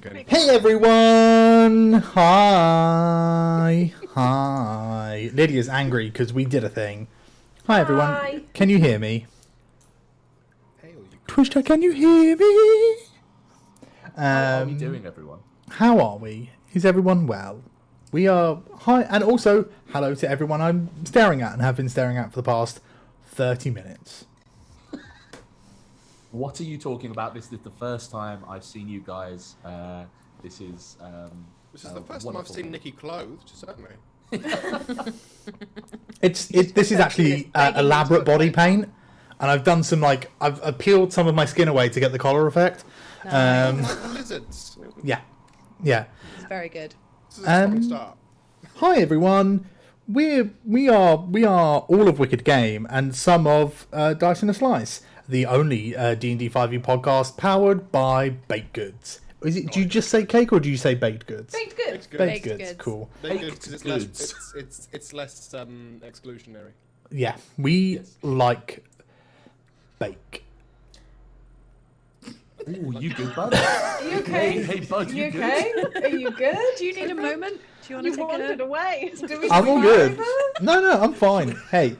again. Hey everyone! Hi. Lydia's angry because we did a thing. Hi everyone. Hi. Can you hear me? Hey, all you Twitch chat, can you hear me? How are we doing, everyone? How are we? Is everyone well? We are. Hi, and also hello to everyone I'm staring at and have been staring at for the past 30 minutes. What are you talking about? This is the first time I've seen you guys. This is the first time I've seen Nikki clothed, certainly. This is actually elaborate body paint, and I've done some I've peeled some of my skin away to get the collar effect. Like the lizards. Yeah. It's very good. This is a strong start. Hi everyone. We are all of Wicked Game and some of Dice in a Slice, the only D&D 5e podcast powered by baked goods. Do you just say cake or do you say baked goods? Baked goods. Baked goods. Cool. Baked goods because it's less exclusionary. Yeah, we like bake. Ooh, you good, bud? Are you okay? Hey, bud, you good? okay? Are you good? Do you need a moment? Do you want to You take wandered away. I'm all good. No, I'm fine. Hey,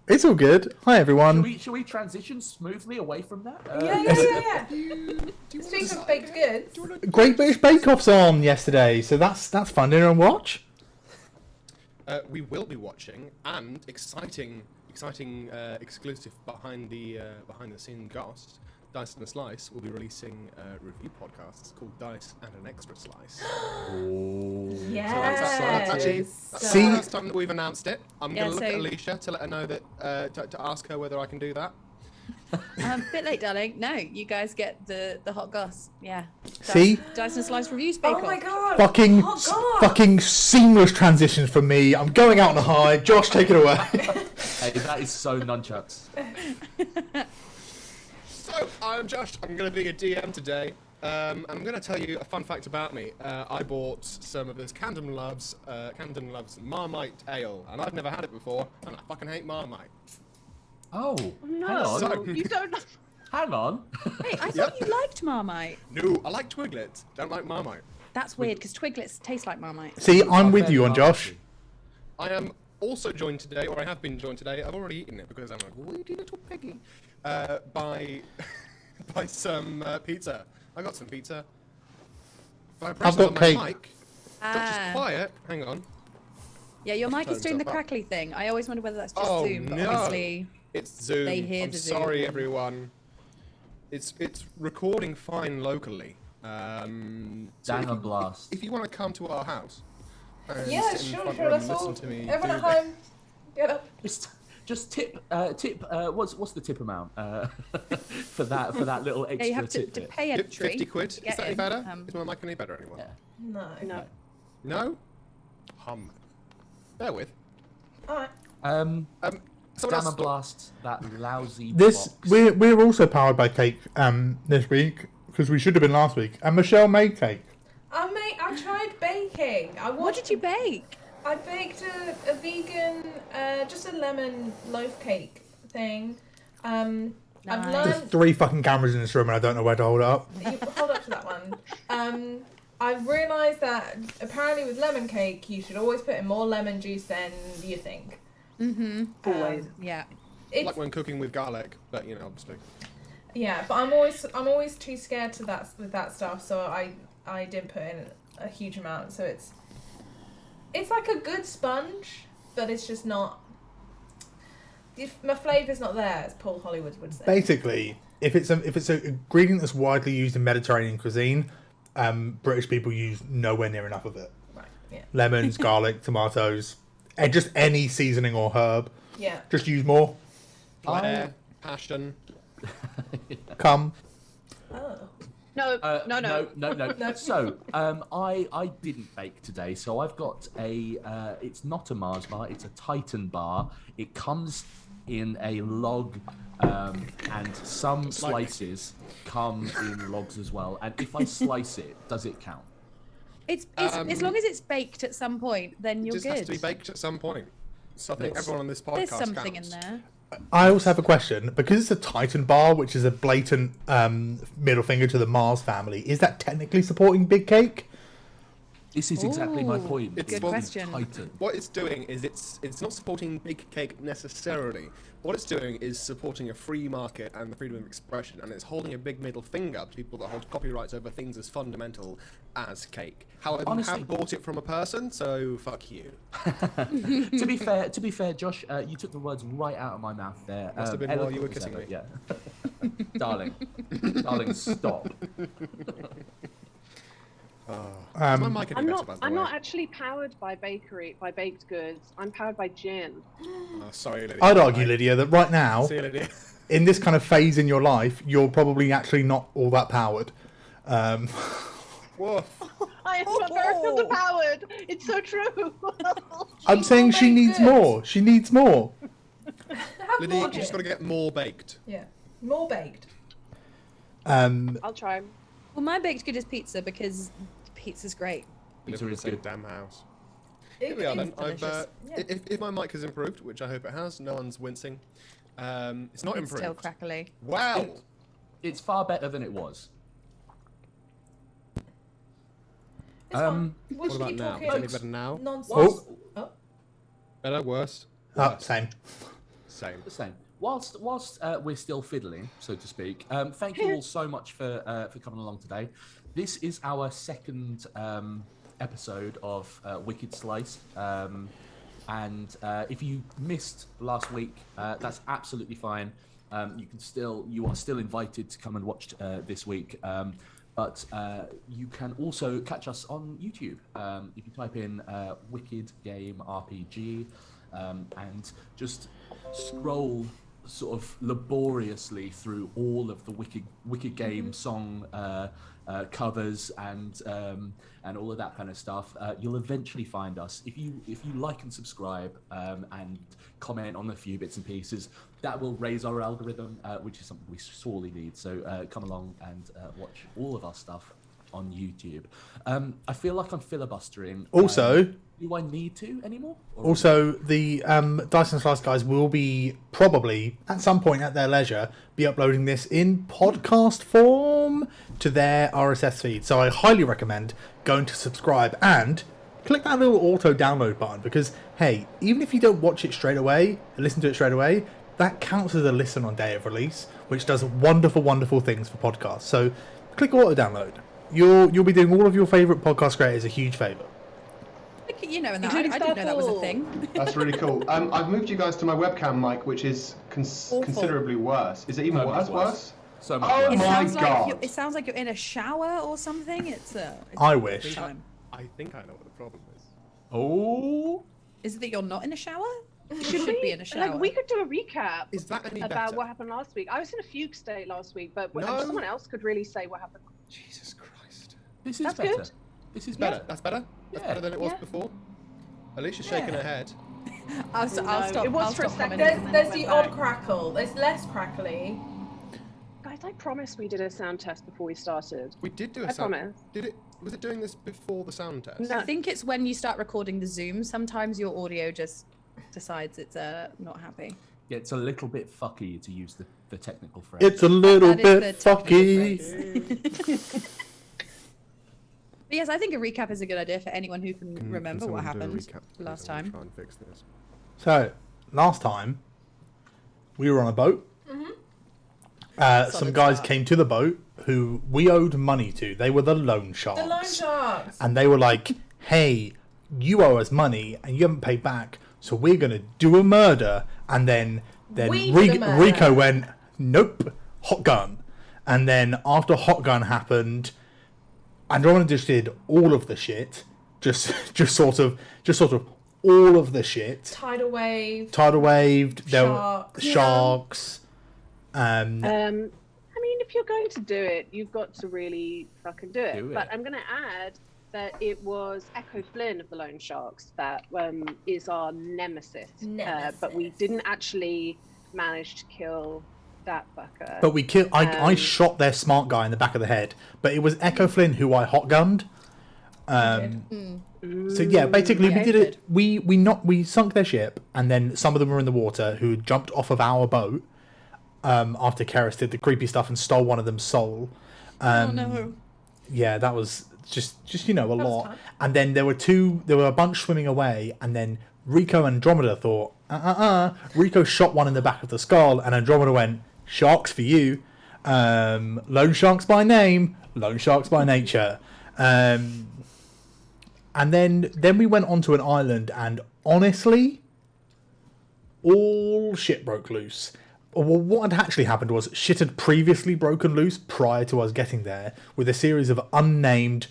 it's all good. Hi everyone. Shall we transition smoothly away from that? Yeah. Speaking of baked goods, Great British Bake Off's on yesterday, so that's fun to watch. We will be watching and exciting exclusive behind the scene goss. Dice and a Slice will be releasing review podcasts called Dice and an Extra Slice. yes. So that's the first time that we've announced it. I'm going to look at Alicia to let her know that to ask her whether I can do that. A bit late, darling. No, you guys get the hot goss. Yeah. See? Dice and Slice reviews bake Oh my god. Fucking seamless transitions from me. I'm going out on a high. Josh, take it away. Hey, that is so nunchucks. So, I'm Josh. I'm going to be a DM today. I'm going to tell you a fun fact about me. I bought some of this Camden Loves Marmite Ale, and I've never had it before, and I fucking hate Marmite. Oh, No, So- you don't. hang on. Hey, I thought you liked Marmite. No, I like Twiglets. Don't like Marmite. That's weird because Twiglets taste like Marmite. See, I'm with you on Josh. I am also joined today, or I have been joined today. I've already eaten it because I'm a greedy little piggy. By some pizza. I got some pizza. If I press I've got on my cake. mic, Josh is quiet. Hang on. Yeah, your mic is Turns doing the up. crackly thing. I always wonder whether that's just Oh, Zoom, but no. obviously It's Zoom. They hear I'm the Zoom. sorry, everyone. It's recording fine locally. So Dang if on you- blast. If you want to come to our house, and Yeah, sit in the sure. front room Let's and all. listen to me Everyone do at that. home. Get up. Just tip. What's the tip amount for that little extra yeah, you have to tip? pay entry. 50 quid. to Is get that any in. better? Is my mic any better, anyone? Yeah. No. No? Bear with. Alright. Someone Damn else. blast that lousy This box. we're also powered by cake this week because we should have been last week. And Michelle made cake. I tried baking. What did you bake? I baked a vegan, just a lemon loaf cake thing. I've Nice. There's learned. 3 fucking cameras in this room and I don't know where to hold it up. You hold up to that one. I've realised that apparently with lemon cake, you should always put in more lemon juice than you think. Mm-hmm. Always. Yeah. It's, Like when cooking with garlic, but obviously. yeah, but I'm always too scared to that with that stuff, so I didn't put in a huge amount. So it's like a good sponge, but it's just not. My flavour's not there, as Paul Hollywood would say. Basically, if it's an ingredient that's widely used in Mediterranean cuisine, British people use nowhere near enough of it. Right. Yeah. Lemons, garlic, tomatoes, and just any seasoning or herb. Yeah. Just use more. Flair, passion. Come. Oh. No. No. So, I didn't bake today, so I've got it's not a Mars bar, it's a Titan bar. It comes in a log, and some slices come in logs as well. And if I slice it, does it count? It's as long as it's baked at some point, then It you're just good. has to be baked at some point. So I think Yes. everyone on this podcast There's something counts. in there. I also have a question. Because it's a Titan bar, which is a blatant middle finger to the Mars family, is that technically supporting Big Cake? This is exactly my Ooh, point. It's good well- question. Titan. What it's doing is it's not supporting Big Cake necessarily. What it's doing is supporting a free market and the freedom of expression, and it's holding a big middle finger to people that hold copyrights over things as fundamental as cake. However, Honestly- you have bought it from a person, so fuck you. To be fair, Josh, you took the words right out of my mouth there. Must have been while you were eloquent as kissing ever, me. Yeah. darling, stop. Is my mic any I'm better, not. by the I'm way? not actually powered by baked goods. I'm powered by gin. Oh, sorry, Lydia. I'd argue, Right. Lydia, that right now, See you, Lydia. in this kind of phase in your life, you're probably actually not all that powered. Woof. I am not very underpowered. It's so true. I'm saying she make needs goods. more. She needs more. Have Lydia, more you just of got to it. get more baked. Yeah, more baked. I'll try. Well, my baked good is pizza because pizza's great. We live Pizza in the is same good. damn house. It Here we are is then. delicious. Yeah. If my mic has improved, which I hope it has, no one's wincing. It's not It's improved. still crackly. Wow. It's far better than it was. It's fine. We'll What just about keep now? talking Is it any better now? nonsense. Oh. Better? Worse? Oh, same. Same. The same. Whilst we're still fiddling, so to speak, thank you all so much for coming along today. This is our second episode of Wicked Slice, and if you missed last week, that's absolutely fine. You are still invited to come and watch this week. But you can also catch us on YouTube. If you type in Wicked Game RPG and just scroll sort of laboriously through all of the Wicked Game song covers and all of that kind of stuff, you'll eventually find us. If you like and subscribe and comment on a few bits and pieces, that will raise our algorithm, which is something we sorely need. So come along and watch all of our stuff on YouTube. I feel like I'm filibustering. Also, do I need to anymore? Or- Also, the Dice and Slice guys will be probably at some point at their leisure be uploading this in podcast form to their RSS feed. So I highly recommend going to subscribe and click that little auto download button because hey, even if you don't watch it straight away and listen to it straight away, that counts as a listen on day of release, which does wonderful, wonderful things for podcasts. So click auto download. You'll be doing all of your favourite podcast creators a huge favour. Look at you knowing that. Including I didn't know that was a Starfall. thing. That's really cool. I've moved you guys to my webcam mic, which is Awful. considerably worse. Is it even So much worse? worse. Worse? So much Oh worse. It my sounds like God. it sounds like you're in a shower or something. It's I wish. time. I think I know what the problem is. Oh, Is it that you're not in a shower? You should be in a shower. Like, we could do a recap Is that any about better? what happened last week. I was in a fugue state last week, but No. someone else could really say what happened. Jesus Christ. this is That's better. good. This is Better. better. That's better? That's Yeah. better than it was Yeah. before? Alicia's shaking Yeah. her head. I'll No, stop. it was I'll for a stop second. commenting. There's and then the it odd went back. crackle. There's less crackly. Guys, I promised we did a sound test before we started. We did do a I sound. promise. Was it doing this before the sound test? No. I think it's when you start recording the Zoom. Sometimes your audio just decides it's not happy. Yeah, it's a little bit fucky to use the technical phrase. It's a little That is bit the technical fucky. phrase. But yes, I think a recap is a good idea for anyone who can Can remember what someone do a happened recap, please? last I wanna time. Try and fix this. So, last time, we were on a boat. Some Solid guys start. came to the boat who we owed money to. They were the loan sharks. The loan sharks. And they were like, hey, you owe us money and you haven't paid back, so we're going to do a murder. And then We did a murder. Rico went, nope, hot gun. And then after hot gun happened, Andromeda just did all of the shit. Just sort of all of the shit. Tidal wave. Tidal waved. There were Sharks. sharks. I mean, if you're going to do it, you've got to really fucking do it. Do it. But I'm going to add that it was Echo Flynn of the Loan Sharks that is our nemesis. But we Nemesis. didn't actually manage to kill that fucker. But we killed. I shot their smart guy in the back of the head. But it was Echo Flynn who I hot gunned. So yeah, basically we Yeah, did it. good. We sunk their ship, and then some of them were in the water who jumped off of our boat after Karis did the creepy stuff and stole one of them's soul. Oh no. Yeah, that was just a lot. time. And then there were a bunch swimming away, and then Rico and Andromeda thought, Rico shot one in the back of the skull, and Andromeda went, sharks for you. Loan sharks by name, loan sharks by nature. And then we went onto an island, and honestly, all shit broke loose. Well, what had actually happened was shit had previously broken loose prior to us getting there, with a series of unnamed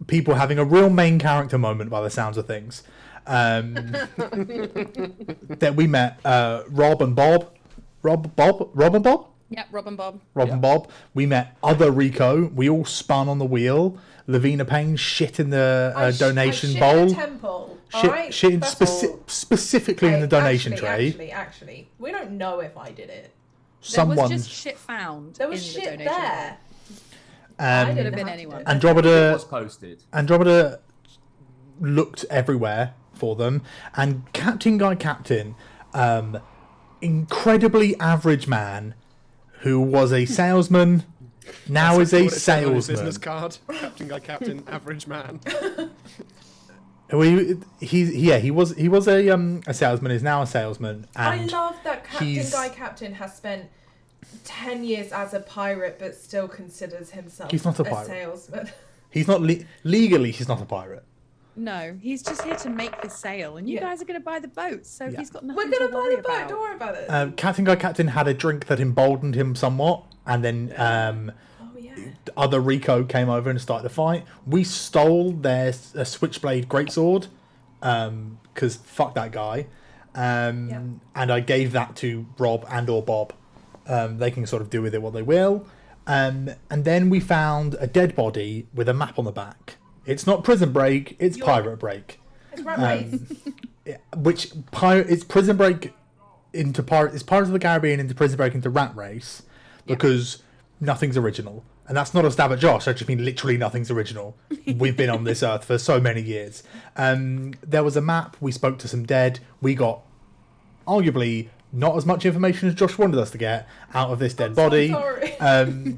people having a real main character moment by the sounds of things. That we met Rob and Bob. Rob and Bob? Yep, Rob and Bob. And Bob. We met other Rico. We all spun on the wheel. Lavina Payne shit in the donation I bowl. shit in a temple. Alright? Shit That's all. specifically in the donation tray. Actually, we don't know if I did it. There was just shit found. There was in shit the donation there. bowl. I Could have didn't been have to anyone. do it. It Andromeda was posted. looked everywhere for them, and Captain Guy Captain, incredibly average man who was a salesman, now is a What it said on his salesman. business card. Captain Guy Captain, average man. He was a salesman, is now a salesman, I and love that Captain he's- Guy Captain has spent 10 years as a pirate, but still considers himself He's not a pirate. salesman. he's not legally he's not a pirate. No, he's just here to make the sale, and you Yeah. guys are going to buy the boat, so Yeah. he's got We're nothing gonna to buy worry the boat. about. Don't worry about it. Captain Guy Captain had a drink that emboldened him somewhat, and then Oh yeah. other Rico came over and started a fight. We stole their switchblade greatsword, because fuck that guy. And I gave that to Rob and or Bob. They can sort of do with it what they will. And then we found a dead body with a map on the back. It's not Prison Break, it's Pirate Break. It's Rat Race. It's Prison Break into Pirate. It's Pirates of the Caribbean into Prison Break into Rat Race, because nothing's original, and that's not a stab at Josh. I just mean literally nothing's original. We've been on this earth for so many years. There was a map. We spoke to some dead. We got arguably not as much information as Josh wanted us to get out of this dead body. Sorry.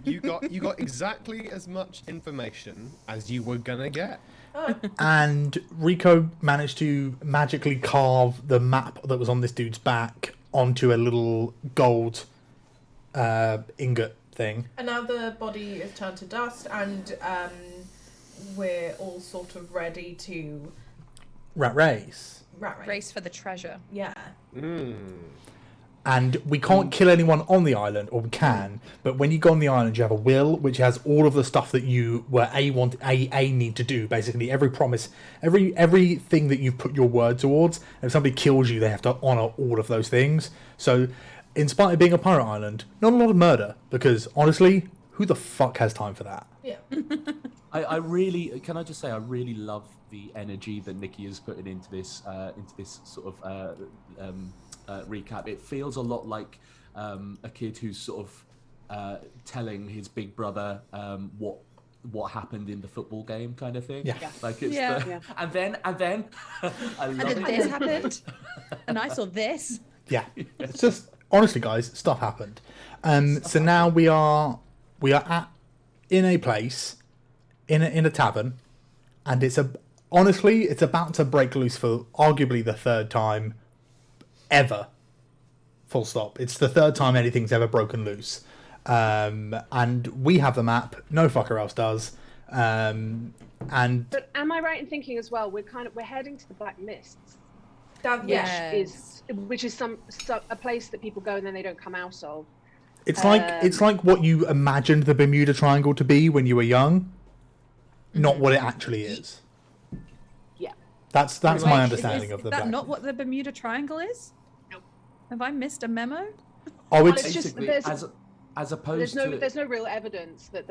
You got exactly as much information as you were gonna get. And Rico managed to magically carve the map that was on this dude's back onto a little gold ingot thing. And now the body is turned to dust, and we're all sort of ready to Rat Race. rat race. Race for the treasure. Yeah. And we can't kill anyone on the island, or we can, but when you go on the island, you have a will, which has all of the stuff that you were need to do. Basically, every promise, everything that you've put your word towards. If somebody kills you, they have to honour all of those things. So, in spite of being a pirate island, not a lot of murder, because honestly, who the fuck has time for that? Yeah. I really, can I just say, I really love the energy that Nikki is putting into this sort of recap. It feels a lot like a kid who's sort of telling his big brother what happened in the football game, kind of thing. Yeah. Like it's Yeah. the, and then I love And then it. this happened, and I saw this. Yeah, it's just honestly, guys, stuff happened. So now we are in a place, in a tavern, and it's about to break loose for arguably the third time ever. Full stop. It's the third time anything's ever broken loose. And we have the map. No fucker else does. And But am I right in thinking as well? We're heading to the Black Mists, Yeah. which is a place that people go and then they don't come out of. it's like what you imagined the Bermuda Triangle to be when you were young, not what it actually is. Yeah. That's Wait, my understanding of the Is that Black. not what the Bermuda Triangle is? Nope. Have I missed a memo? Oh, Well, it's it's just Basically, there's As opposed to there's no real evidence that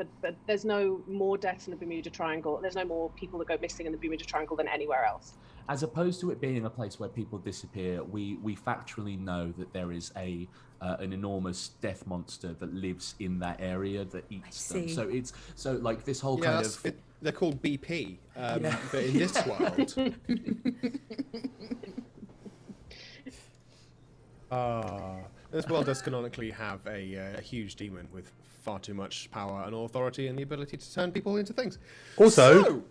there's no more deaths in the Bermuda Triangle. There's no more people that go missing in the Bermuda Triangle than anywhere else. As opposed to it being a place where people disappear, we factually know that there is an enormous death monster that lives in that area that eats them. So it's like this whole kind of they're called BP, but in this world. This world does canonically have a huge demon with far too much power and authority and the ability to turn people into things. Also,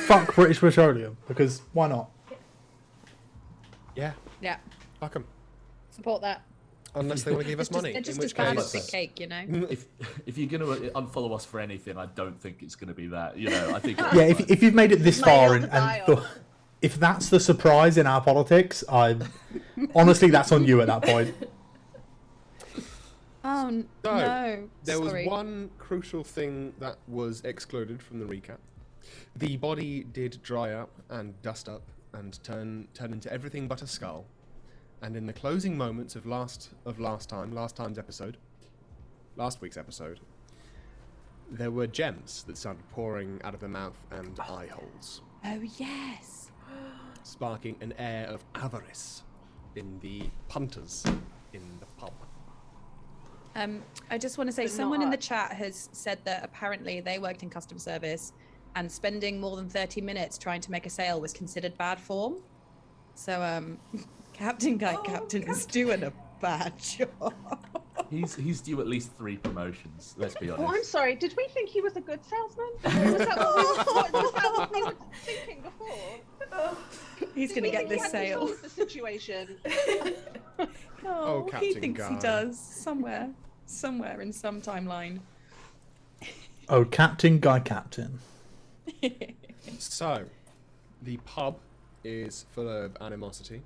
fuck British Petroleum, because why not? Yeah. Yeah. Fuck 'em. Support that. Unless they want to give us money. They're just in as which bad as case... big cake, you know. If you're going to unfollow us for anything, I don't think it's going to be that. You know, I think. Yeah, if you've made it this far and if that's the surprise in our politics, honestly, that's on you at that point. Oh, So, no. There Sorry. was one crucial thing that was excluded from the recap. The body did dry up and dust up and turn into everything but a skull. And in the closing moments of last week's episode, there were gems that started pouring out of the mouth and eye holes, Oh, yes. sparking an air of avarice in the punters in the pub. I just want to say, But someone in the not- chat has said that apparently they worked in customer service and spending more than 30 minutes trying to make a sale was considered bad form. So, Captain is doing a bad job. He's due at least 3 promotions. Let's be honest. Oh, I'm sorry. Did we think he was a good salesman? Was that what we were thinking before? He's going to get this sale. Solve the situation. Oh, he Captain thinks he Guy. does. Somewhere in some timeline. Oh, Captain Guy Captain. So, the pub is full of animosity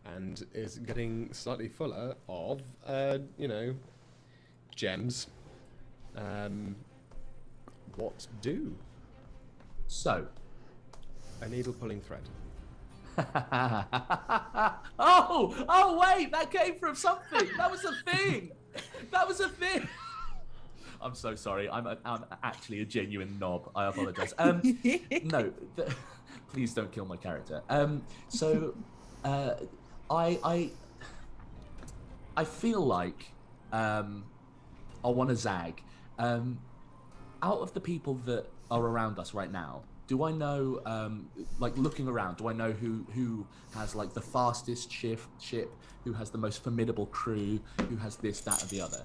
and is getting slightly fuller of, gems. What do? So, A needle pulling thread. oh wait, that came from something. That was a thing. I'm so sorry. I'm actually a genuine knob. I apologize. No, please don't kill my character. I feel like I want to zag. Out of the people that are around us right now, do I know, like looking around, do I know who has like the fastest ship, who has the most formidable crew, who has this, that, or the other?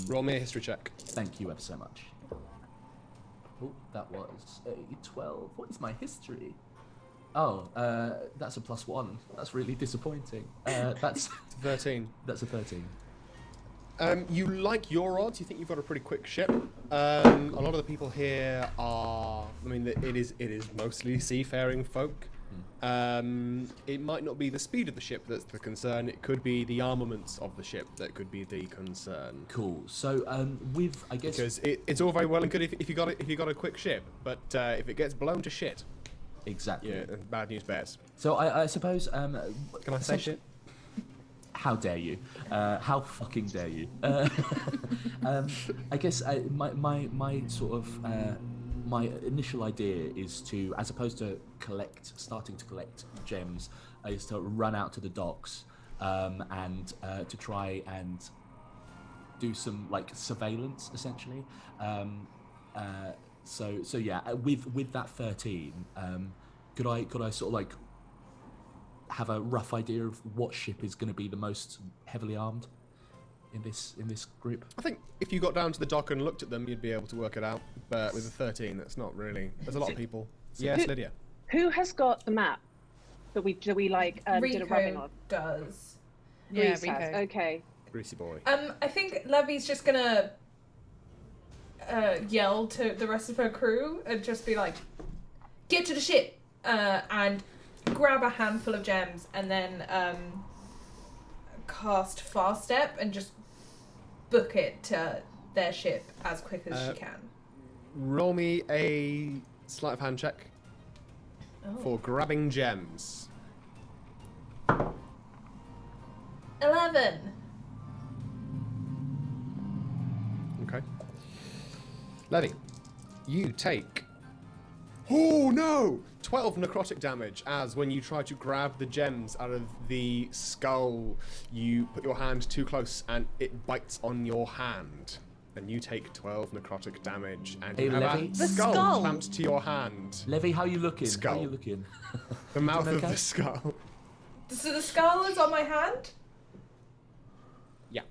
Roll me a history check. Thank you ever so much. Oh, that was a 12. What is my history? Oh, that's a +1. That's really disappointing. That's 13. That's a 13. You like your odds. You think you've got a pretty quick ship. A lot of the people here are. I mean, it is mostly seafaring folk. It might not be the speed of the ship that's the concern. It could be the armaments of the ship that could be the concern. Cool. So, with I guess Because it's all very well and good if you got a quick ship, but if it gets blown to shit, exactly. yeah, bad news bears. So I suppose. Can I say shit? How dare you? How fucking dare you? I guess my sort of my initial idea is to, as opposed to starting to collect gems, is to run out to the docks and to try and do some like surveillance, essentially. So yeah, with that 13, could I sort of like have a rough idea of what ship is going to be the most heavily armed in this group? I think if you got down to the dock and looked at them, you'd be able to work it out. But with a 13, that's not really. There's a lot of people. Yes, Lydia. Who has got the map that we did a rubbing on? does. Yeah, Reese has. Rico. Okay. Greasy boy. I think Levy's just gonna yell to the rest of her crew and just be like, "Get to the ship!" And grab a handful of gems and then cast Fast Step and just book it to their ship as quick as she can. Roll me a sleight of hand check for grabbing gems. 11. Levy, you take... Oh no! 12 necrotic damage as when you try to grab the gems out of the skull, you put your hand too close and it bites on your hand. And you take 12 necrotic damage and you Hey, have Levy. a The skull skull. clamped to your hand. Levy, how you looking? Skull. How you looking? The mouth of okay? the skull. So the skull is on my hand. Yeah.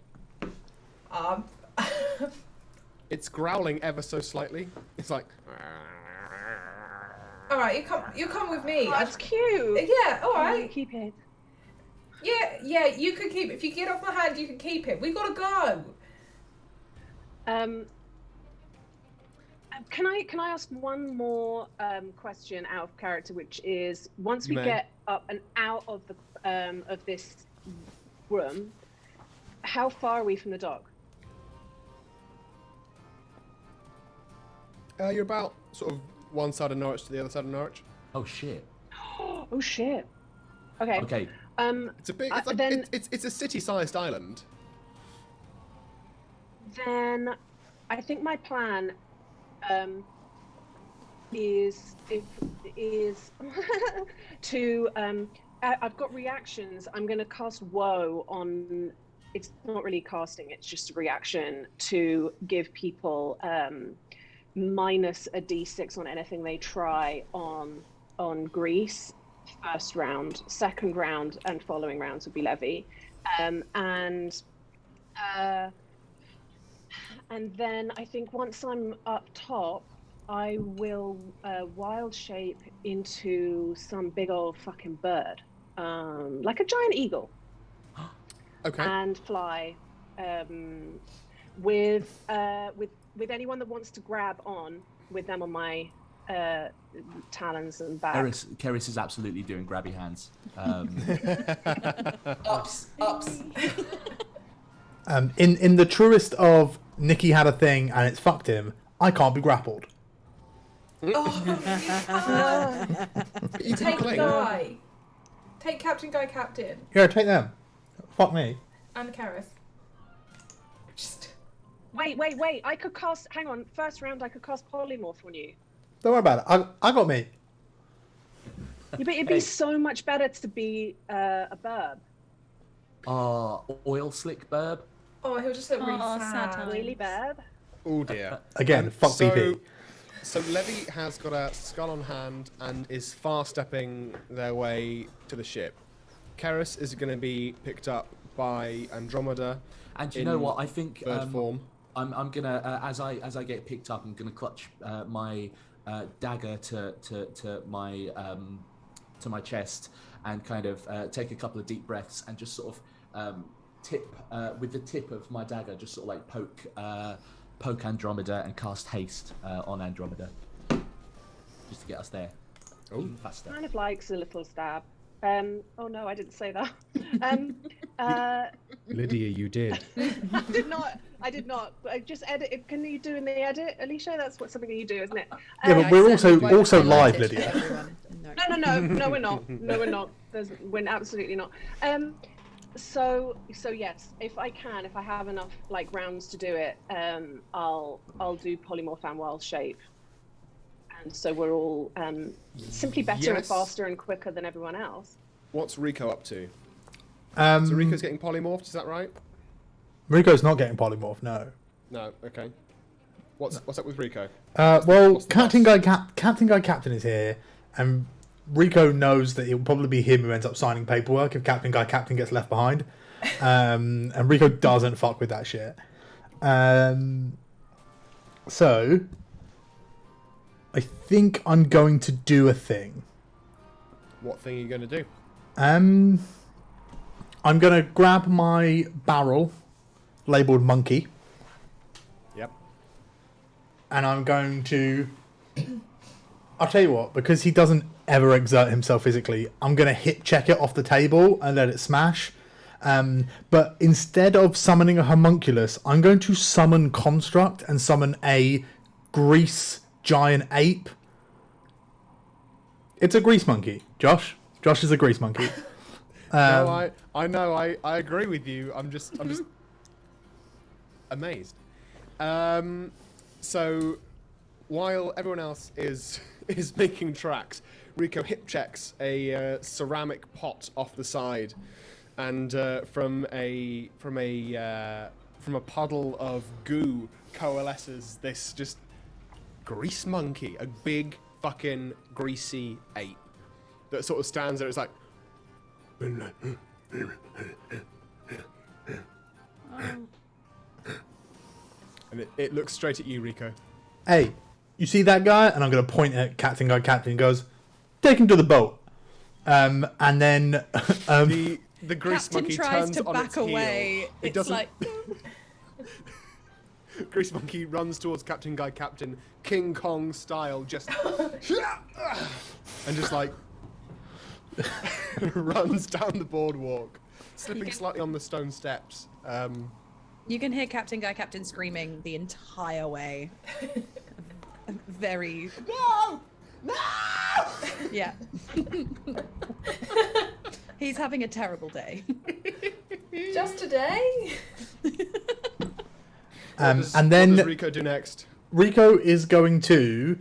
Um. It's growling ever so slightly. It's like... All right, you come with me. That's cute. Yeah, all right. Keep it. Yeah, you can keep it. If you get off my hand, you can keep it. We gotta go. Can I ask one more question out of character, which is once we You may. get up and out of the of this room, how far are we from the dock? You're about sort of one side of Norwich to the other side of Norwich. Oh shit. Oh shit. Okay. Okay. It's a big. It's like then- it's a city-sized island. Then I think my plan is to I've got reactions. I'm going to cast Woe on. It's not really casting. It's just a reaction to give people minus a d6 on anything they try on Greece. First round, second round, and following rounds would be Levy, and then I think once I'm up top, I will wild shape into some big old fucking bird, like a giant eagle, Okay. and fly with anyone that wants to grab on with them on my talons and back. Keris is absolutely doing grabby hands. Ups. In the truest of Nicky had a thing and it's fucked him, I can't be grappled. You can Take cling. Guy. Take Captain Guy Captain Yeah, take them. Fuck me. and Karis. Just. Wait! I could cast. Hang on. First round, I could cast polymorph on you. Don't worry about it. I got me. Yeah, but it'd be so much better to be a burb. Oil slick burb. Oh, he'll just look really Oh, sad. sad Really burb. Oh dear. Again, fuck BP. So Levy has got a skull on hand and is far stepping their way to the ship. Keris is going to be picked up by Andromeda. And you in know what? I think bird form. I'm gonna as I get picked up, I'm gonna clutch my dagger to my chest and kind of take a couple of deep breaths and just sort of tip with the tip of my dagger, just sort of like poke Andromeda and cast haste on Andromeda, just to get us there even faster. Kind of likes a little stab. Oh no, I didn't say that. Lydia, you did. I did not. I just edit it. Can you do in the edit, Alicia? That's something that you do, isn't it? Yeah, but we're also live, Lydia. No, we're not. No, we're not. We're absolutely not. So yes, if I have enough like rounds to do it, I'll do polymorph and wild shape, and so we're all simply better and Yes. faster and quicker than everyone else. What's Rico up to? So Rico's getting polymorphed, is that right? Rico's not getting polymorph, no. No, okay. What's up with Rico? Well, What's the Captain boss? Guy Captain is here, and Rico knows that it will probably be him who ends up signing paperwork if Captain Guy Captain gets left behind. And Rico doesn't fuck with that shit. So, I think I'm going to do a thing. What thing are you going to do? I'm going to grab my barrel labelled monkey, Yep. and I'm going to... I'll tell you what, because he doesn't ever exert himself physically, I'm going to hit check it off the table and let it smash. But instead of summoning a homunculus, I'm going to summon Construct and summon a Grease giant ape. It's a grease monkey, Josh. Josh is a grease monkey. No, I know, I agree with you. I'm just amazed. So, while everyone else is making tracks, Rico hip checks a ceramic pot off the side, and from a puddle of goo coalesces this just grease monkey, a big fucking greasy ape that sort of stands there. It's like, and it looks straight at you, Rico. Hey, you see that guy? And I'm going to point at Captain Guy. Captain goes, take him to the boat. And then The grease Captain monkey tries turns to on back its away. heel. It It's doesn't. like Grease monkey runs towards Captain Guy Captain, King Kong style, just and just like runs down the boardwalk, slipping slightly on the stone steps. you can hear Captain Guy Captain screaming the entire way. Very No! No! yeah. He's having a terrible day. Just today? and What then does Rico do next? Rico is going to.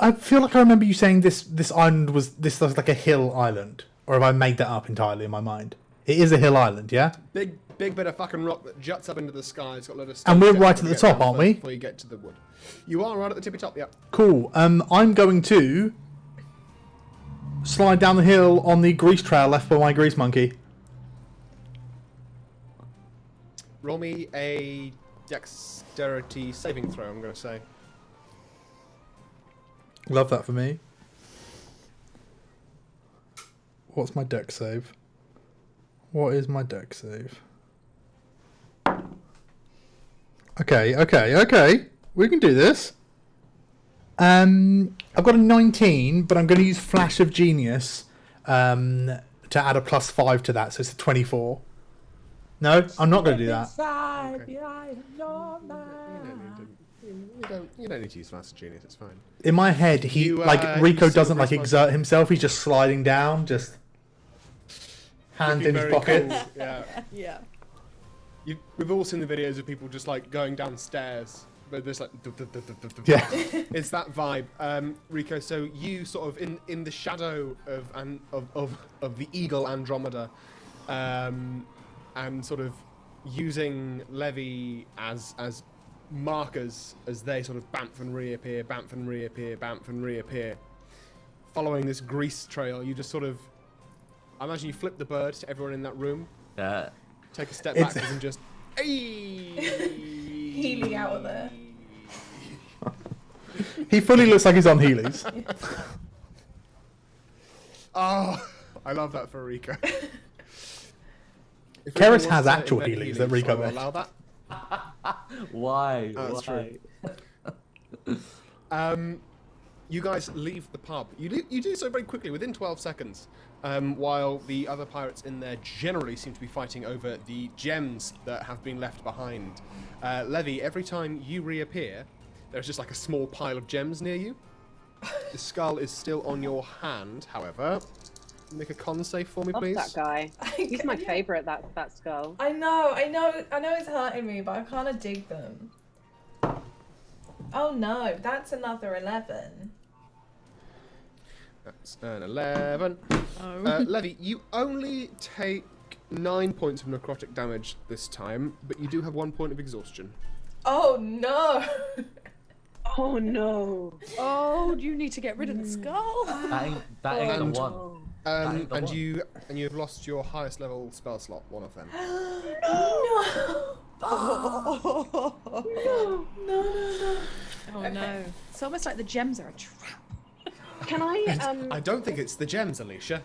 I feel like I remember you saying this island was like a hill island, or have I made that up entirely in my mind? It is a hill island, yeah. Big bit of fucking rock that juts up into the sky. It's got a load of And we're steps right before at you the get top, down aren't we? Before you get to the wood, you are right at the tippy top. Yeah. Cool. I'm going to slide down the hill on the grease trail left by my grease monkey. Roll me a dexterity saving throw. I'm going to say. Love that for me. What's my dex save? What is my dex save? Okay. We can do this. I've got a 19, but I'm going to use Flash of Genius to add a +5 to that, so it's a 24. No, I'm not going to do that. You don't need to use Master Genius. It's fine. In my head, Rico you doesn't see exert himself. He's just sliding down, just hand Looking in his very pocket. cool, yeah. Yeah. We've all seen the videos of people just like going downstairs, but there's like Yeah. it's that vibe, Rico. So you sort of in the shadow of the eagle Andromeda, and sort of using Levy as markers as they sort of bamf and reappear, bamf and reappear, bamf and reappear. Following this grease trail, you just sort of, I imagine you flip the bird to everyone in that room. Take a step back and just Healing out of there. He fully looks like he's on Heelys. Oh, I love that for Rico. If Keris Rico has wants to actual invent Heelys that Rico I will made. allow that. Why? That's Why? true. You guys leave the pub. You do so very quickly, within 12 seconds, while the other pirates in there generally seem to be fighting over the gems that have been left behind. Levy, every time you reappear, there's just like a small pile of gems near you. The skull is still on your hand, however. Make a con save for me, Love please. that guy. He's my favourite. That skull. I know it's hurting me, but I kind of dig them. Oh no, that's another 11. That's an 11. Levy, you only take 9 points of necrotic damage this time, but you do have 1 point of exhaustion. Oh no! Oh no! Oh, you need to get rid of the skull. That ain't the one. And one. you've lost your highest level spell slot, one of them. No! Oh No. no! It's almost like the gems are a trap. Can I? I don't think it's the gems, Alicia.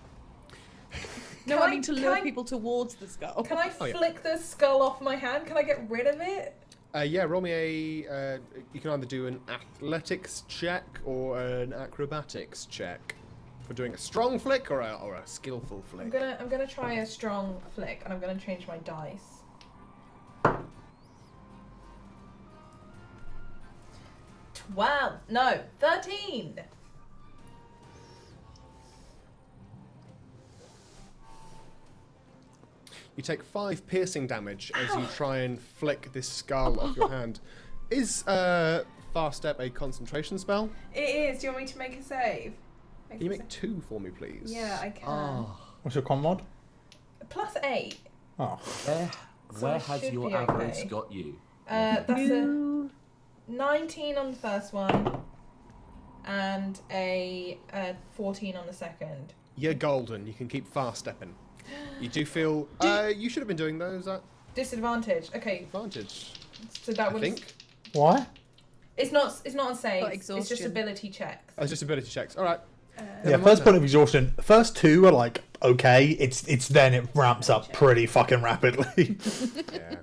No, Can I I- mean to can lure I- people towards the skull. Can I Oh, yeah. flick the skull off my hand? Can I get rid of it? Yeah, roll me a. You can either do an athletics check or an acrobatics check for doing a strong flick or a skillful flick. I'm gonna try a strong flick, and I'm gonna change my dice. 12. No, 13. You take 5 piercing damage as you try and flick this skull off your hand. Is fast step a concentration spell? It is. Do you want me to make a save? Can you make 2 for me, please? Yeah, I can. Oh, What's your con mod? +8. Oh. where it has should your be avarice okay. got you? That's a 19 on the first one, and a 14 on the second. You're golden. You can keep fast stepping. You do feel... you should have been doing those at Disadvantage. Okay, advantage, so that I would. think. Why? It's not a save. Got It's just exhaustion. ability checks. Oh, it's just ability checks. All right. Yeah, first point of exhaustion. The first 2 are like okay. It's then it ramps up pretty fucking rapidly. Yeah.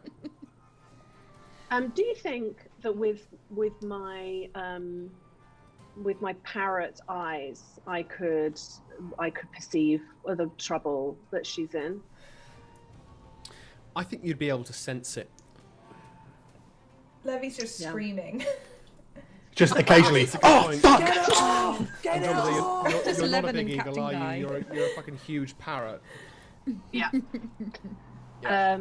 Do you think that with my parrot eyes, I could perceive the trouble that she's in? I think you'd be able to sense it. Levy's just Yeah. screaming. Just occasionally. It's a good Oh point. fuck! Andromeda, you're There's not a 11 big in eagle, Captain are Guy. you? You're a fucking huge parrot. Yeah. Yeah.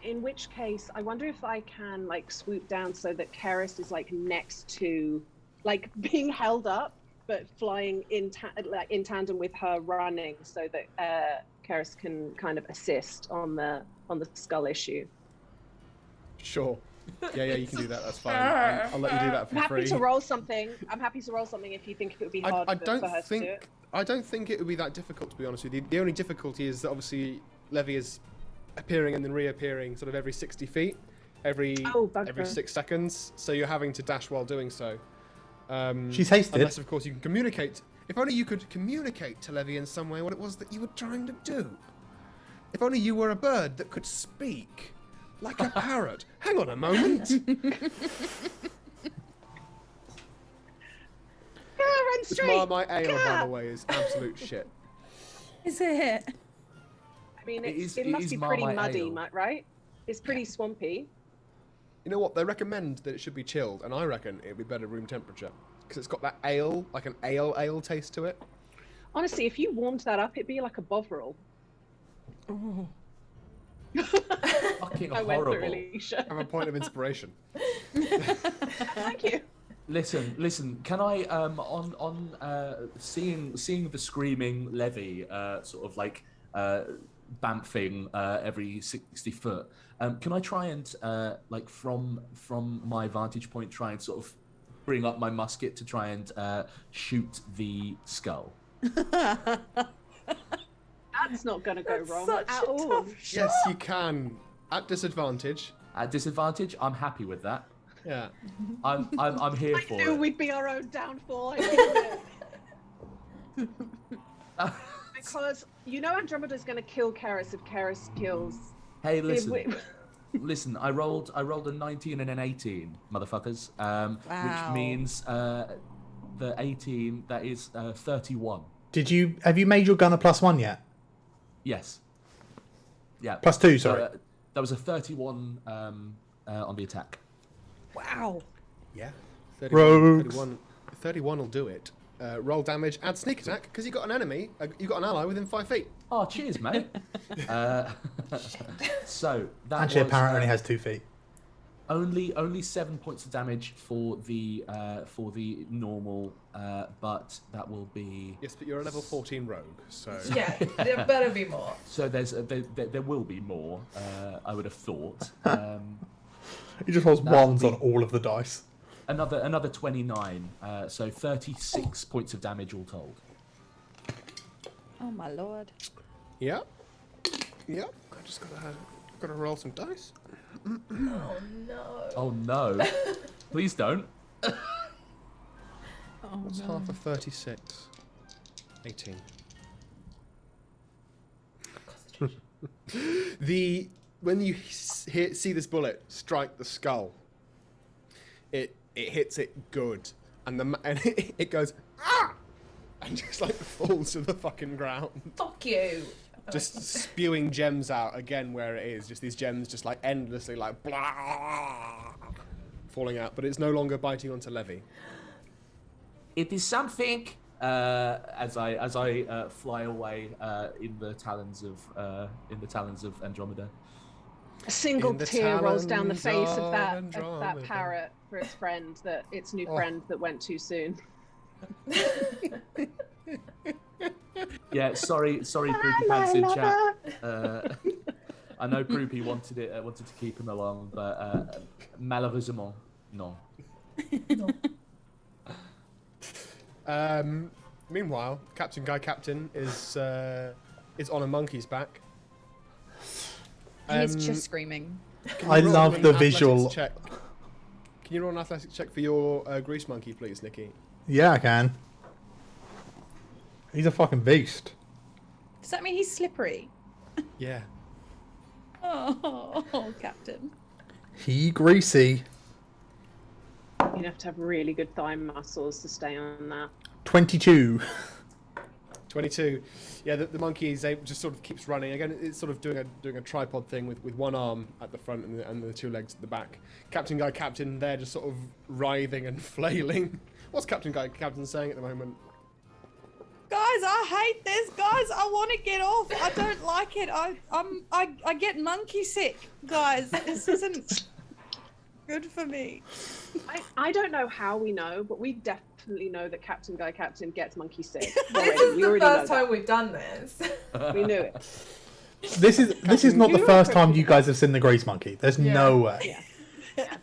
In which case, I wonder if I can like swoop down so that Karis is like next to, like being held up, but flying in tandem with her running, so that Karis can kind of assist on the skull issue. Sure. Yeah, you can do that. That's fine. I'll let you do that for I'm happy free. to roll something. I'm happy to roll something if you think it would be hard I for don't her to do it. think. I don't think it would be that difficult, to be honest with you. The only difficulty is that obviously Levy is appearing and then reappearing sort of every 60 feet, every bugger. 6 seconds. So you're having to dash while doing so. She's hasted. Unless, of course, you can communicate. If only you could communicate to Levy in some way what it was that you were trying to do. If only you were a bird that could speak. Like a parrot. Hang on a moment. Run straight. My ale, by the way, is absolute shit. Is it? I mean, It is- it it must is be pretty Marmite muddy, ale. right? It's pretty swampy. You know what? They recommend that it should be chilled, and I reckon it'd be better room temperature because it's got that ale, like an ale taste to it. Honestly, if you warmed that up, it'd be like a bovril. Fucking I went horrible. for Alicia. Have a point of inspiration. Thank you. Listen. Can I seeing the screaming Levy sort of like bamfing every 60 foot? Can I try and like from my vantage point try and sort of bring up my musket to try and shoot the skull? That's not going to go wrong Such at a all. tough shot. Yes, you can. At disadvantage. At disadvantage, I'm happy with that. Yeah. I'm here I for knew it. we'd be our own downfall. I knew it. Because you know Andromeda's going to kill Karis if Karis kills. Hey, listen. I rolled a 19 and an 18, motherfuckers. Wow. Which means the 18 that is 31. Have you made your gun a +1 yet? Yes. Yeah. +2, sorry. That was a 31 on the attack. Wow. Yeah. Rogues. 31 will do it. Roll damage, add sneak attack, because you got an enemy, you got an ally within 5 feet. Oh, cheers, mate. So that Actually, was, a parrot only has 2 feet. only 7 points of damage for the normal, but that will be. Yes, but you're a level 14 rogue, so... Yeah, there better be more. So there will be more. I would have thought. He just rolls That will ones be- on all of the dice. Another 29. So 36 points of damage all told. Oh my lord. Yeah. I just gotta roll some dice. Oh no. Oh no! Please don't. Oh What's no. half of 36? 18. When you see this bullet strike the skull, it hits it good, and it goes ah, and just like falls to the fucking ground, Fuck you. just spewing gems out again where it is. Just these gems, just like endlessly, like blah, falling out. But it's no longer biting onto Levy. It is something. As I fly away in the talons of Andromeda. A single In the tear rolls down the face talons of that Andromeda. parrot for its friend, its new friend that went too soon. Yeah, sorry, Poopy Pants in chat. I know Poopy wanted to keep him along, but malheureusement, no. Meanwhile, Captain Guy Captain is on a monkey's back. He's just screaming. I roll love an the athletics visual. check? Can you roll an athletics check for your grease monkey, please, Nikki? Yeah, I can. He's a fucking beast. Does that mean he's slippery? Yeah. Oh, Captain. He greasy. You'd have to have really good thigh muscles to stay on that. 22. 22. Yeah, the monkey just sort of keeps running. Again, it's sort of doing a tripod thing with one arm at the front and the two legs at the back. Captain Guy Captain there just sort of writhing and flailing. What's Captain Guy Captain saying at the moment? Guys, I hate this. Guys, I want to get off. I don't like it. I get monkey sick. Guys, this isn't good for me. I don't know how we know, but we definitely know that Captain Guy Captain gets monkey sick. This is the first time we've done this. We knew it. This is not the first time you guys have seen the grease monkey. There's no way. Yeah.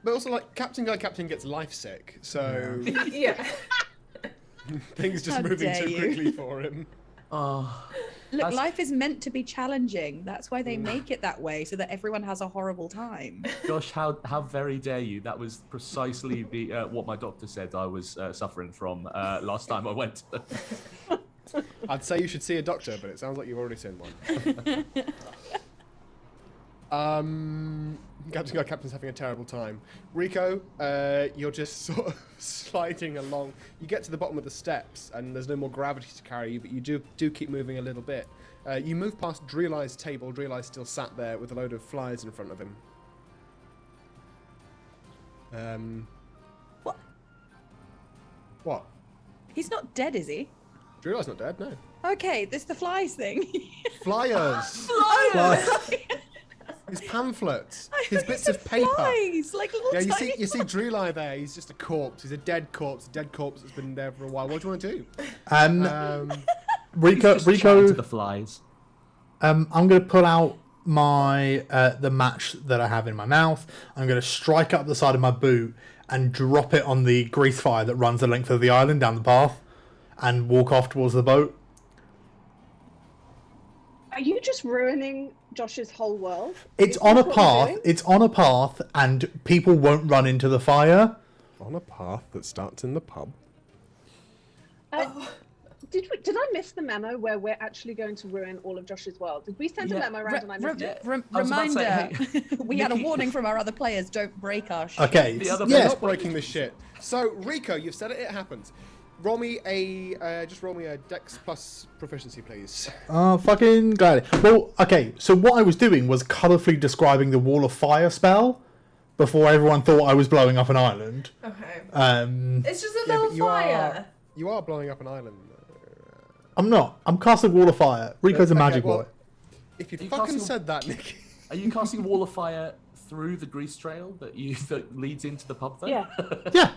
But also, like, Captain Guy Captain gets life sick, so Yeah. things just How moving dare too you. quickly for him. Oh, Look, That's- life is meant to be challenging. That's why they make it that way, so that everyone has a horrible time. Josh, how very dare you? That was precisely the what my doctor said I was suffering from last time I went. I'd say you should see a doctor, but it sounds like you've already seen one. Captain Guy Captain's having a terrible time. Rico, you're just sort of sliding along. You get to the bottom of the steps, and there's no more gravity to carry you, but you do keep moving a little bit. You move past Dreelai's table. Dreelai's still sat there with a load of flies in front of him. What? What? He's not dead, is he? Dreelai's not dead, no. Okay, this the flies thing. Flyers! His pamphlets! His bits of paper! Flies, like little Yeah, tiny you see Dreelai there. He's just a corpse. He's a dead corpse that's been there for a while. What do you want to do? Rico, Just chatting to Rico, the flies. I'm going to pull out my the match that I have in my mouth. I'm going to strike up the side of my boot and drop it on the grease fire that runs the length of the island down the path, and walk off towards the boat. Are you just ruining Josh's whole world? It's Is on a this what you're path. doing? It's on a path, and people won't run into the fire. On a path that starts in the pub. Did I miss the memo where we're actually going to ruin all of Josh's world? Did we send a memo around and I missed it? I was about to say, Reminder, hey, we had a Nikki- warning from our other players, don't break our shit. Okay. The other We're Yeah. not breaking this shit. So, Rico, you've said it. It happens. Roll me a Dex plus proficiency, please. Fucking got it. Well, okay. So what I was doing was colourfully describing the wall of fire spell before everyone thought I was blowing up an island. Okay. It's just a Yeah, little but fire. you are blowing up an island. I'm not. I'm casting wall of fire. Rico's a Okay, magic well, boy. If you You fucking casting- said that, Nick. Are you casting a wall of fire through the grease trail that leads into the pub? Then? Yeah. Yeah.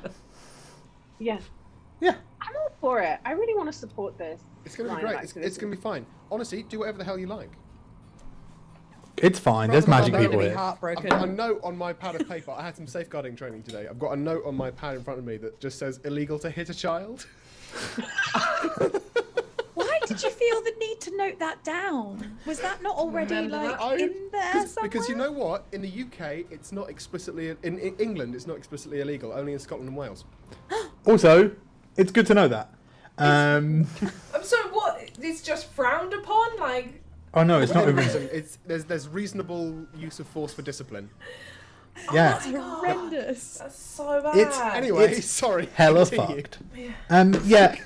Yeah. Yeah. I'm all for it. I really want to support this. It's going to be line of great. It's activity. going to be fine. Honestly, do whatever the hell you like. It's fine. There's Rather magic than I'm people gonna be here. heartbroken. I've got a note on my pad of paper. I had some safeguarding training today. I've got a note on my pad in front of me that just says illegal to hit a child. Why did you feel the need to note that down? Was that not already Remember like that? in there somewhere? Because you know what? In the UK, it's not explicitly... In England, it's not explicitly illegal. Only in Scotland and Wales. Also, it's good to know that. So what? It's just frowned upon? Like, Oh no, it's not Within even. reason, there's reasonable use of force for discipline. Yeah. oh my God, horrendous. that's so bad. It's- Anyway, It's sorry. Hella continue. fucked. Yeah.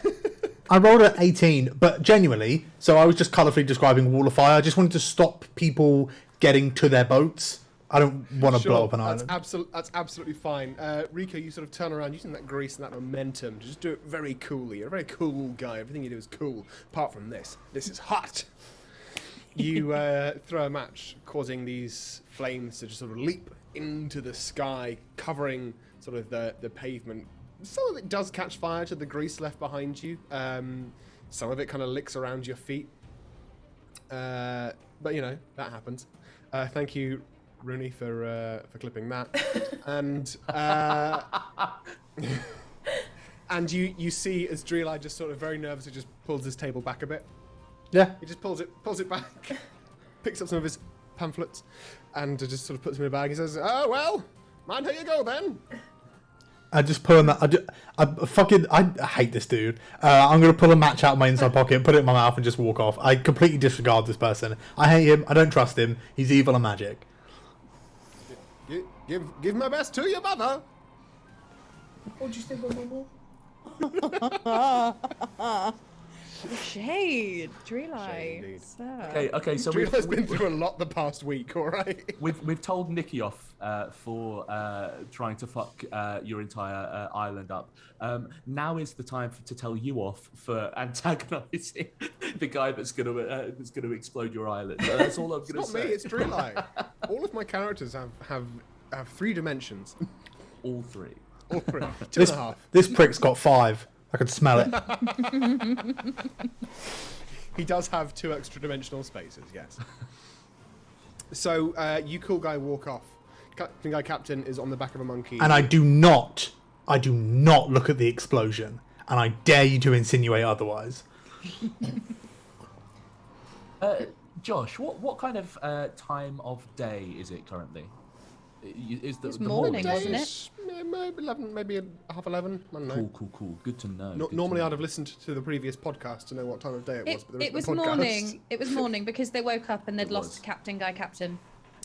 I rolled at 18, but genuinely, so I was just colourfully describing wall of fire. I just wanted to stop people getting to their boats. I don't want to blow up an island. That's absolutely fine. Rico, you sort of turn around using that grease and that momentum. Just do it very coolly. You're a very cool guy. Everything you do is cool. Apart from this. This is hot. You throw a match, causing these flames to just sort of leap into the sky, covering sort of the pavement. Some of it does catch fire to the grease left behind you. Some of it kind of licks around your feet. But you know, that happens. Thank you, Rooney, for clipping that. And and you see as Dreli just sort of very nervously just pulls his table back a bit. Yeah. He just pulls it back, picks up some of his pamphlets, and just sort of puts them in a bag. He says, "Oh well, man, here you go then." I just put on that. I hate this dude. I'm gonna pull a match out of my inside pocket, put it in my mouth, and just walk off. I completely disregard this person. I hate him. I don't trust him. He's evil and magic. Give my best to your mother. What do you think of Mama? Shade, Shade Dreli. indeed. Okay. So Dreli's been through a lot the past week. All right. we've told Nikki off for trying to fuck your entire island up. Now is the time to tell you off for antagonising the guy that's gonna explode your island. That's all I'm gonna It's say. not me. It's Dreli. All of my characters have 3 dimensions. All 3. All 3. 2.5. This prick's got 5. I could smell it. He does have 2 extra dimensional spaces, yes. So, you cool guy walk off. Captain Guy Captain is on the back of a monkey. And I do not look at the explosion. And I dare you to insinuate otherwise. Josh, what kind of time of day is it currently? Is the It's morning, morning, wasn't it? Maybe 11, maybe 11:30. I don't know. Cool. Good to know. Normally, I'd have listened to the previous podcast to know what time of day it was. But there It was was no podcast. morning. It was morning because they woke up and they'd It lost was. Captain Guy Captain.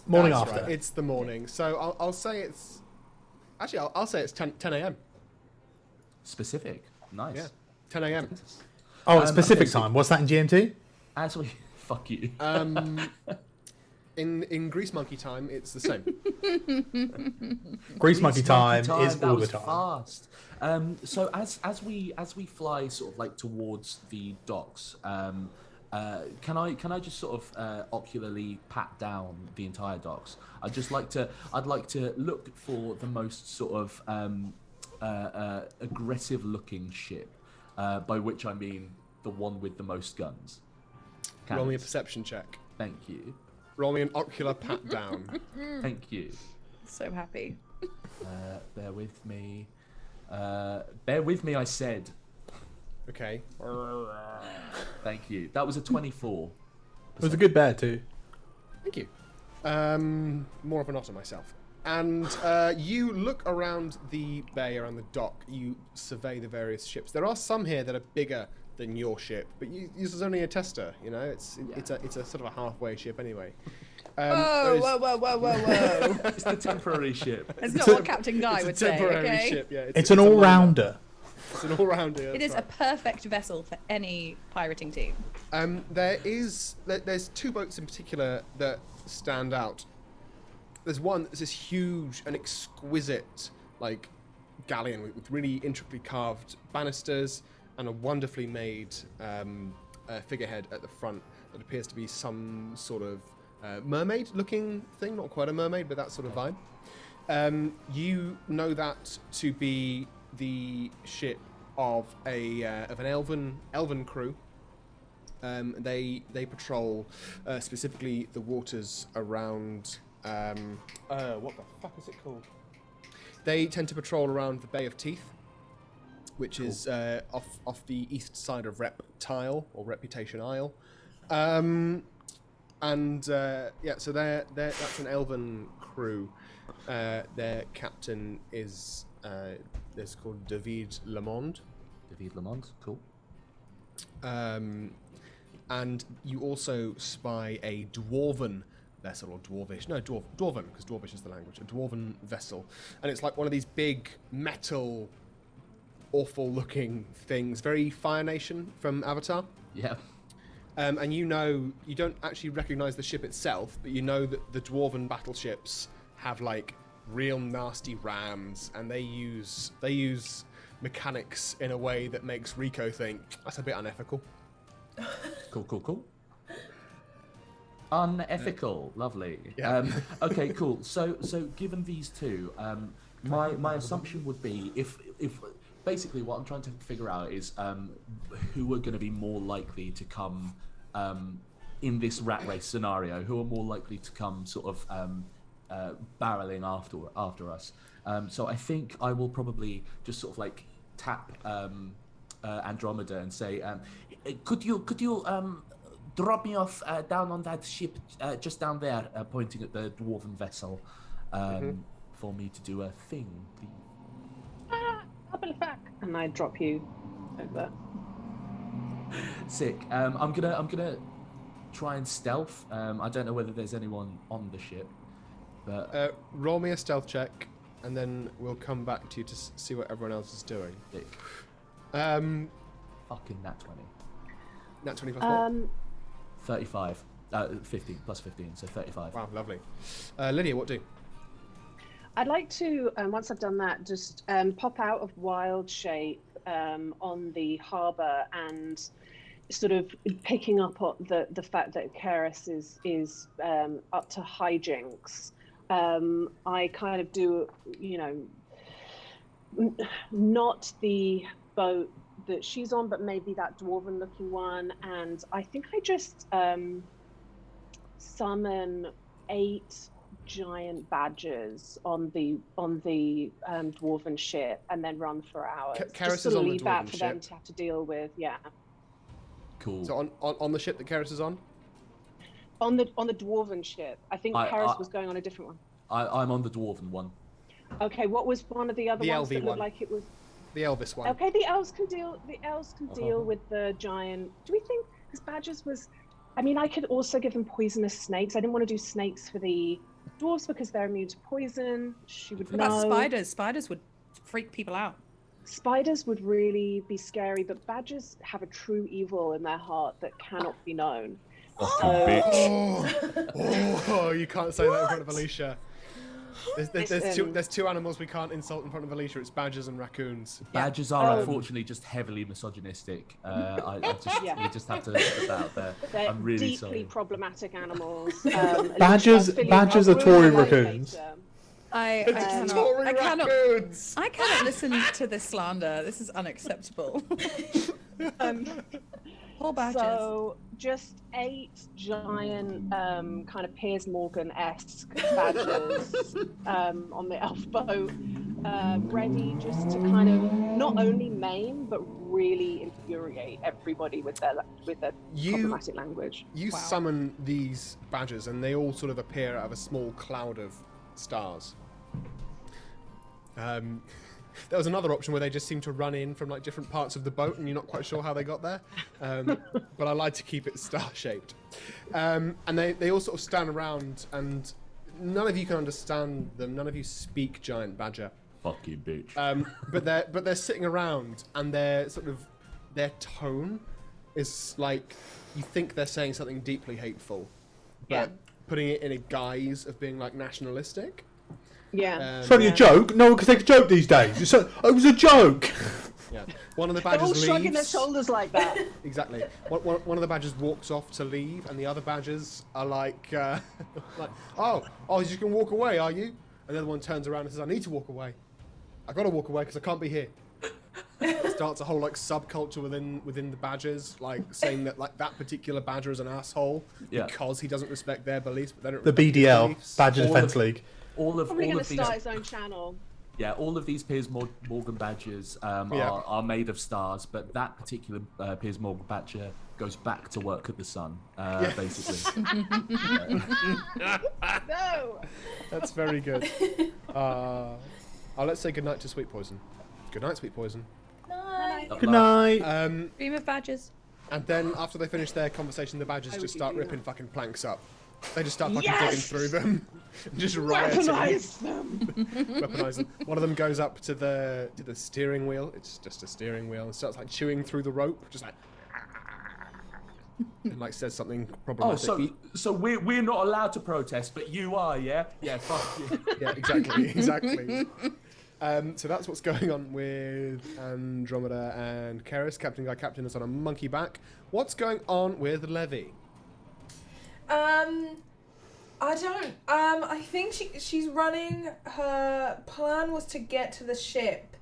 Morning That's after. right, it's the morning. So I'll say it's. Actually, I'll say it's 10 a.m. Specific. Nice. Yeah, 10 a.m. Oh, it's Pacific okay, so- time. What's that in GMT? As we fuck you. In Grease Monkey time, it's the same. Grease Monkey time is that all the was time. fast. So as we fly sort of like towards the docks, can I just sort of ocularly pat down the entire docks? I'd like to look for the most sort of aggressive looking ship, by which I mean the one with the most guns. Roll me a Cannons. perception check. Thank you. Roll me an ocular pat down. Thank you. So happy. Bear with me. Bear with me, I said. Okay. Thank you. That was a 24. It was a good bear too. Thank you. More of an otter myself. And you look around the bay, around the dock. You survey the various ships. There are some here that are bigger than your ship, but this is only a tester. You know, it's a sort of a halfway ship anyway. Whoa. It's the temporary ship. That's not what Captain Guy It's would a say, temporary okay? ship. Yeah, It's an a liner. all-rounder. It's an all-rounder. It is a perfect vessel for any pirating team. There's 2 boats in particular that stand out. There's one that's this huge and exquisite, like, galleon with really intricately carved banisters and a wonderfully made figurehead at the front that appears to be some sort of mermaid-looking thing. Not quite a mermaid, but that sort of vibe. You know that to be the ship of an elven crew. They patrol specifically the waters around. What the fuck is it called? They tend to patrol around the Bay of Teeth, which is off the east side of Reptile or Reputation Isle. So that's an elven crew. Their captain is called David Lamond. David Lamont, cool. And you also spy a dwarven vessel, or dwarvish. No, dwarven, because dwarvish is the language. A dwarven vessel. And it's like one of these big metal, awful-looking things. Very Fire Nation from Avatar. Yeah. And you don't actually recognize the ship itself, but you know that the dwarven battleships have, like, real nasty rams, and they use mechanics in a way that makes Rico think, that's a bit unethical. Cool. Unethical, lovely. Yeah. Okay, cool. So given these two, my assumption would be if basically what I'm trying to figure out is who are going to be more likely to come in this rat race scenario, who are more likely to come sort of barreling after us. So I think I will probably just sort of like tap Andromeda and say, could you drop me off down on that ship just down there, pointing at the dwarven vessel, for me to do a thing, please. I'll be back. And I drop you over. Sick. I'm gonna try and stealth. I don't know whether there's anyone on the ship, but roll me a stealth check, and then we'll come back to you to see what everyone else is doing. sick. Fucking nat 20. Nat 20 plus what? 35. 15 plus 15, so 35. Wow, lovely. Lydia, what do? I'd like to, once I've done that, just pop out of wild shape on the harbour and sort of picking up on the fact that Karis is up to hijinks. I kind of do, not the boat that she's on, but maybe that dwarven looking one. And I think I just summon 8 giant badgers on the dwarven ship and then run for hours. Karis just is sort of on the leave that dwarven for them ship. to have to deal with. Yeah. Cool. So on the ship that Karis is on? On the dwarven ship. I think Karis was going on a different one. I'm on the dwarven one. Okay, what was one of the other The ones LV that looked one. like it was? The Elvis one. Okay, the elves can deal with the giant. Do we think because badgers was? I mean, I could also give them poisonous snakes. I didn't want to do snakes for the dwarves because they're immune to poison. She would What know. about spiders? Spiders would freak people out. Spiders would really be scary, but badgers have a true evil in their heart that cannot be known. Fucking bitch. Oh, you can't say that in front of Alicia. There's two animals we can't insult in front of Alicia. It's badgers and raccoons. Badgers are unfortunately just heavily misogynistic. We just have to put that out there. They're I'm really deeply sorry. problematic animals. Badgers are Tory raccoons. I cannot listen to this slander. This is unacceptable. Poor badgers. So just 8 giant kind of Piers Morgan-esque badgers on the elf boat, ready just to kind of not only maim but really infuriate everybody with their problematic language. You summon these badgers, and they all sort of appear out of a small cloud of stars. There was another option where they just seem to run in from like different parts of the boat, and you're not quite sure how they got there. But I like to keep it star-shaped. And they all sort of stand around, and none of you can understand them. None of you speak giant badger. Fucking bitch. But they're sitting around, and their tone is like you think they're saying something deeply hateful, but putting it in a guise of being like nationalistic. Yeah. It's only a joke. No one can take a joke these days. It was a joke. Yeah. One of the They're badgers all leaves. shrugging their shoulders like that. Exactly. One of the badgers walks off to leave, and the other badgers are like, oh, you're just gonna walk away, are you? And the other one turns around and says, I need to walk away. I gotta walk away because I can't be here. Starts a whole like subculture within the badgers, like saying that like that particular badger is an asshole because he doesn't respect their beliefs, but they don't. The respect his BDL, beliefs. Badger Defence League. Probably going to these, start his own channel. Yeah, all of these Piers Morgan badgers are made of stars, but that particular Piers Morgan badger goes back to work at the Sun, basically. No. That's very good. Let's say goodnight to Sweet Poison. Good night, Sweet Poison. Nice. Good night. Dream of badgers. And then after they finish their conversation, the badgers just start ripping fucking planks up. They just start fucking digging through them, just rioting. Weaponize them. Weaponize them. One of them goes up to the steering wheel. It's just a steering wheel, and starts like chewing through the rope, just like, and like says something problematic. So we're not allowed to protest, but you are, yeah? Yeah, fuck you. Yeah, exactly. So that's what's going on with Andromeda and Karis. Captain is on a monkey back. What's going on with Levy? I don't. I think she's running. Her plan was to get to the ship,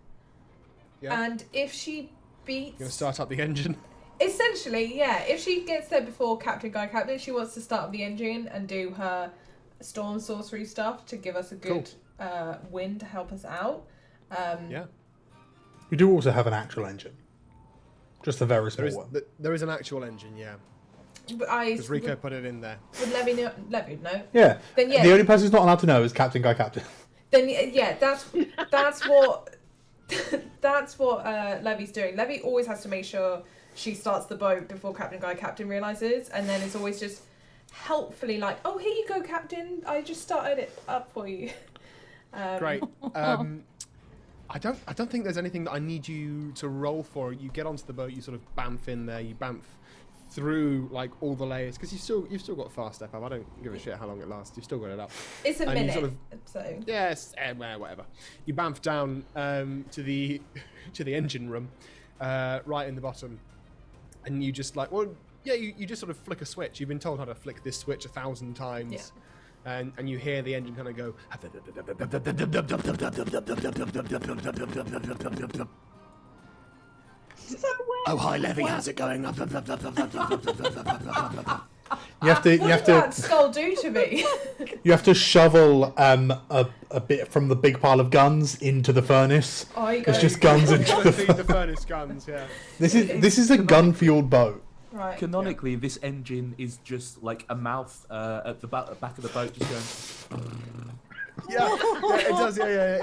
Yeah. and if she beats, You're gonna start up the engine. essentially, yeah. If she gets there before Captain, she wants to start up the engine and do her storm sorcery stuff to give us a good win to help us out. Yeah. You do also have an actual engine, just a very small one. There is an actual engine, yeah. But I Because Rico put it in there. would Levy know. Yeah. Then yeah. The only person who's not allowed to know is Captain Guy Captain. Then yeah, that's what that's what Levy's doing. Levy always has to make sure she starts the boat before Captain realizes, and then it's always just helpfully like, "Oh, here you go, Captain. I just started it up for you." Great. I don't think there's anything that I need you to roll for. You get onto the boat, you sort of bamf in there, you bamf through like all the layers because you've still got fast step up. I don't give a shit how long it lasts. You've still got it up. It's a And minute, you sort of, so yes, whatever. You bamf down to the engine room, right in the bottom, and you just you just sort of flick a switch. You've been told how to flick this switch 1,000 times. Yeah. And you hear the engine kind of go. Oh hi Levy, how's it going? You have to. what You did have that to. skull do to me? You have to shovel a bit from the big pile of guns into the furnace. Oh, you go. It's just guns into the Feed the furnace guns, yeah. This is a gun fueled boat. Right. Canonically, this engine is just like a mouth at the back of the boat, just going. Yeah, it does. Yeah.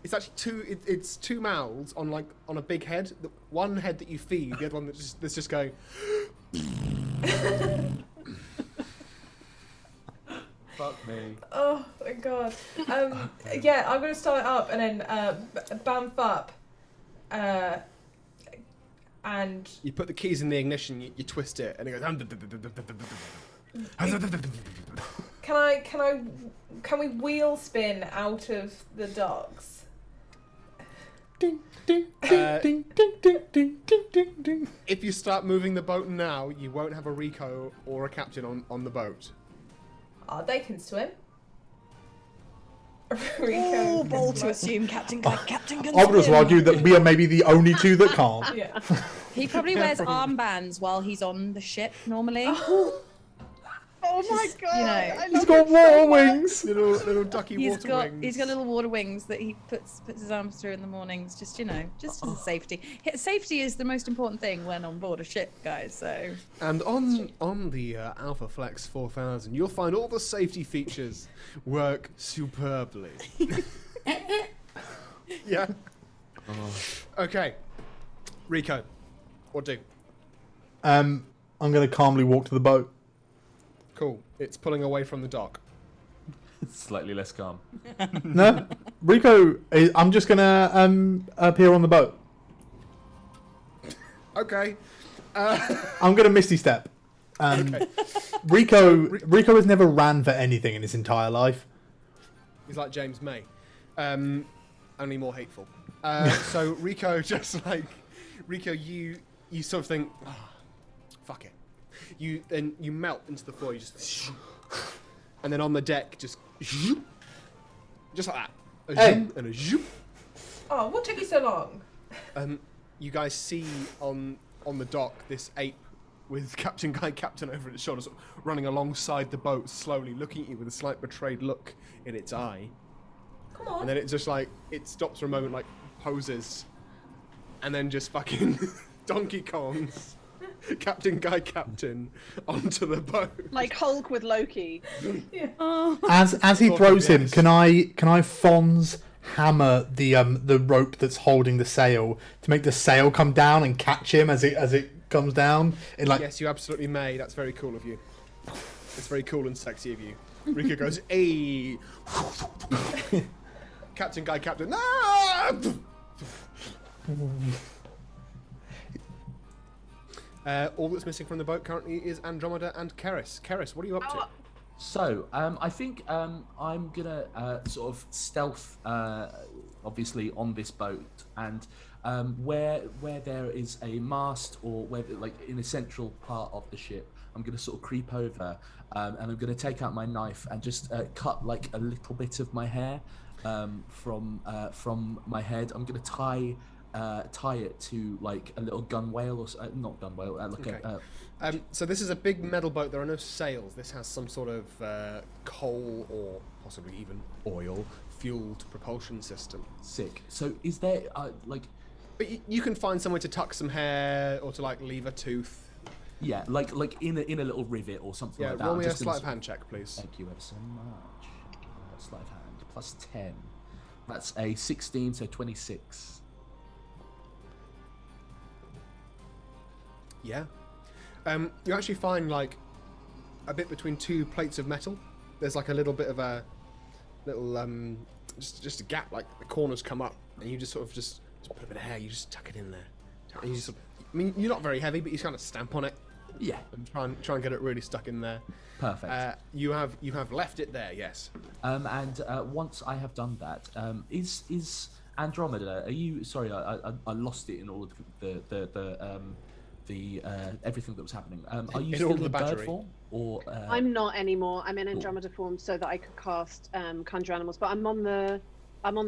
It's actually two mouths on a big head. The one head that you feed, the other one that's just going. Fuck me. Oh my god. Yeah, I'm gonna start it up and then bamf up. And You put the keys in the ignition, you twist it, and it goes. can we wheel spin out of the docks? Ding ding ding ding ding ding ding ding ding ding. If you start moving the boat now, you won't have a Rico or a captain on the boat. Oh, they can swim. Oh, bold to assume Captain can I would also swim. argue that we are maybe the only two that can't. Yeah. He probably wears armbands while he's on the ship normally. Oh my god! you know, I love He's got it so water much. wings. Little ducky water wings. He's got little water wings that he puts his arms through in the mornings, just for safety. Safety is the most important thing when on board a ship, guys. So. And on the Alpha Flex 4000, you'll find all the safety features work superbly. Yeah. Okay. Rico, what do? I'm gonna calmly walk to the boat. Cool. It's pulling away from the dock. Slightly less calm. No, Rico. I'm just gonna appear on the boat. Okay. I'm gonna Misty Step. Okay. Rico has never ran for anything in his entire life. He's like James May, only more hateful. So Rico, you sort of think, oh, fuck it. You melt into the floor. You just, and then on the deck, just like that, a Hey. zoom and a zoom. Oh, what took you so long? You guys see on the dock this ape with Captain over its shoulder, sort of running alongside the boat, slowly looking at you with a slight betrayed look in its eye. Come on. And then it just it stops for a moment, poses, and then just fucking Donkey Kongs Captain onto the boat. Like Hulk with Loki. As he Sort of, throws him, yes. can I Fonz hammer the rope that's holding the sail to make the sail come down and catch him as it comes down? Yes, you absolutely may. That's very cool of you. It's very cool and sexy of you. Rico goes, "Hey, Captain. Ah! All that's missing from the boat currently is Andromeda and Keris. Keris, what are you up to? So, I think I'm gonna sort of stealth, obviously, on this boat, and where there is a mast or where, in a central part of the ship, I'm going to sort of creep over, and I'm going to take out my knife and just cut like a little bit of my hair from my head. I'm going to tie it to like a little gunwale, or not gunwale, like Okay. So this is a big metal boat. There are no sails. This has some sort of coal or possibly even oil-fueled propulsion system. sick. So is there like, But you can find somewhere to tuck some hair or to like leave a tooth. yeah, like in a little rivet or something Yeah, like that? roll I'm me a just gonna sleight of hand check, please. Thank you ever so much. Sleight of hand plus 10. That's a 16, so 26. Yeah. You actually find like a bit between two plates of metal. There's like a little bit of a little just a gap. Like the corners come up, and you just sort of just put a bit of hair. You just tuck it in there. And you just sort of, I mean, you're not very heavy, but you just kind of stamp on it Yeah, and try and get it really stuck in there. perfect. You have left it there. Yes. And once I have done that, is Andromeda? Are you? Sorry, I lost it in all of the everything that was happening. Are you In still all in the bird battery. form, or I'm not anymore. I'm in Andromeda form so that I could cast conjure animals. But I'm on the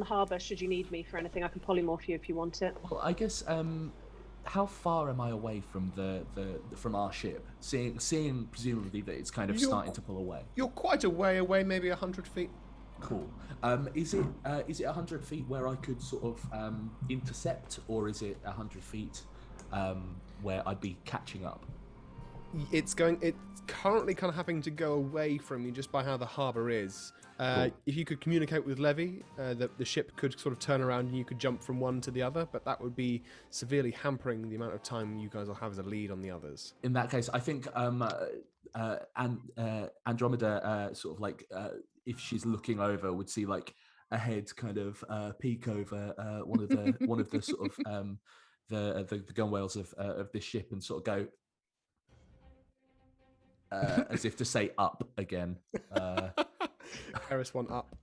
harbour. Should you need me for anything, I can polymorph you if you want it. Well, I guess. How far am I away from from our ship? Seeing presumably that it's kind of You're- starting to pull away. You're quite a way away, maybe 100 feet. Cool. Is it 100 feet where I could sort of intercept, or is it 100 feet where I'd be catching up? It's currently kind of having to go away from you just by how the harbour is. Cool. If you could communicate with Levy, the ship could sort of turn around and you could jump from one to the other, but that would be severely hampering the amount of time you guys will have as a lead on the others. In that case, I think Andromeda sort of like if she's looking over, would see like a head kind of peek over one of the sort of the gunwales of this ship and sort of go as if to say up again. Karis one up.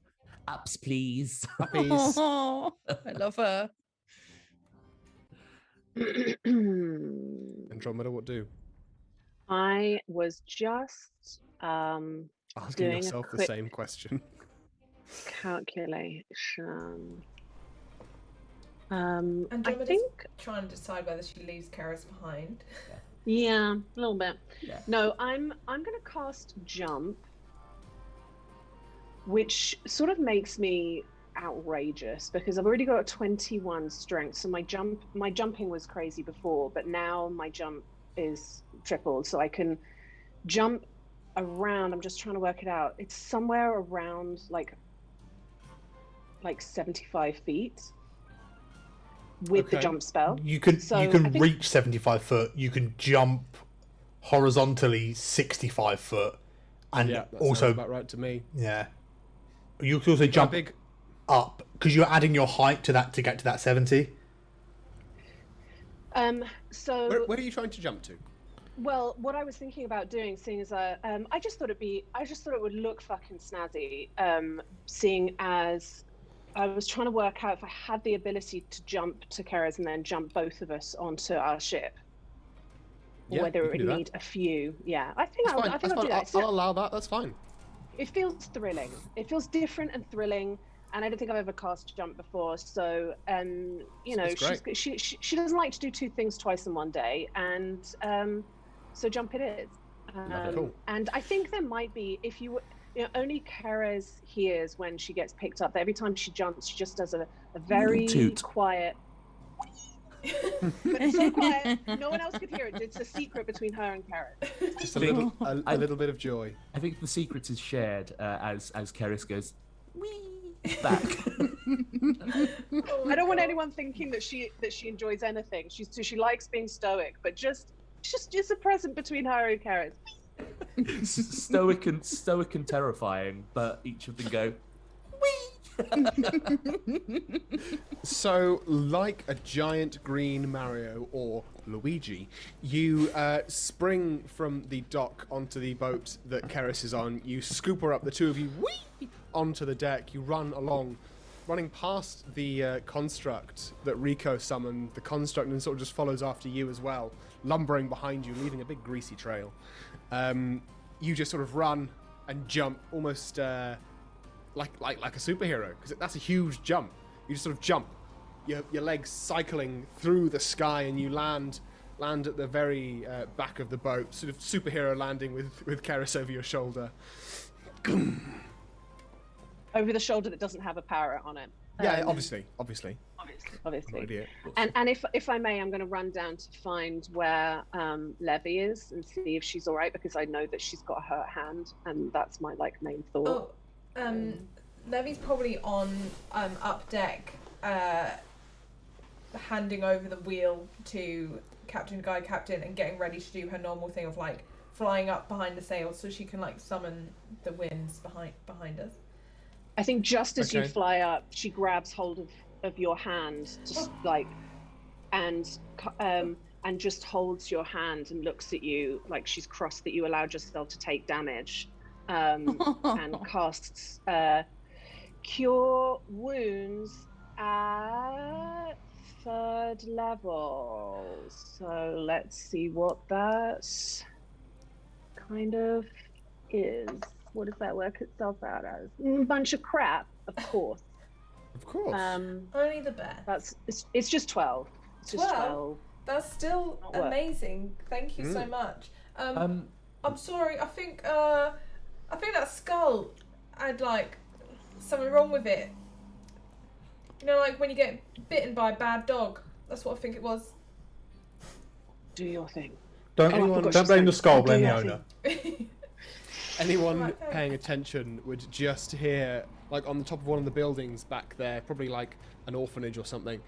Ups, please. Puppies. I love her. Andromeda, what do? I was just Asking doing a yourself the quick same question. calculation. I Andromeda's think, trying to decide whether she leaves Karis behind. yeah, a little bit. Yeah. No, I'm going to cast jump, which sort of makes me outrageous because I've already got a 21 strength, so my jumping was crazy before, but now my jump is tripled, so I can jump around. I'm just trying to work it out. It's somewhere around like 75 feet with the Okay. jump spell. You can So, you can I think- reach 75 foot. You can jump horizontally 65 foot, and Yeah, that also sounds about right to me. yeah. You can also How jump big? up because you're adding your height to that to get to that 70. So Where are you trying to jump to? well, what I was thinking about doing, seeing as I just thought it would look fucking snazzy, seeing as I was trying to work out if I had the ability to jump to Keras and then jump both of us onto our ship. Yeah, Whether you it can would do that. need a few. Yeah, I think That's fine. I'll That's do fine. that. I'll allow that. That's fine. It feels thrilling. It feels different and thrilling, and I don't think I've ever cast jump before. So, you know, It's great. she doesn't like to do two things twice in one day, and so jump it is. Cool. And I think there might be, if you know, only Keres hears when she gets picked up. That every time she jumps, she just does a very Toot. quiet. But it's so quiet, no one else could hear it. It's a secret between her and Keres. Just a little bit of joy. I think the secret is shared as Keris goes wee back. I don't want anyone thinking that she enjoys anything. She likes being stoic, but just a present between her and Keres. stoic and terrifying, but each of them go So, like a giant green Mario or Luigi, you spring from the dock onto the boat that Keris is on. You scoop her up, the two of you, whee, onto the deck. You run along, running past the construct that Rico summoned. The construct and sort of just follows after you as well, lumbering behind you, leaving a big greasy trail. you just sort of run and jump almost like a superhero, because that's a huge jump. You just sort of jump, your legs cycling through the sky, and you land at the very back of the boat, sort of superhero landing with Keris over your shoulder. Over the shoulder that doesn't have a parrot on it. Yeah, obviously. Obviously. And if I may, I'm going to run down to find where Levy is and see if she's all right, because I know that she's got a hurt hand, and that's my main thought. Levy's probably on up deck, handing over the wheel to Captain and getting ready to do her normal thing of flying up behind the sails so she can summon the winds behind us. I think just as you fly up, she grabs hold of your hand, just and just holds your hand and looks at you like she's crossed that you allowed yourself to take damage, and casts Cure Wounds at 3rd level. So let's see what that kind of is. What does that work itself out as? A bunch of crap, of course. Of course. Only the best. It's just 12. It's just 12. That's still amazing. Thank you so much. I'm sorry. I think that skull had something wrong with it. You know, when you get bitten by a bad dog. That's what I think it was. Do your thing. Don't blame the skull, blame the owner. Anyone paying attention would just hear, on the top of one of the buildings back there, probably an orphanage or something,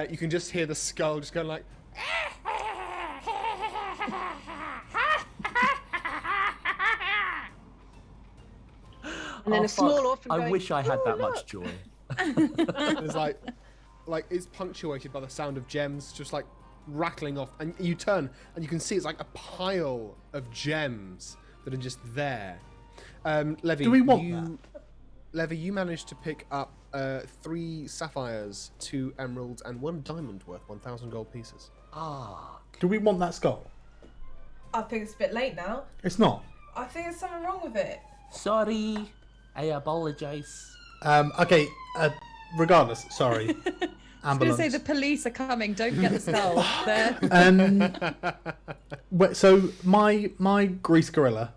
you can just hear the skull just going and then a small orphan I going, wish I had that much joy. There's it's punctuated by the sound of gems just rattling off, and you turn and you can see it's a pile of gems that are just there. Levy, do we want that? Levy, you managed to pick up 3 sapphires, 2 emeralds, and 1 diamond worth 1,000 gold pieces. Do we want that skull? I think it's a bit late now. It's not. I think there's something wrong with it. Sorry, I apologize. Okay, regardless, sorry. I was going to say the police are coming. Don't get the skull. So my grease gorilla,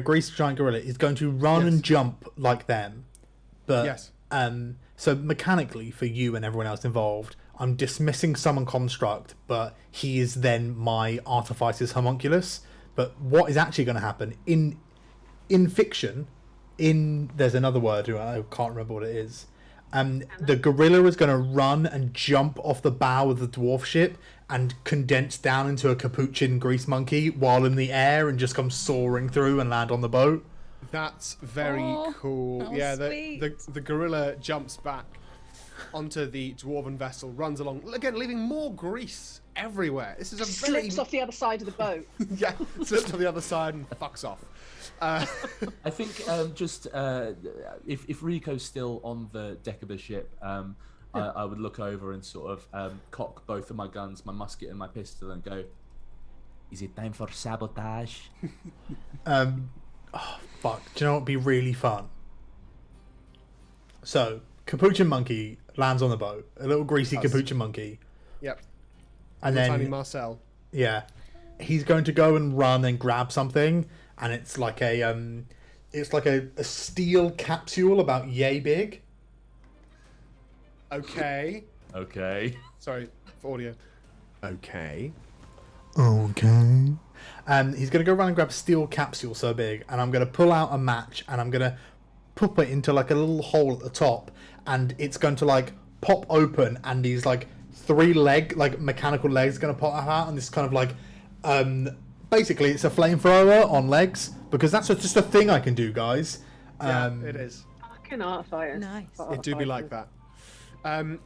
grease giant gorilla is going to run and jump like them, but so mechanically for you and everyone else involved, I'm dismissing summon construct, but he is then my artificer's homunculus. But what is actually going to happen in fiction? There's another word I can't remember what it is. The gorilla is going to run and jump off the bow of the dwarf ship and condense down into a capuchin grease monkey while in the air and just come soaring through and land on the boat. That's very cool. Yeah, the gorilla jumps back onto the dwarven vessel, runs along, again leaving more grease everywhere. This is slips off the other side of the boat. Yeah, slips on the other side and fucks off. I think if Rico's still on the deck of the ship, I would look over and sort of cock both of my guns, my musket and my pistol, and go, "Is it time for sabotage?" Fuck. Do you know what would be really fun? So, capuchin monkey lands on the boat. A little greasy capuchin monkey. Yep. And then tiny Marcel. Yeah. He's going to go and run and grab something, and it's like a steel capsule about yay big. Okay. Sorry for audio. Okay. He's going to go run and grab a steel capsule so big, and I'm going to pull out a match, and I'm going to pop it into a little hole at the top, and it's going to pop open, and these 3 mechanical legs going to pop out, and this kind of basically it's a flamethrower on legs, because that's just a thing I can do, guys. It is. Fucking artfire. Nice. It do be like that.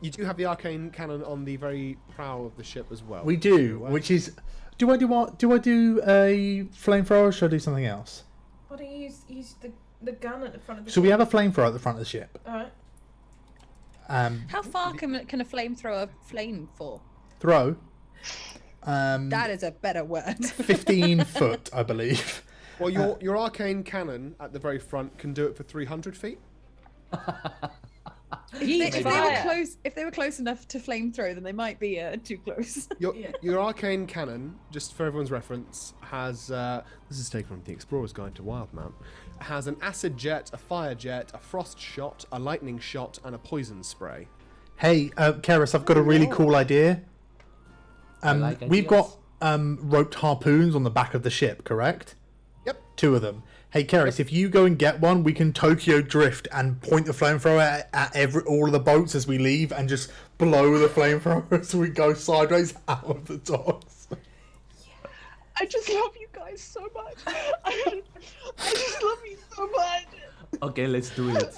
You do have the arcane cannon on the very prow of the ship as well. We do, which is... Do I do a flamethrower, or should I do something else? Why don't you use the gun at the front of the ship? So we have a flamethrower at the front of the ship. Alright. How far can a flamethrower flame for? Throw? That is a better word. 15 foot, I believe. Well, your arcane cannon at the very front can do it for 300 feet. If they were close enough to flamethrower, then they might be too close. Your arcane cannon, just for everyone's reference, has this is taken from the Explorer's Guide to Wildmount. Has an acid jet, a fire jet, a frost shot, a lightning shot, and a poison spray. Hey, Keris, I've got a really cool idea. We've got roped harpoons on the back of the ship, correct? Yep. 2 of them. Hey, Keris, if you go and get one, we can Tokyo drift and point the flamethrower at all of the boats as we leave and just blow the flamethrower as we go sideways out of the docks. I just love you guys so much. I just love you so much. Okay, let's do it.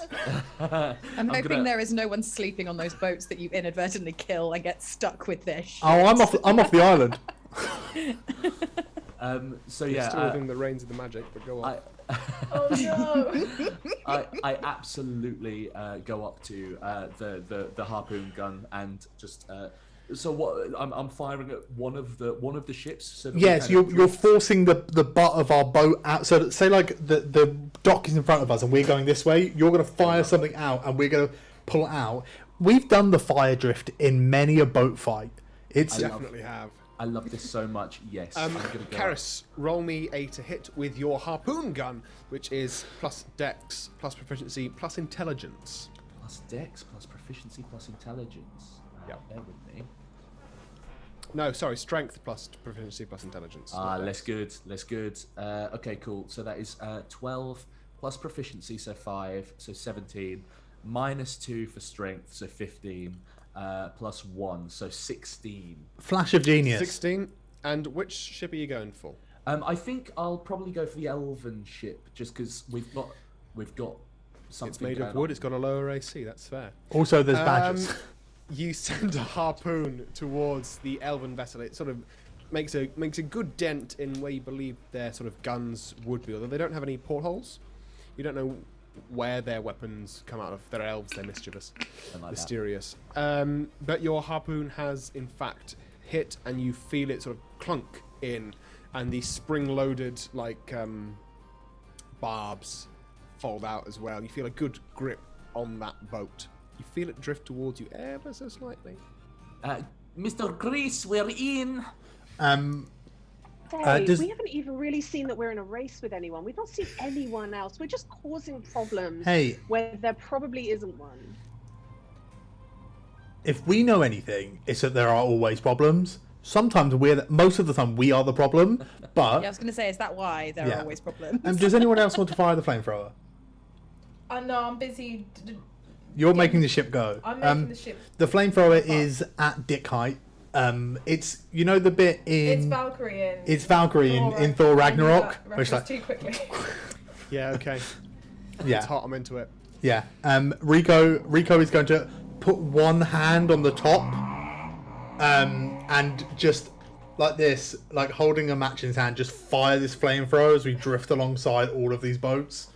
I'm hoping there is no one sleeping on those boats that you inadvertently kill and get stuck with their shit. Oh, I'm off the island. So It's yeah, still within the reins of the magic, but go on. Oh no! I absolutely go up to the harpoon gun and just so what I'm firing at one of the ships. So that Yes, you're forcing the butt of our boat out. So say like the dock is in front of us and we're going this way. You're going to fire something out and we're going to pull it out. We've done the fire drift in many a boat fight. It's Definitely have. I love this so much. Yes, I'm gonna go. Karis, roll me a to hit with your harpoon gun, which is plus dex, plus proficiency, plus intelligence. Plus dex, plus proficiency, plus intelligence. Yep. Bear with me. No, sorry, strength plus proficiency plus intelligence. Less good. Okay, cool. So that is 12 plus proficiency, so 5, so 17. Minus 2 for strength, so 15. Plus 1, so 16. flash of genius. 16. And which ship are you going for? I think I'll probably go for the elven ship, just because we've got something. It's made of going wood. on. It's got a lower AC. That's fair. Also, there's badges. You send a harpoon towards the elven vessel. It sort of makes a good dent in where you believe their sort of guns would be, although they don't have any portholes. You don't know where their weapons come out of. They're elves. They're mischievous, Like mysterious. But your harpoon has in fact hit, and you feel it sort of clunk in, and the spring-loaded barbs fold out as well. You feel a good grip on that boat. You feel it drift towards you ever so slightly. Mr. Grease, we're in. Dave, we haven't even really seen that we're in a race with anyone. We've not seen anyone else. We're just causing problems where there probably isn't one. If we know anything, it's that there are always problems. Sometimes most of the time we are the problem, but... Yeah, I was going to say, is that why there are always problems? Does anyone else want to fire the flamethrower? No, I'm busy. You're making the ship go. I'm making the ship. The flamethrower is at dick height. It's the bit in. It's Valkyrie in Thor Ragnarok. Which too quickly. Yeah. Okay. Yeah. It's hot. I'm into it. Yeah. Rico is going to put one hand on the top, and just like this, like holding a match in his hand, just fire this flamethrower as we drift alongside all of these boats.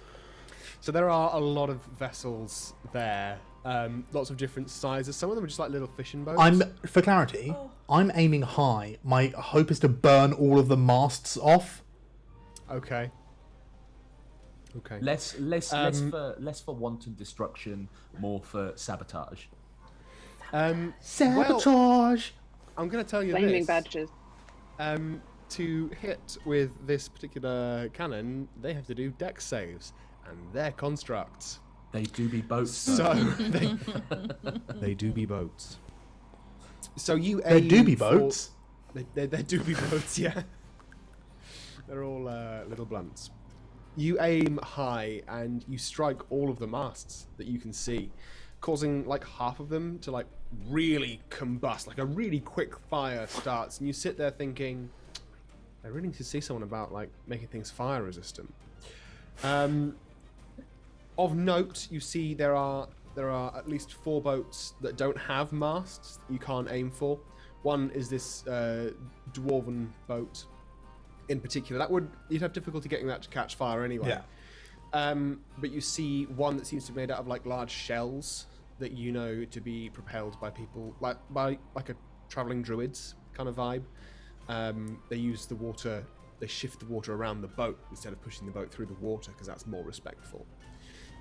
So there are a lot of vessels there. Lots of different sizes. Some of them are just like little fishing boats. For clarity, I'm aiming high. My hope is to burn all of the masts off. Okay. Less for wanton destruction, more for sabotage. Sabotage. Well, I'm going to tell you Flaming this. badges. To hit with this particular cannon, they have to do dex saves, and they're constructs. They do be boats. So they do be boats. So you They aim do be for- boats. They do be boats, yeah. They're all little blunts. You aim high and you strike all of the masts that you can see, causing like half of them to like really combust. Like a really quick fire starts, and you sit there thinking, I really need to see someone about like making things fire resistant. Of note, you see there are at least 4 boats that don't have masts that you can't aim for. One is this dwarven boat in particular. You'd have difficulty getting that to catch fire anyway. Yeah. But you see one that seems to be made out of like large shells that you know to be propelled by people like a traveling druids kind of vibe. They use the water. They shift the water around the boat instead of pushing the boat through the water because that's more respectful.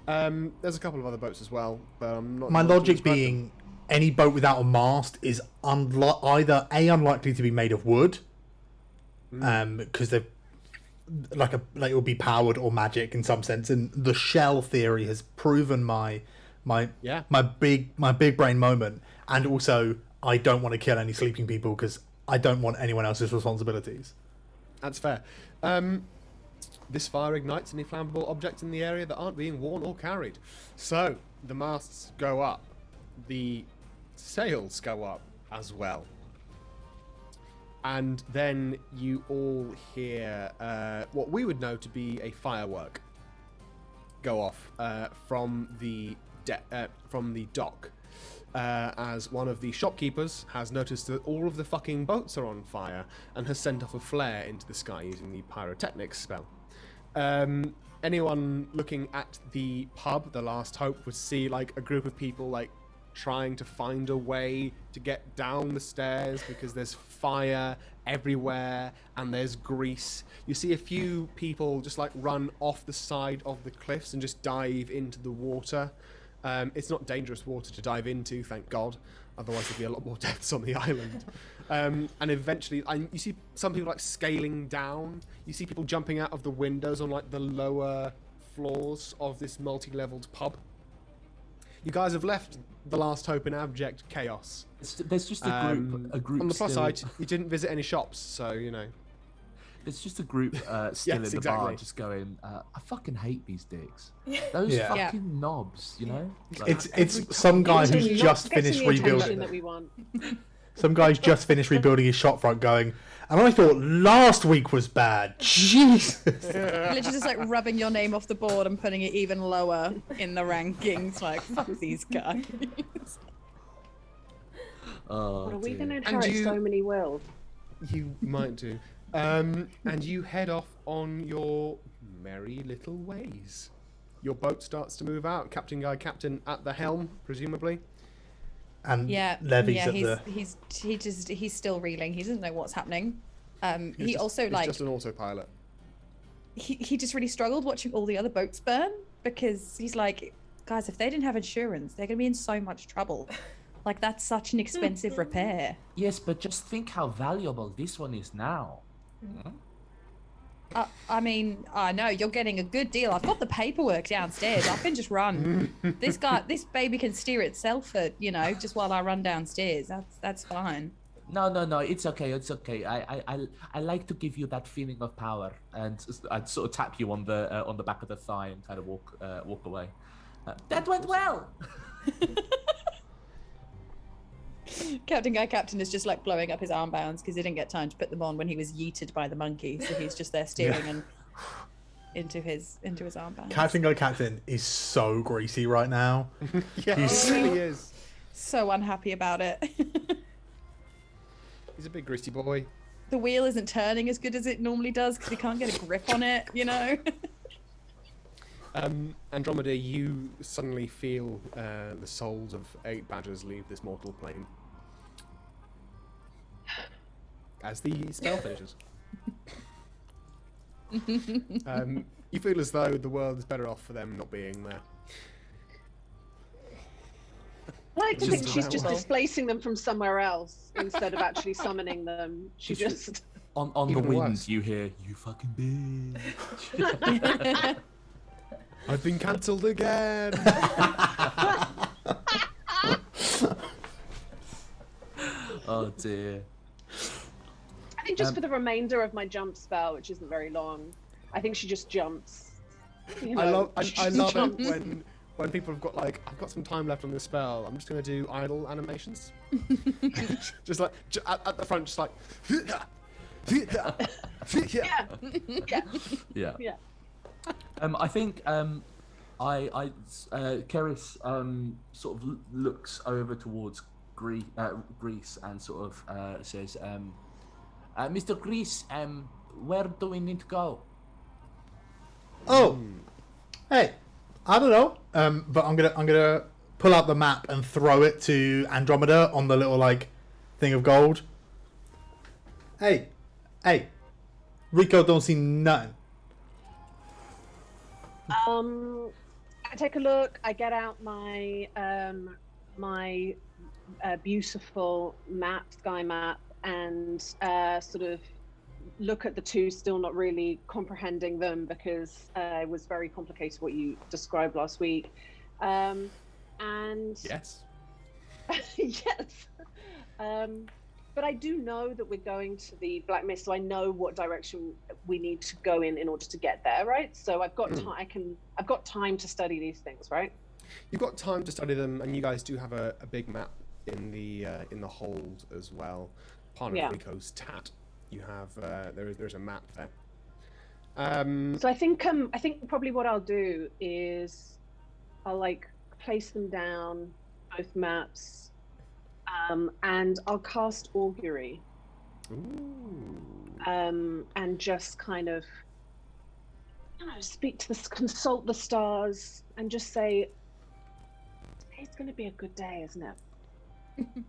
There's a couple of other boats as well, but I'm not. My not logic being, any boat without a mast is either unlikely to be made of wood, because they're like it will be powered or magic in some sense, and the shell theory has proven my big brain moment, and also I don't want to kill any sleeping people because I don't want anyone else's responsibilities. That's fair. This fire ignites any flammable objects in the area that aren't being worn or carried. So, the masts go up. The sails go up as well. And then you all hear what we would know to be a firework go off from the dock. As one of the shopkeepers has noticed that all of the fucking boats are on fire and has sent off a flare into the sky using the pyrotechnics spell. Anyone looking at the pub, The Last Hope, would see like a group of people like trying to find a way to get down the stairs because there's fire everywhere and there's grease. You see a few people just like run off the side of the cliffs and just dive into the water. It's not dangerous water to dive into, thank God. Otherwise there'd be a lot more deaths on the island. And eventually, you see some people like scaling down. You see people jumping out of the windows on like the lower floors of this multi-leveled pub. You guys have left The Last Hope in abject chaos. There's just a group. On the plus still... side, you didn't visit any shops, so you know. There's just a group still in the bar just going, I fucking hate these dicks. Those fucking knobs, you know? Like, it's some guy who's just finished rebuilding. That we want. Some guy's just finished rebuilding his shop front going, and I thought last week was bad. Jesus. Literally just like rubbing your name off the board and putting it even lower in the rankings. Like, fuck these guys. oh, What are we dear. going to inherit so many wills? You might do. And you head off on your merry little ways. Your boat starts to move out. Captain at the helm, presumably. And Levy's at the... he's still reeling. He doesn't know what's happening. He's just an autopilot. He just really struggled watching all the other boats burn because he's like, guys, if they didn't have insurance, they're gonna be in so much trouble. Like, that's such an expensive repair. Yes, but just think how valuable this one is now. I mean, I know you're getting a good deal. I've got the paperwork downstairs. I can just run. This baby can steer itself for, just while I run downstairs. That's fine. No, it's okay. It's okay. I like to give you that feeling of power, and I'd sort of tap you on the back of the thigh and kind of walk away. That went well. Captain is just like blowing up his armbands because he didn't get time to put them on when he was yeeted by the monkey, so he's just there steering and into his armband. Captain is so greasy right now. Yeah, he really is. So unhappy about it. He's a big greasy boy. The wheel isn't turning as good as it normally does because he can't get a grip on it, Andromeda, you suddenly feel the souls of 8 badgers leave this mortal plane. As the spell finishes. You feel as though the world is better off for them not being there. I like to think she's just displacing them from somewhere else instead of actually summoning them. She just... On the wind, you hear, you fucking bitch. I've been cancelled again! Oh dear. I think just for the remainder of my jump spell, which isn't very long, I think she just jumps. I love it when people have got like, I've got some time left on this spell, I'm just going to do idle animations. Just like, at the front, just like... Yeah. I think Keris sort of looks over towards Greece and sort of says, Mr. Greece, where do we need to go? Oh, hey, I don't know. But I'm gonna pull out the map and throw it to Andromeda on the little like thing of gold. Hey, Hey, Rico don't see nothing. I take a look. I get out my my beautiful map, sky map, and sort of look at the two, still not really comprehending them because it was very complicated what you described last week. And Yes. yes. But I do know that we're going to the Black Mist, so I know what direction we need to go in order to get there, right? So I've got time. I've got time to study these things, right? You've got time to study them, and you guys do have a big map in the hold as well. Part of Rico's tat. You have there's a map there. So I think probably what I'll do is I'll like place them down, both maps. And I'll cast augury. Ooh. And just kind of, speak to consult the stars, and just say, "Hey, it's going to be a good day, isn't it?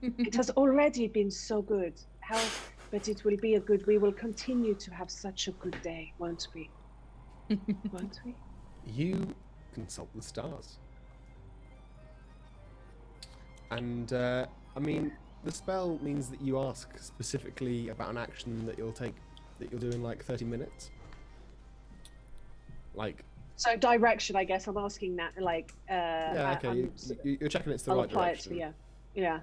It has already been so good. But it will be a good. We will continue to have such a good day, won't we? Won't we?" You consult the stars, and I mean, the spell means that you ask specifically about an action that you'll do in like 30 minutes. Like. So direction, I guess I'm asking that. Like. Yeah. Okay. You're checking it's the right direction. Yeah.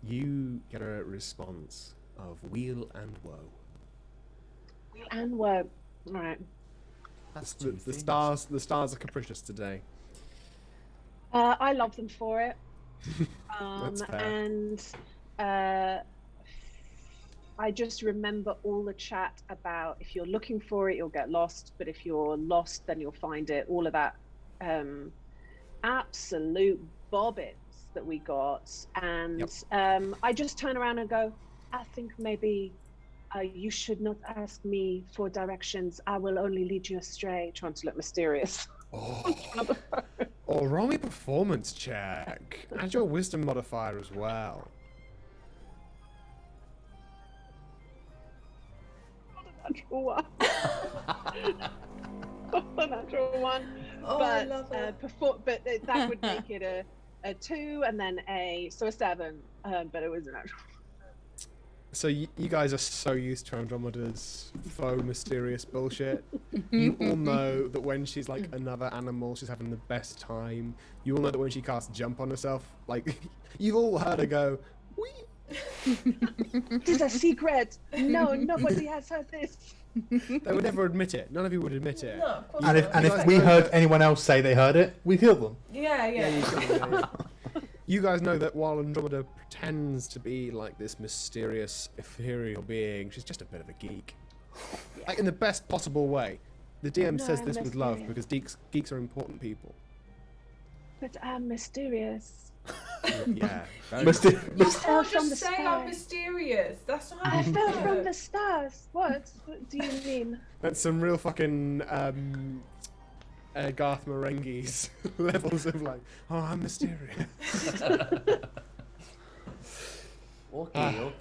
You get a response of weal and woe. Weal and woe. All right. That's the stars. The stars are capricious today. I love them for it. That's fair. And I just remember all the chat about if you're looking for it, you'll get lost, but if you're lost, then you'll find it. All of that absolute bobbins that we got. And I just turn around and go, I think maybe you should not ask me for directions. I will only lead you astray, trying to look mysterious. Or roll me performance check. Add your wisdom modifier as well. Natural one. A natural one. Oh, but, I love it. That would make it a 2 and then a 7. But it was a natural. So you guys are so used to Andromeda's faux mysterious bullshit. You all know that when she's like another animal, she's having the best time. You all know that when she casts jump on herself, like you've all heard her go, "Wee." This is a secret. No, nobody has heard this. They would never admit it. None of you would admit it. No, of course And not. if we heard anyone else say they heard it, we hear them. Yeah. You guys know that while Andromeda pretends to be like this mysterious, ethereal being, she's just a bit of a geek. Like in the best possible way. The DM says this with love because geeks are important people. But I'm mysterious. Yeah. You fell can't from the just say sky. I'm mysterious. That's not how I you fell do from it. the stars. What do you mean? That's some real fucking Garth Marenghi's levels of like, oh, I'm mysterious. Okay.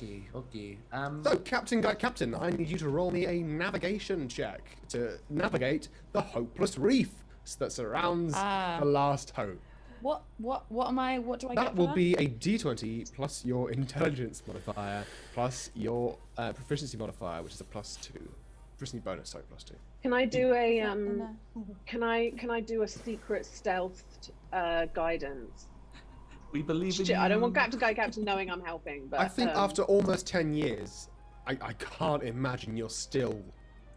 So, Captain Guy Captain, I need you to roll me a navigation check to navigate the hopeless reef that surrounds the last hope. What am I? What do I get? That for will be a d20 plus your intelligence modifier plus your proficiency modifier, which is a +2. Proficiency bonus, sorry, +2. Can I do a Can I do a secret stealth guidance? We believe in you. I don't want Captain Guy Captain knowing I'm helping, but I think after almost 10 years, I can't imagine you're still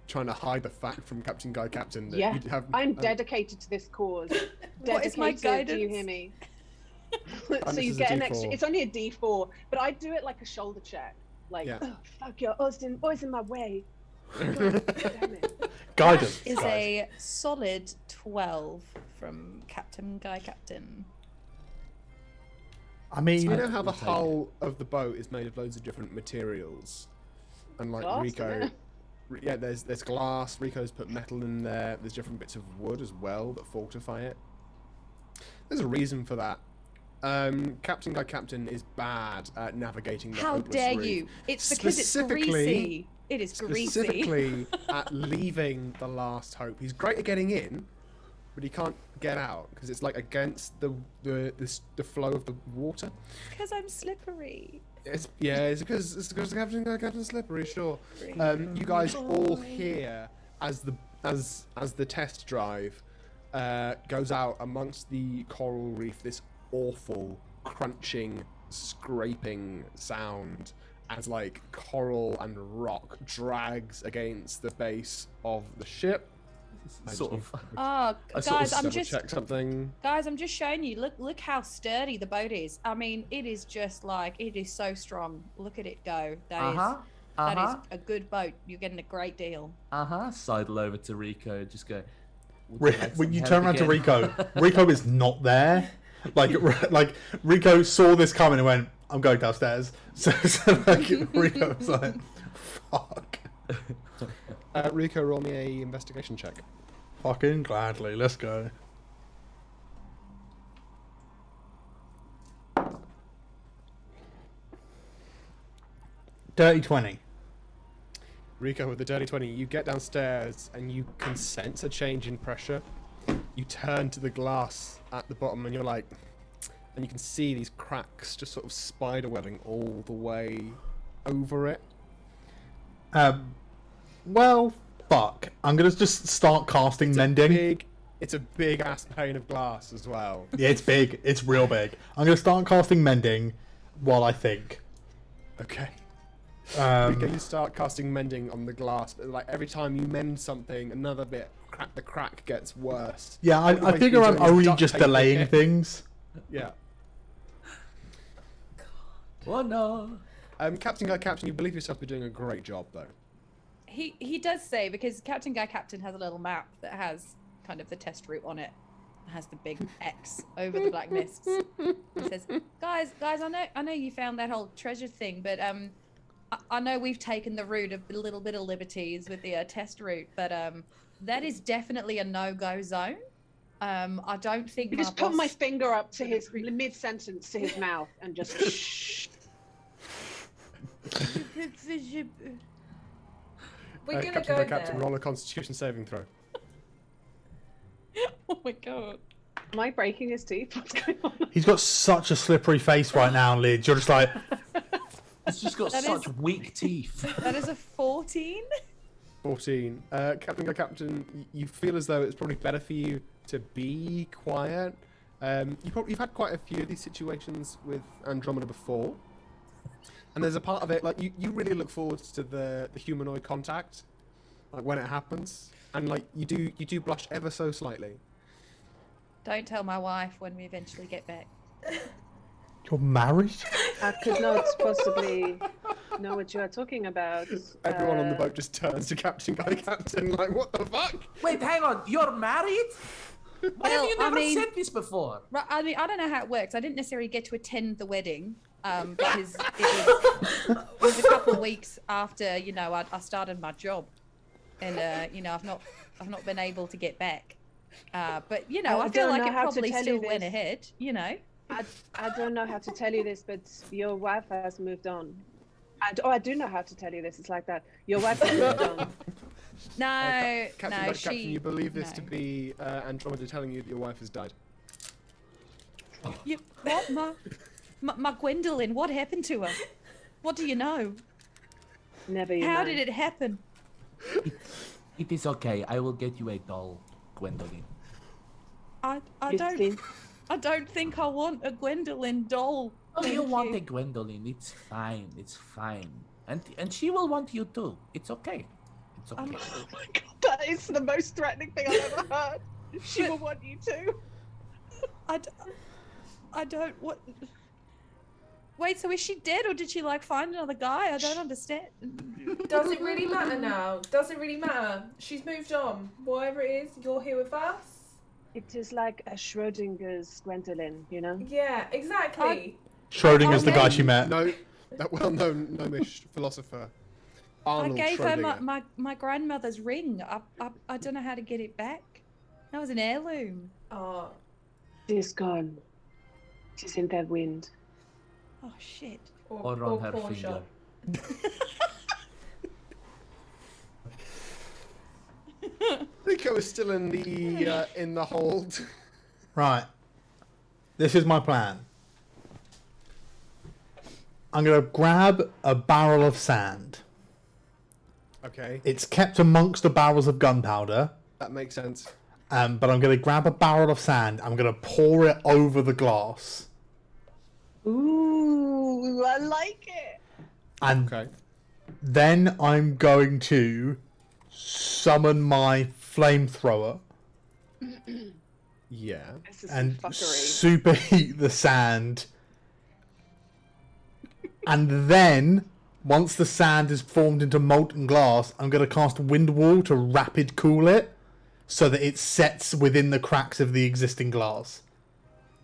trying to hide the fact from Captain Guy Captain that you'd have... I'm dedicated to this cause. What is my guidance? Do you hear me? And So this you is a get an D4. extra. It's only a D4, but I do it like a shoulder check. Like, Yeah. oh, fuck, you're always in my way. God damn it. Guidance. Is a solid 12 from Captain Guy Captain. I mean, You know how the We'll take hull of the boat is made of loads of different materials? And like Glass, Rico... isn't it? Yeah, there's glass, Rico's put metal in there, there's different bits of wood as well that fortify it. There's a reason for that. Captain Guy Captain is bad at navigating the How hopeless dare reef. you? It's because it's greasy. It is greasy. Specifically at leaving the last hope. He's great at getting in, but he can't get out because it's like against the flow of the water. Because I'm slippery. It's because Captain Slippery, sure. You guys all hear as the test drive goes out amongst the coral reef this awful crunching, scraping sound as like coral and rock drags against the base of the ship. Guys, I'm just check something. Guys, I'm just showing you. Look how sturdy the boat is. I mean, it is just like it is so strong. Look at it go. That is a good boat. You're getting a great deal. Sidle over to Rico. Just go. When you turn around to Rico, Rico is not there. Like Rico saw this coming and went, "I'm going downstairs." So like Rico was like, "Fuck." Rico, roll me a investigation check. Fucking gladly. Let's go. Dirty 20. Rico, with the dirty 20, you get downstairs and you can sense a change in pressure. You turn to the glass at the bottom and you're like, and you can see these cracks just sort of spiderwebbing all the way over it. Well, fuck. I'm gonna just start casting mending. It's a big ass pane of glass as well. Yeah, it's big. It's real big. I'm gonna start casting mending while I think. Okay. Rico, you start casting mending on the glass, but like every time you mend something, another bit, the crack gets worse. Yeah, I figure I'm only just delaying things. Yeah. Oh no. Captain Guy Captain, you believe yourself to be doing a great job though. He does say, because Captain Guy Captain has a little map that has kind of the test route on it. It has the big X over the black mists. He says, guys, I know you found that whole treasure thing, but I know we've taken the route of a little bit of liberties with the test route, but that is definitely a no-go zone. I don't think I just put my finger up to his mid-sentence to his mouth and just shh. We're gonna Captain go Guy Captain, there. roll a Constitution saving throw. Oh my god. Am I breaking his teeth? What's going on? He's got such a slippery face right now, Lid. You're just like... It's just got such weak teeth. That is a 14? 14. Captain Guy Captain, you feel as though it's probably better for you to be quiet. You've had quite a few of these situations with Andromeda before. And there's a part of it, like, you really look forward to the humanoid contact, like, when it happens. And, like, you do blush ever so slightly. Don't tell my wife when we eventually get back. You're married? I could not possibly know what you are talking about. Everyone on the boat just turns to Captain Guy Captain, like, what the fuck? Wait, hang on. You're married? Why have you never said this before? Right, I mean, I don't know how it works. I didn't necessarily get to attend the wedding because it was a couple of weeks after, I started my job, and I've not been able to get back. But I feel like it probably still went ahead. I don't know how to tell you this, but your wife has moved on. I do know how to tell you this. It's like that. Your wife has moved on. No, Captain, you believe this to be Andromeda telling you that your wife has died? What? My Gwendolyn, what happened to her? What do you know? Never you How know. did it happen? It is okay. I will get you a doll, Gwendolyn. I don't think I want a Gwendolyn doll. Oh, you want a Gwendolyn? It's fine. It's fine. And she will want you too. It's okay. It's okay. Oh my god, that is the most threatening thing I've ever heard. She will want you too. I don't. What? Wait, so is she dead, or did she find another guy? I don't understand. Does it really matter now? Does it really matter? She's moved on. Whatever it is, you're here with us. It is like a Schrodinger's Gwendolyn, Yeah, exactly. Schrodinger's the guy she met. No, that well-known gnomish philosopher. Arnold I gave her Schrödinger. my grandmother's ring. I don't know how to get it back. That was an heirloom. Oh, She's gone. It is in their wind. Oh shit. Or on her paw finger. shot. I think I was still in the hold. Right. This is my plan. I'm going to grab a barrel of sand. Okay, It's kept amongst the barrels of gunpowder. that makes sense. But I'm going to grab a barrel of sand. I'm going to pour it over the glass. Ooh, I like it. And Okay. then I'm going to summon my flamethrower Yeah. This is some and fuckery. superheat the sand. And then, once the sand is formed into molten glass, I'm going to cast Wind Wall to rapid cool it so that it sets within the cracks of the existing glass.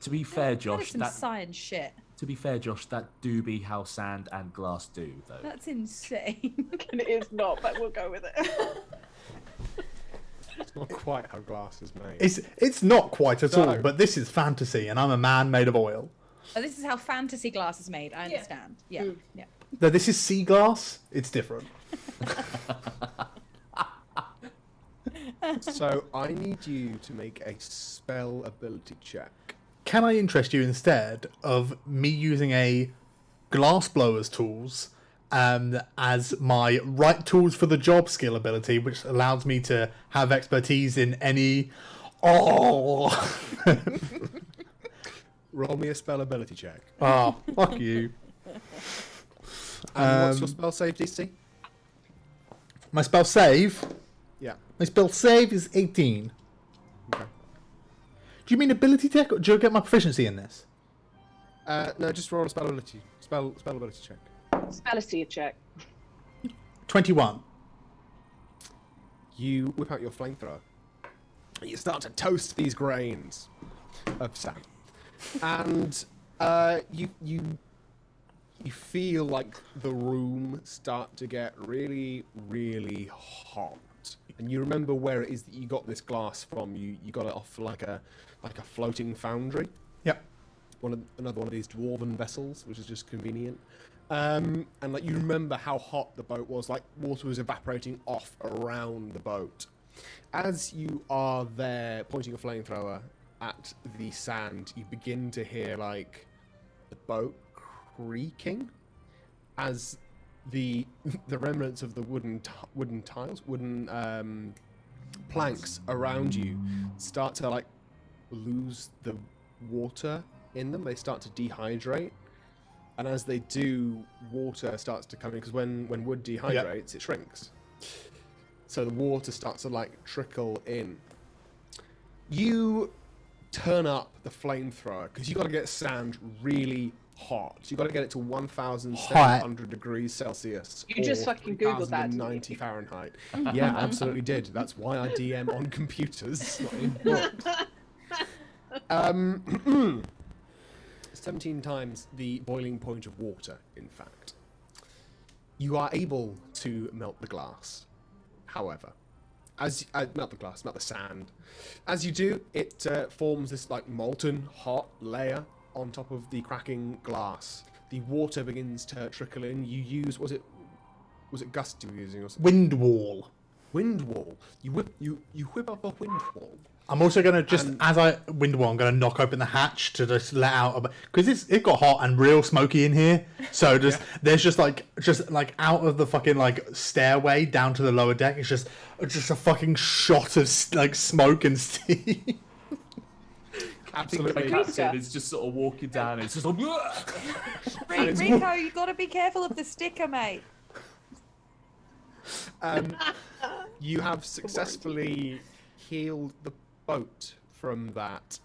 To be fair, That is Josh, some science shit. that do be how sand and glass do, though. That's insane. And it is not, but we'll go with it. It's not quite how glass is made. It's not quite at all, No. but this is fantasy, and I'm a man made of oil. Oh, this is how fantasy glass is made. I understand. Yeah. Yeah. No, this is sea glass. It's different. So I need you to make a spell ability check. Can I interest you instead of me using a glass blower's tools as my right tools for the job skill ability, which allows me to have expertise in any... Oh! Roll me a spell ability check. Oh, fuck you. And what's your spell save DC? My spell save? Yeah. My spell save is 18. Okay. Do you mean ability check, or do you get my proficiency in this? No, just roll a spell ability check. Spellity check. 21. You whip out your flamethrower. You start to toast these grains of sand, and you feel like the room start to get really, really hot. And you remember where it is that you got this glass from. You got it off like a floating foundry. Yep. Another one of these dwarven vessels, which is just convenient. And like you remember how hot the boat was, like water was evaporating off around the boat. As you are there pointing a flamethrower at the sand, you begin to hear like the boat creaking as the remnants of the wooden planks around you start to like lose the water in them. They start to dehydrate, and as they do, water starts to come in, because when wood dehydrates, it shrinks. So the water starts to like trickle in. You turn up the flamethrower because you got to get sand really hot. You got to get it to 1,700 degrees Celsius. You just fucking Googled that, didn't you? 90 Fahrenheit. Yeah, absolutely did. That's why I DM on computers, not in books. 17 times the boiling point of water, in fact. You are able to melt the glass. However, melt the sand. As you do, it forms this like molten hot layer on top of the cracking glass. The water begins to trickle in. You use was it gust you were using or something? Wind wall. Wind wall. You whip up a wind wall. I'm also going to just, as I wind wall, I'm going to knock open the hatch to just let out, because it got hot and real smoky in here. So there's just like out of the fucking like stairway down to the lower deck, it's just a fucking shot of like smoke and steam. Absolutely. Captain is just sort of walking down. It's just like, Rico, you got to be careful of the sticker, mate. You have successfully healed the boat from that,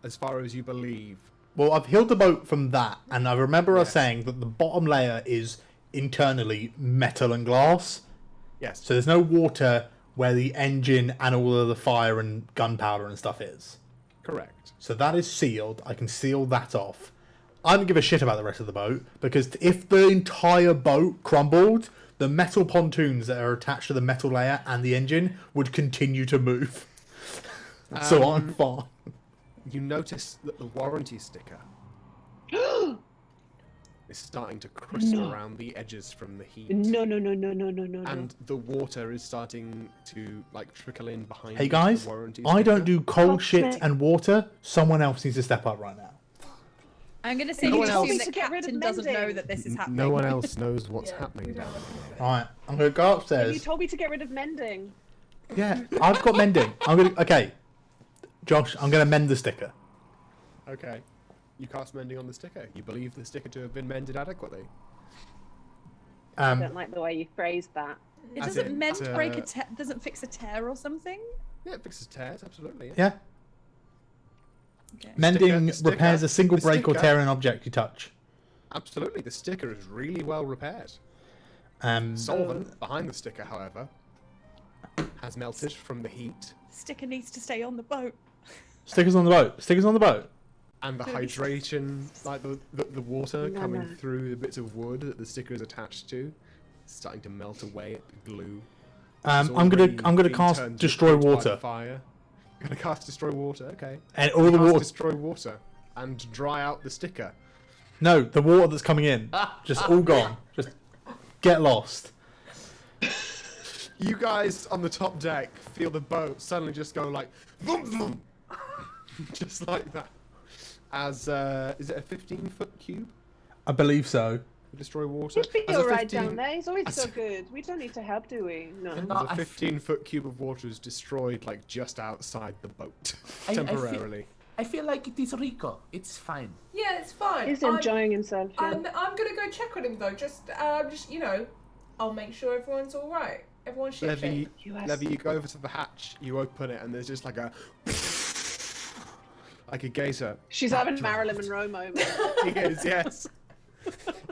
as far as you believe. Well, I've healed the boat from that, and I remember us saying that the bottom layer is internally metal and glass. Yes. So there's no water where the engine and all of the fire and gunpowder and stuff is. Correct. So that is sealed. I can seal that off. I don't give a shit about the rest of the boat, because if the entire boat crumbled, the metal pontoons that are attached to the metal layer and the engine would continue to move. So I'm fine. you notice that the warranty sticker is starting to crisp around the edges from the heat. No. And the water is starting to like trickle in behind. Hey guys, the warranty I don't sticker. do cold Oh, shit mate. and water. Someone else needs to step up right now. I'm going to say No you one else- assume To that get rid of Captain doesn't know mending. that this is happening. No one else knows what's Yeah, happening we down don't there. All right, I'm gonna go You upstairs. told me to get rid of mending. Yeah, I've got mending. Okay, Josh, I'm gonna mend the sticker. Okay. You cast mending on the sticker. You believe the sticker to have been mended adequately. I don't like the way you phrased that. It As doesn't in, mend break a tear, doesn't fix a tear or something. Yeah, it fixes tears, absolutely. Yeah, Okay. mending The sticker- repairs a single the break or sticker- tear in an object you touch. Absolutely. The sticker is really well repaired. Um, Solvent behind the sticker, however, has melted from the heat Sticker needs to stay on the boat. stickers on the boat. Stickers on the boat. and the hydration, like the water coming through the bits of wood that the sticker is attached to, starting to melt away at the glue. It's I'm gonna already cast turned to destroy heat by the water, Fire. You're gonna cast destroy water, okay? and all the Cast water. destroy water and dry out the sticker. No, the water that's coming in, just all gone. Just get lost. You guys on the top deck feel the boat suddenly just go like, vroom, vroom. Just like that. As is it a 15-foot cube? I believe so. To destroy water. He'd be As a alright 15 down there. He's always as so a- good. We don't need to help, do we? No. As No, a I 15-foot cube of water is destroyed like just outside the boat I feel- temporarily. I feel like it is Rico. It's fine. Yeah, it's fine. He's enjoying himself. Yeah. I'm gonna go check on him though. Just you know, I'll make sure everyone's all right. Everyone's ship Levy, US. Levy, you go over to the hatch, you open it, and there's just like a like a geyser. She's having Marilyn Monroe moment. He is, yes.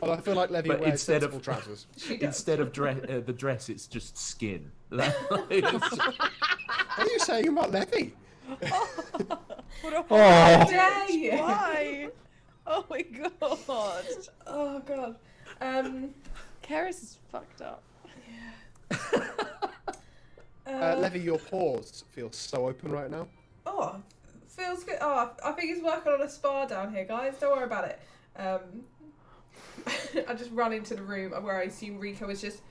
Well, I feel like Levy But wears instead sensible of- trousers. She does. Instead of the dress, it's just skin. What are you saying about Levy? What a Oh, Dare you? Why? Oh my god. Oh god. Karis is fucked up. Levy, your pores feel so open right now. Oh, feels good. Oh, I think he's working on a spa down here, guys. Don't worry about it. I just run into the room where I assume Rico is just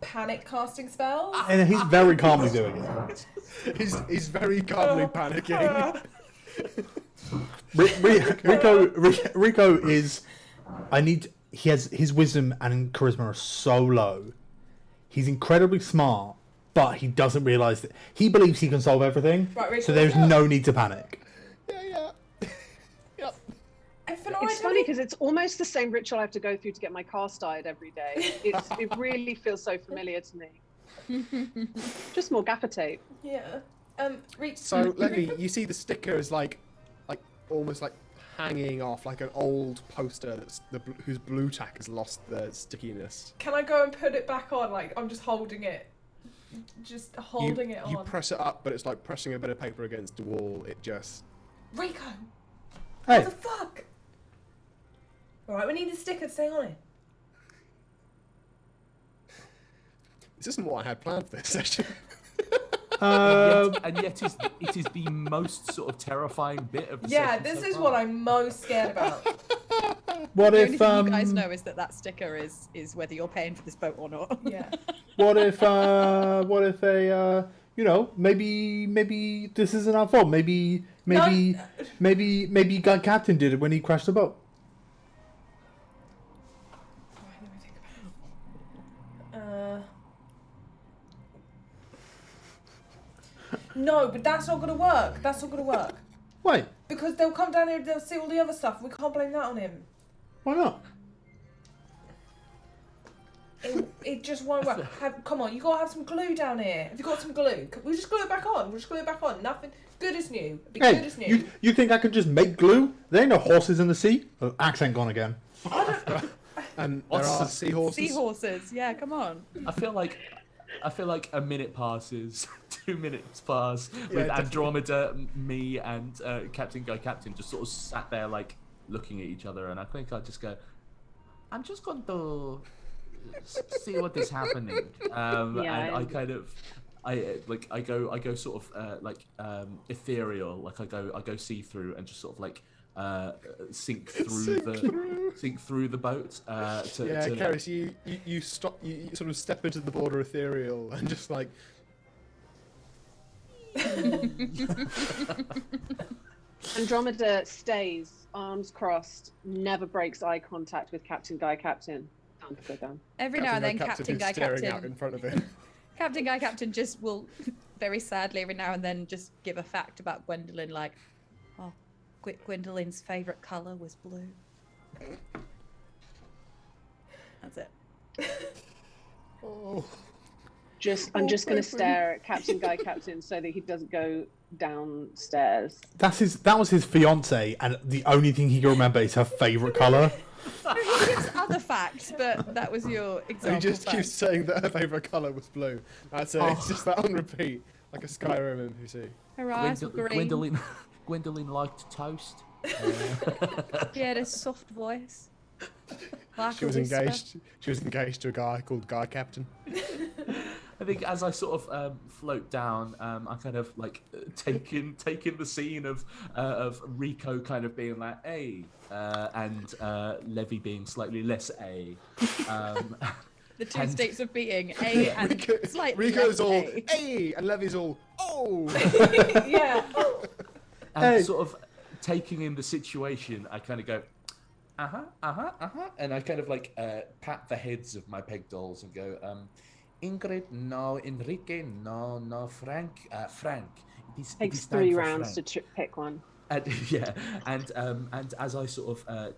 panic casting spells. and he's very calmly doing it. He's very calmly panicking. Rico is. He has his wisdom and charisma are so low. He's incredibly smart, but he doesn't realize that he believes he can solve everything. Right, Rico, So there's let's go. no need to panic. Yeah. Yep. It's funny because it's almost the same ritual I have to go through to get my car started every day. It really feels so familiar to me. Just more gaffer tape. Yeah. So Levy, you see the sticker is like almost like hanging off like an old poster whose blue tack has lost the stickiness. Can I go and put it back on? Like I'm just holding it. Just holding it You on. press it up, but it's like pressing a bit of paper against the wall. It just Rico! Hey, What the fuck? Alright, we need a sticker to stay on it. this isn't what I had planned for this session. and yet it is the most sort of terrifying bit of the Yeah, session this so is far. what I'm most scared about. what The if only thing you guys know is that sticker is whether you're paying for this boat or not. Yeah. what if they maybe this isn't our fault. Maybe Captain did it when he crashed the boat. Alright, let me think about it. No, but that's not gonna work. That's not gonna work. Wait, Because they'll come down here and they'll see all the other stuff. We can't blame that on him. why not? It just won't work. Come on, you gotta have some glue down here. Have you got some glue? We'll just glue it back on. We'll just glue it back on. Nothing good as new. It'll be good Hey, as new. you think I could just make glue? There ain't no horses in the sea. Oh, accent gone again. And there What's are the- seahorses. Seahorses, yeah, come on. I feel like a minute passes, 2 minutes pass with definitely. Andromeda, me, and Captain just sort of sat there like looking at each other, and I think I just go, I'm just going to see what is happening, Yeah, and I kind of, I go sort of ethereal, like I go see through and just sort of like sink through the boat. Karis, you stop, you sort of step into the border ethereal and just like. Andromeda stays, arms crossed, never breaks eye contact with Captain Guy Captain. Time to go down. Every now and then, Captain Guy staring out Captain. in front of it. Captain Guy Captain just will, very sadly, every now and then just give a fact about Gwendolyn, like, oh, Gwendolyn's favourite colour was blue. That's it. Oh. I'm just going to stare at Captain Guy Captain so that he doesn't go downstairs. That was his fiance, and the only thing he can remember is her favourite colour. He gives other facts, but that was your example. He just fact. keeps saying that her favourite colour was blue. That's it. It's just that on repeat, like a Skyrim NPC. Her eyes were green. Gwendolyn liked toast. He had a soft voice. Like She was engaged. She was engaged to a guy called Guy Captain. I think as I sort of float down, I kind of like take in the scene of Rico kind of being like A, and Levy being slightly less A. The two states of being A and slightly Rico's less all A. A and Levy's all oh. Yeah. And sort of taking in the situation, I kind of go, and I kind of like pat the heads of my peg dolls and go, Ingrid, no, Enrique, no, Frank. Takes it is time 3 for rounds Frank. to pick one. And and as I sort of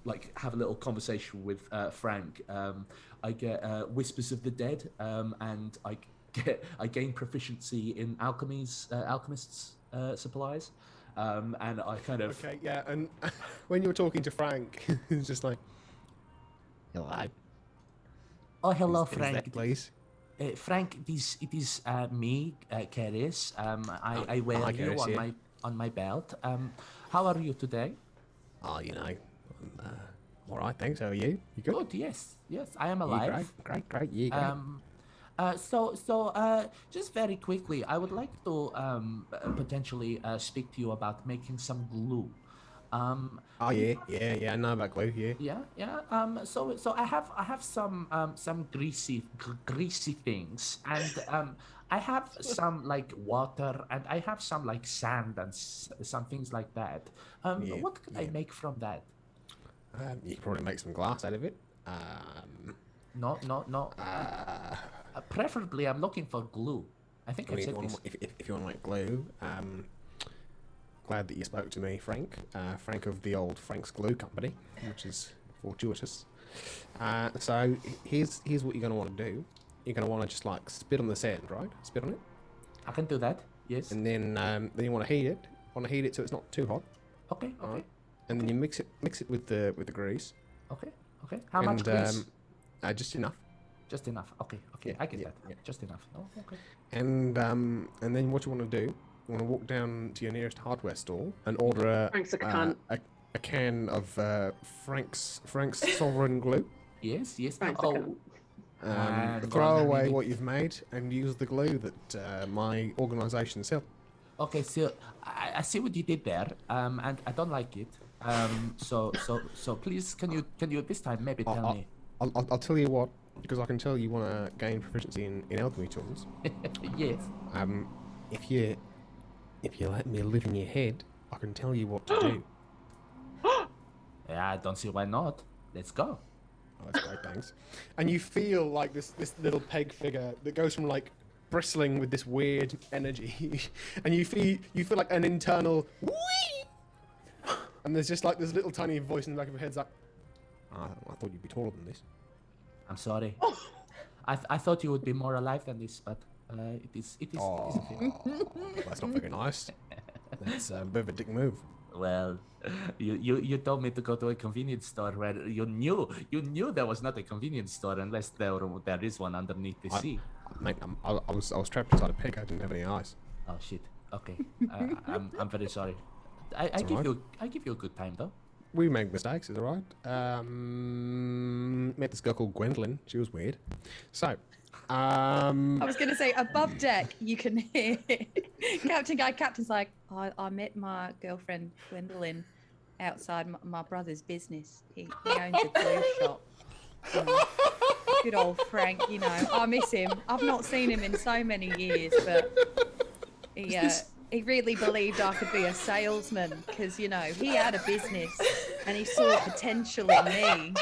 like have a little conversation with Frank, I get whispers of the dead, and I gain proficiency in alchemists supplies, and I kind of Okay, yeah, and when you were talking to Frank, he's just like, hello. oh hello Is Frank. that, please. Frank, it is me, Keris. I wear hi, you Keris, yeah. on my belt. How are you today? Oh, you know, I'm all right, thanks. How are you? You good? Good. Yes. I am Yeah, alive. great. Yeah, great. So just very quickly, I would like to potentially speak to you about making some glue. Oh yeah. I know about glue. Yeah. Yeah. So I have some greasy things, and I have some like water, and I have some like sand and some things like that. What could I make from that? You could probably make some glass out of it. No. Preferably, I'm looking for glue. I think I've if said you want this. if you want to make glue, glad that you spoke to me, Frank. Frank of the old Frank's Glue Company, which is fortuitous. So here's what you're going to want to do. You're going to want to just like spit on the sand, right? Spit on it, I can do that. Yes. and then you want to heat it. Want to heat it so it's not too hot. Okay. All right. And then you mix it with the grease. Okay. How much grease? Just enough. Just enough. Okay. Yeah, I get yeah, that. yeah. Just enough. Oh, okay. And then what you want to do? You want to walk down to your nearest hardware store and order Frank's a cunt. a can of Frank's Sovereign Glue. Yes. Frank's a cunt. And Throw away what you've made and use the glue that my organisation sell. Okay, so I see what you did there, and I don't like it. So please, can you this time maybe tell me? I'll tell you what, because I can tell you want to gain proficiency in alchemy tools. Yes. If you let me live in your head, I can tell you what to do. Yeah, I don't see why not. Let's go. Oh, that's great, thanks. And you feel like this little peg figure that goes from like bristling with this weird energy, and you feel like an internal whee! And there's just like this little tiny voice in the back of your head like, I thought you'd be taller than this. I'm sorry. I thought you would be more alive than this, but it is. That's not very nice. That's a bit of a dick move. Well, you told me to go to a convenience store where you knew there was not a convenience store unless there is one underneath the sea. Mate, I was trapped inside a pig. I didn't have any eyes. Oh shit. Okay. I'm very sorry. I give you a good time though. We make mistakes, is it right? Met this girl called Gwendolyn. She was weird. So, I was going to say, above deck, you can hear Captain's like, I met my girlfriend, Gwendolyn, outside my brother's business. He owns a glue shop. Good old Frank, you know, I miss him. I've not seen him in so many years, but he really believed I could be a salesman because, you know, he had a business and he saw potential in me.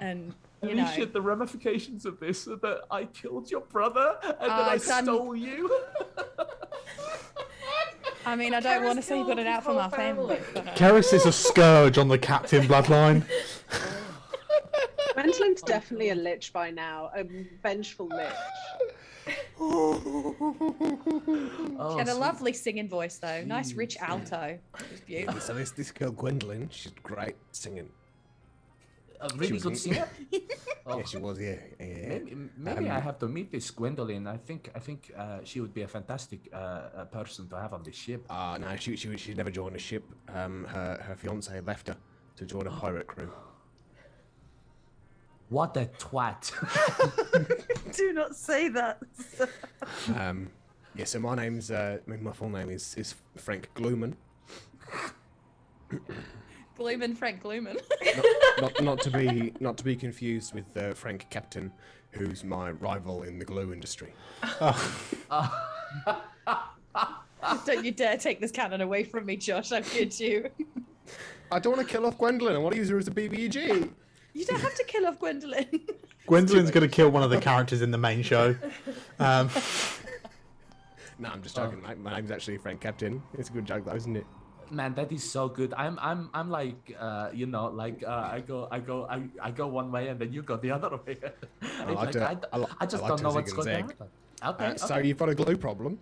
And, you know. The ramifications of this are that I killed your brother and then I stole you. I mean, I don't want to say you got it out for my family. Karis is a scourge on the captain bloodline. Gwendolyn's definitely a lich by now, a vengeful lich. She had a lovely singing voice, though. Nice, rich alto. It was beautiful. So this girl Gwendolyn, she's great singing. A really good singer. Yeah, she was. Yeah. Maybe I have to meet this Gwendolyn. I think she would be a fantastic person to have on this ship. No, she never joined a ship. Her fiance left her to join a pirate crew. What a twat! Do not say that. Yeah. So my name's my full name is Frank Glooman. Glooman, Frank Glooman. not to be confused with Frank Captain, who's my rival in the glue industry. Don't you dare take this cannon away from me, Josh. I kid you. I don't want to kill off Gwendolyn. I want to use her as a BBG. You don't have to kill off Gwendolyn. Gwendolyn's going to kill one of the characters in the main show. No, I'm just joking. My name's actually Frank Captain. It's a good joke, though, isn't it? Man, that is so good. I'm like, you know, like I go one way and then you go the other way. I just don't know what's going to happen. Okay. So you've got a glue problem.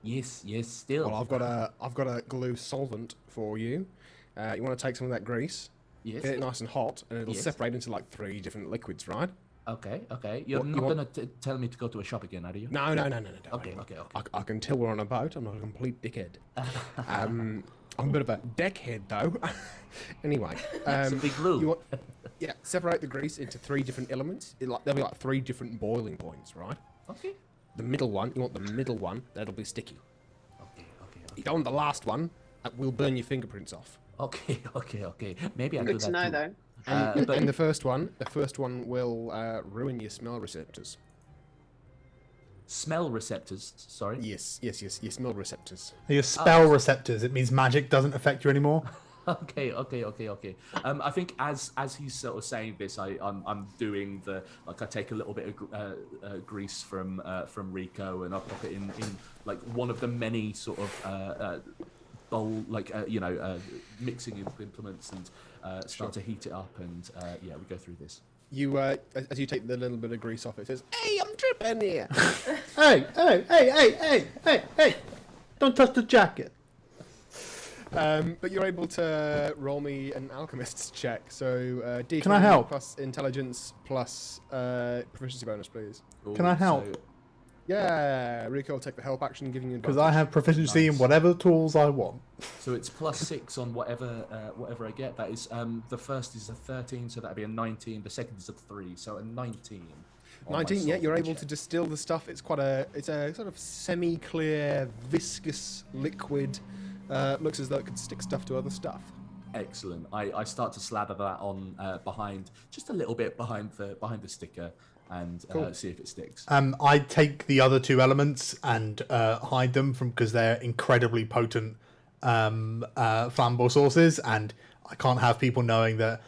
Yes. Still. Well, I've got a glue solvent for you. You want to take some of that grease? Yes. Get it nice and hot, and it'll separate into like 3 different liquids, right? Okay. You're not going to tell me to go to a shop again, are you? No. Okay. I can tell we're on a boat. I'm not a complete dickhead. I'm a bit of a deckhead, though. Anyway. Big glue. Separate the grease into 3 different elements. There'll be like 3 different boiling points, right? Okay. The middle one, you want the middle one, that'll be sticky. Okay. You don't want the last one, that will burn your fingerprints off. Okay. Maybe I'll do that. Good to know, too. though. And the first one will ruin your smell receptors. Smell receptors, sorry? Yes, your smell receptors. Your spell receptors. It means magic doesn't affect you anymore. Okay. I think as he's sort of saying this, I'm doing I take a little bit of grease from Rico and I pop it in like one of the many sort of bowl, like mixing implements and start to heat it up and we go through this. You as you take the little bit of grease off, it says, "Hey, I'm dripping here." Hey! Don't touch the jacket. But you're able to roll me an alchemist's check. So D Can I help? plus intelligence plus proficiency bonus, please. Can I help? So, Yeah, Rico will take the help action, giving you Because advantage. I have proficiency in whatever tools I want. so it's +6 on whatever I get. That is the first is a 13, so that'd be a 19. The second is a 3, so a 19. 19. Yeah, you're able to distill the stuff. It's a sort of semi-clear, viscous liquid. Looks as though it could stick stuff to other stuff. Excellent. I start to slather that on behind, just a little bit behind the sticker, and see if it sticks. I take the other 2 elements and hide them because they're incredibly potent flammable sources, and I can't have people knowing that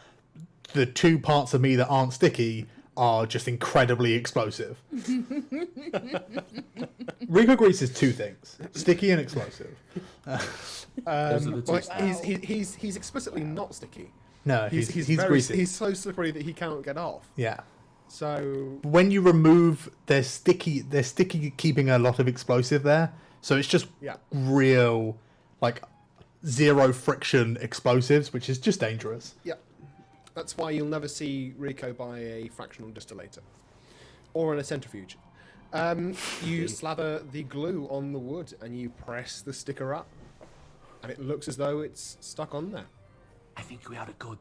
the 2 parts of me that aren't sticky are just incredibly explosive. Rico grease is 2 things: sticky and explosive. Those are the two. Well, he's explicitly not sticky. No, he's very, greasy. He's so slippery that he cannot get off. Yeah. So When you remove, they're sticky, keeping a lot of explosive there. So it's just real, like, 0 friction explosives, which is just dangerous. yeah, that's why you'll never see Rico buy a fractional distillator or in a centrifuge. You slather the glue on the wood and you press the sticker up, and it looks as though it's stuck on there. I think we are good.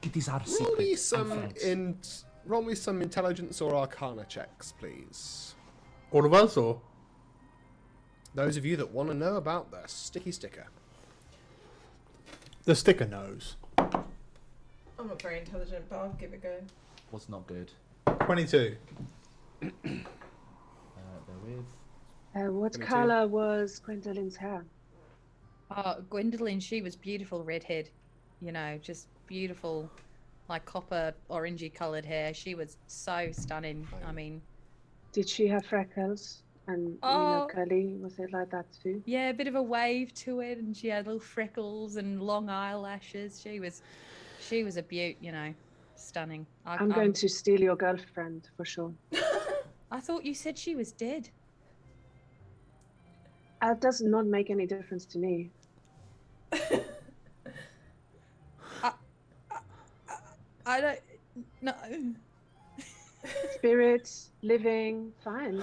It is our Roll me secret. roll me some intelligence or arcana checks, please. All of us, or Those of you that want to know about the sticky sticker. the sticker knows? I'm not very intelligent, but I'll give it a go. Was not good. 22. There with. What 22. colour was Gwendolyn's hair? Oh, Gwendolyn, she was beautiful redhead. You know, just beautiful, like copper, orangey coloured hair. She was so stunning. I mean, Did she have freckles? And Oh. curly? Was it like that too? yeah, a bit of a wave to it, and she had little freckles and long eyelashes. She was a beaut, you know, stunning. I'm going to steal your girlfriend for sure. I thought you said she was dead. That does not make any difference to me. I don't. No. Spirit, living, fine.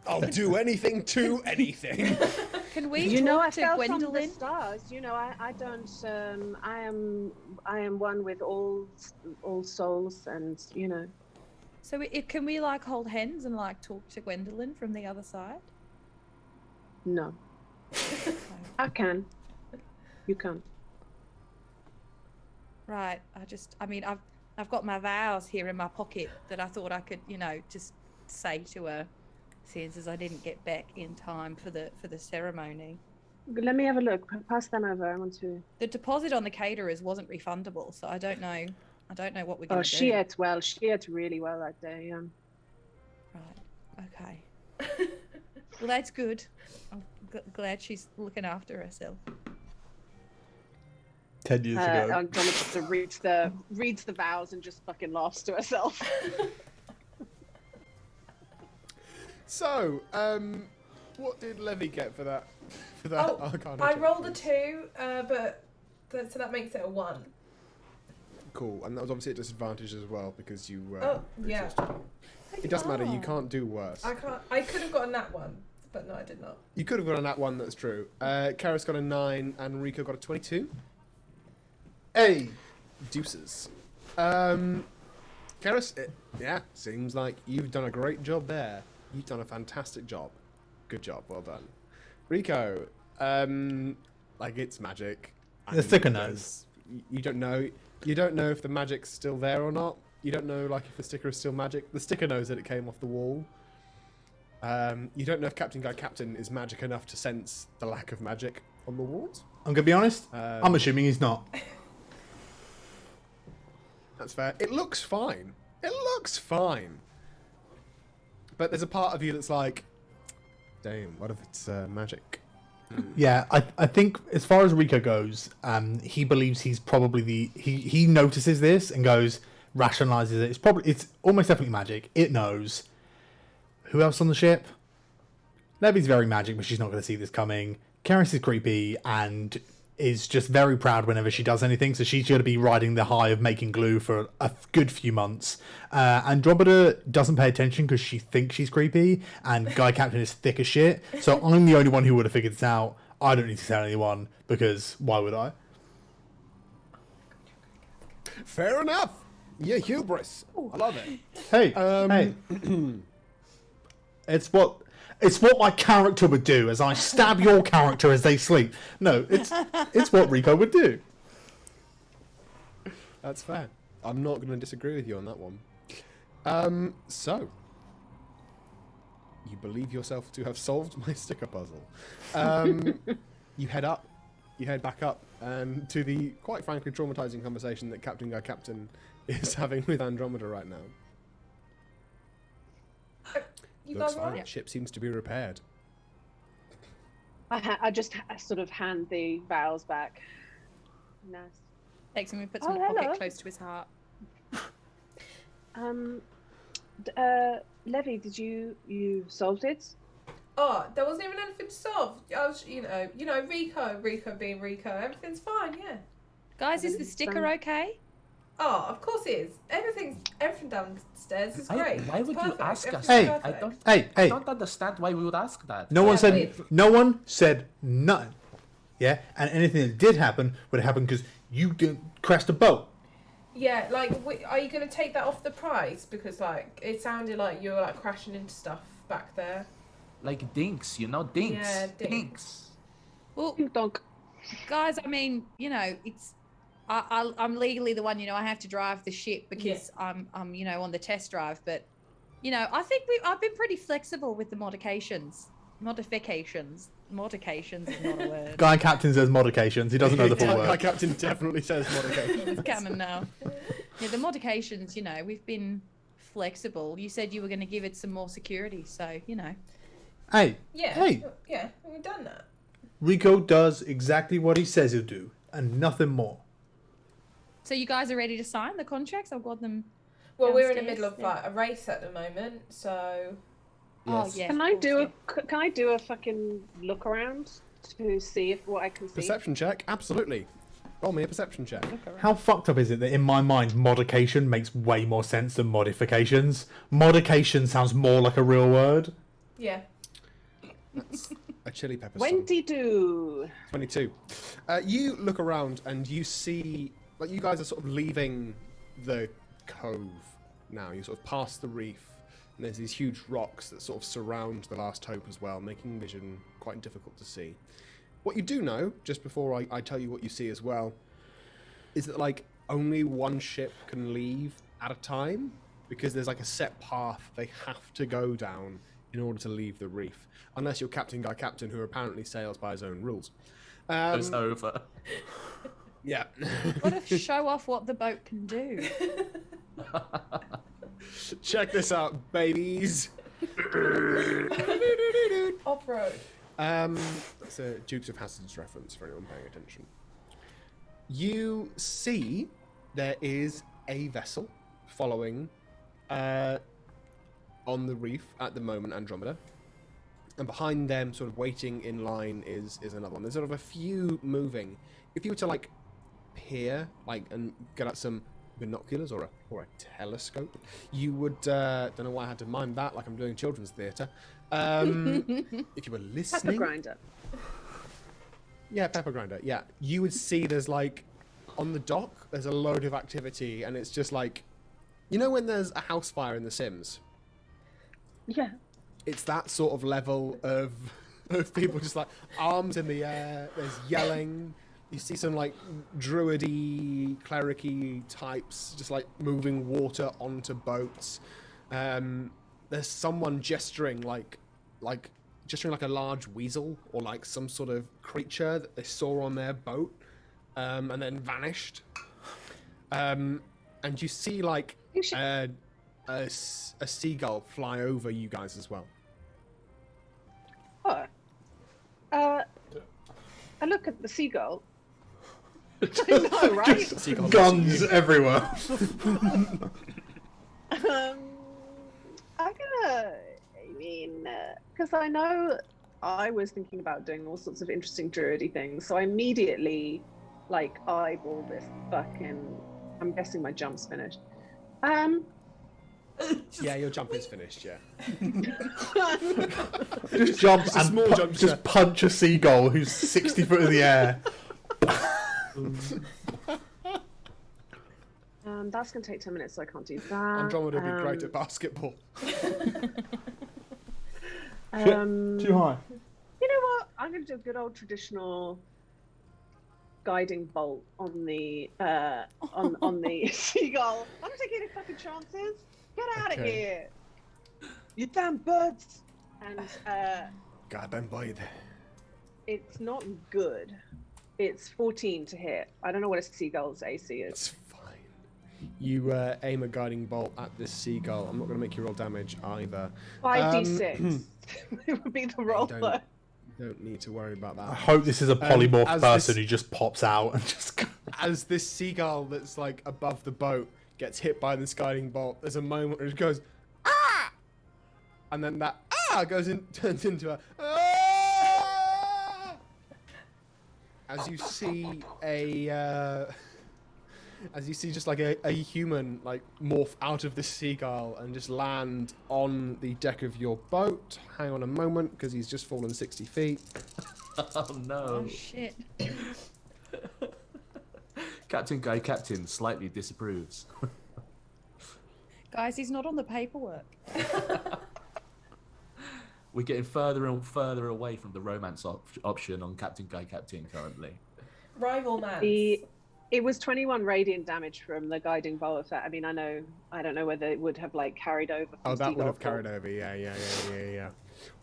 I'll do anything to anything. Can we You talk know, I to fell from Gwendolyn? the stars. You know, I don't. I am one with all souls, and you know. So can we like hold hands and like talk to Gwendolyn from the other side? No, I can. You can't. Right. I mean, I've got my vows here in my pocket that I thought I could, you know, just say to her, since I didn't get back in time for the ceremony. Let me have a look. Pass them over. I want to. The deposit on the caterers wasn't refundable, so I don't know what we're going Oh, to do. she ate well. She ate really well that day. Yeah. Right. Okay. Well, that's good. I'm glad she's looking after herself. 10 years ago. Andromeda just reads the vows and just fucking laughs to herself. So, what did Levy get for that? Oh, arcana I check, rolled a please? 2, so that makes it a 1. Cool, and that was obviously a disadvantage as well because you. Oh, yeah. resisted. It doesn't matter. You Oh. can't do worse. I could have gotten that one, but no, I did not. You could have gotten that one. That's true. Karis got a 9 and Rico got a 22. Hey! Deuces. Karis, yeah, seems like you've done a great job there. You've done a fantastic job. Good job. Well done. Rico, like it's magic. The sticker and knows. You don't know. You don't know if the magic's still there or not. You don't know like if the sticker is still magic. The sticker knows that it came off the wall. You don't know if Captain Guy Captain is magic enough to sense the lack of magic on the walls. I'm going to be honest. I'm assuming he's not. That's fair. It looks fine. It looks fine. But there's a part of you that's like, damn, what if it's magic? Yeah, I think as far as Rico goes, he believes he's probably he notices this and goes, rationalizes it. It's almost definitely magic. It knows. Who else on the ship? Levy's very magic, but she's not going to see this coming. Karis is creepy and is just very proud whenever she does anything, so she's going to be riding the high of making glue for a good few months. Andromeda doesn't pay attention because she thinks she's creepy, and Guy Captain is thick as shit, so I'm the only one who would have figured this out. I don't need to tell anyone, because why would I? Fair enough. Yeah, hubris. I love it. Hey, hey. It's what my character would do as I stab your character as they sleep. No, it's what Rico would do. That's fair. I'm not going to disagree with you on that one. So, you believe yourself to have solved my sticker puzzle. You head up. You head back up to the, quite frankly, traumatizing conversation that Captain Guy Captain is having with Andromeda right now. You Looks guys fine. alright? Ship seems to be repaired. I just sort of hand the vows back. Nice. Takes him and puts him Oh, in a pocket hello. close to his heart. Levy, did you solved it? Oh, there wasn't even anything to solve. I was, you know, Rico being Rico. Everything's fine, yeah. Guys, is the Everything's sticker fine. okay? Oh, of course it is. Everything downstairs is great. Why It's would you perfect. ask us? Everything's Hey. I perfect. don't. Hey, I hey. don't understand why we would ask that. No one Yeah, said. weird. No one said nothing. Yeah, and anything that did happen would have happened because you crashed a boat. Yeah, like, are you going to take that off the price? Because, like, it sounded like you were, like, crashing into stuff back there. Like dinks, you know, dinks. Yeah, dinks. Well, Donk. guys, I mean, it's I'm legally the one, I have to drive the ship because I'm on the test drive, but I think I've been pretty flexible with the modifications is not a word. Guy Captain says modifications. He doesn't know the full Guy word. Captain definitely says modification. It's canon now. Yeah, the modifications, we've been flexible. You said you were going to give it some more security, so Hey, Yeah. hey, Yeah, we've done that. Rico does exactly what he says he'll do, and nothing more. So you guys are ready to sign the contracts? I've got them. Well, we're in the Downstairs, middle of, like, a race at the moment, so... Oh Yes. yeah. Can I do a fucking look around to see what I can see? Perception check, absolutely. Roll me a perception check. How fucked up is it that in my mind modification makes way more sense than modifications? Modification sounds more like a real word. Yeah. That's a chili pepper song. 22. 22. You look around and you see, like, you guys are sort of leaving the cove now. You sort of pass the reef, and there's these huge rocks that sort of surround the Last Hope as well, making vision quite difficult to see. What you do know, just before I tell you what you see as well, is that, like, only one ship can leave at a time, because there's, like, a set path they have to go down in order to leave the reef. Unless you're Captain Guy Captain, who apparently sails by his own rules. It's over. Yeah. What if show off what the boat can do? Check this out, babies. Off-road. That's a Dukes of Hazzard's reference for anyone paying attention. You see there is a vessel following on the reef at the moment, Andromeda. And behind them, sort of waiting in line, is another one. There's sort of a few moving. If you were to, like, peer, like, and get out some binoculars or a telescope, you would, don't know why I had to mime that like I'm doing children's theatre. If you were listening... Pepper grinder. Yeah, pepper grinder, yeah. You would see there's, like, on the dock, there's a load of activity, and it's just like, you know when there's a house fire in The Sims? Yeah. It's that sort of level of people just, like, arms in the air, there's yelling. You see some, like, druidy, clericy types just, like, moving water onto boats. There's someone gesturing like a large weasel or, like, some sort of creature that they saw on their boat, and then vanished. And you see, like, a seagull fly over you guys as well. Oh. I look at the seagull. I know, right? Seagull Guns everywhere. Because I know I was thinking about doing all sorts of interesting druidy things, so I immediately, like, eyeball this fucking... I'm guessing my jump's finished. Yeah, your jump is finished, yeah. Just jump Just a and small jump, just yeah. punch a seagull who's 60 foot in the air. That's going to take 10 minutes, so I can't do that. Andromeda would be great at basketball. Too high. You know what? I'm going to do a good old traditional guiding bolt on the on the seagull. I'm not taking any fucking chances. Get out of Okay. here, you damn birds! And Goddamn boy. it's not good. It's 14 to hit. I don't know what a seagull's AC is. It's fine. You aim a guiding bolt at this seagull. I'm not going to make you roll damage either. 5d6. It would be the roll. don't- Don't need to worry about I that. hope this is a polymorph as person this- who just pops out and just... As this seagull that's, like, above the boat gets hit by this guiding bolt, there's a moment where it goes, ah! And then that ah turns into a ah! As you see just like a human, like, morph out of this seagull and just land on the deck of your boat. Hang on a moment, because he's just fallen 60 feet. Oh no. Oh shit. Captain Guy Captain slightly disapproves. Guys, he's not on the paperwork. We're getting further and further away from the romance option on Captain Guy Captain currently. Rival man. It was 21 radiant damage from the guiding bow effect. I mean, I don't know whether it would have like carried over. Oh, that would have carried over. Yeah.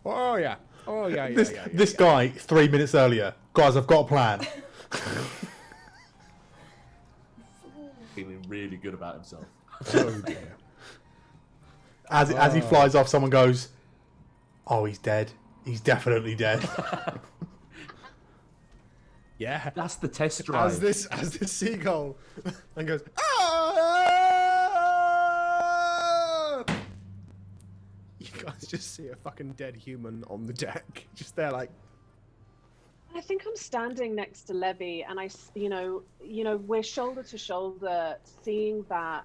Oh yeah. This guy 3 minutes earlier. Guys, I've got a plan. Feeling really good about himself. Oh dear. As he flies off, someone goes, "Oh, he's dead. He's definitely dead." Yeah. That's the test drive. As this seagull and goes, "Ah!" You guys just see a fucking dead human on the deck, just there like. I think I'm standing next to Levy, and we're shoulder to shoulder, seeing that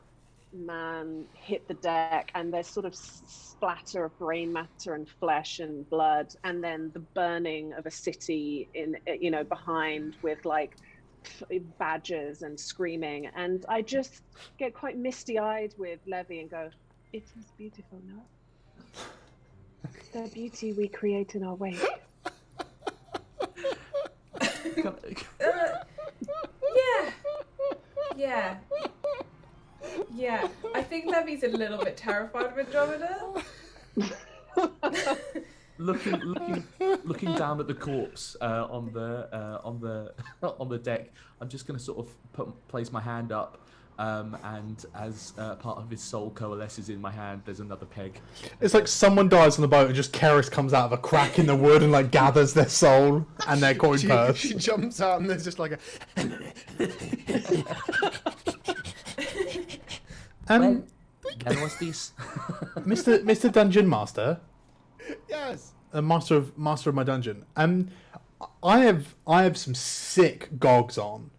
man hit the deck, and there's sort of splatter of brain matter and flesh and blood, and then the burning of a city in behind with like badgers and screaming, and I just get quite misty-eyed with Levy and go, "It is beautiful, no? The beauty we create in our wake." Yeah. I think Levy's a little bit terrified of Andromeda. looking down at the corpse on the deck, I'm just going to sort of place my hand up, and as part of his soul coalesces in my hand, there's another peg. It's like someone dies on the boat and just Keris comes out of a crack in the wood and like gathers their soul and their coin purse. She jumps out and there's just like a. When was this? Mr. Dungeon Master. Yes. Master of my dungeon. I have some sick gogs on.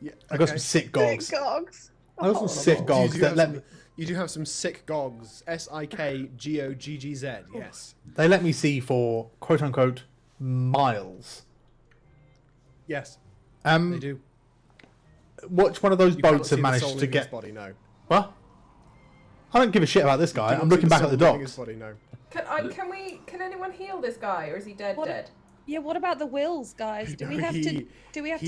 Yeah. I got some sick gogs. Gogs. I got some sick gogs that let me. You do have some sick gogs. SIKGOGGZ. Yes. They let me see for quote unquote miles. Yes. They do. Which one of those You cannot boats see have the managed soul to leaving his get? body, no. What? I don't give a shit about this guy. Do not I'm see looking back soul at the leaving his docks. body, no. Can anyone heal this guy, or is he dead? Yeah, what about the wills, guys? Do we have to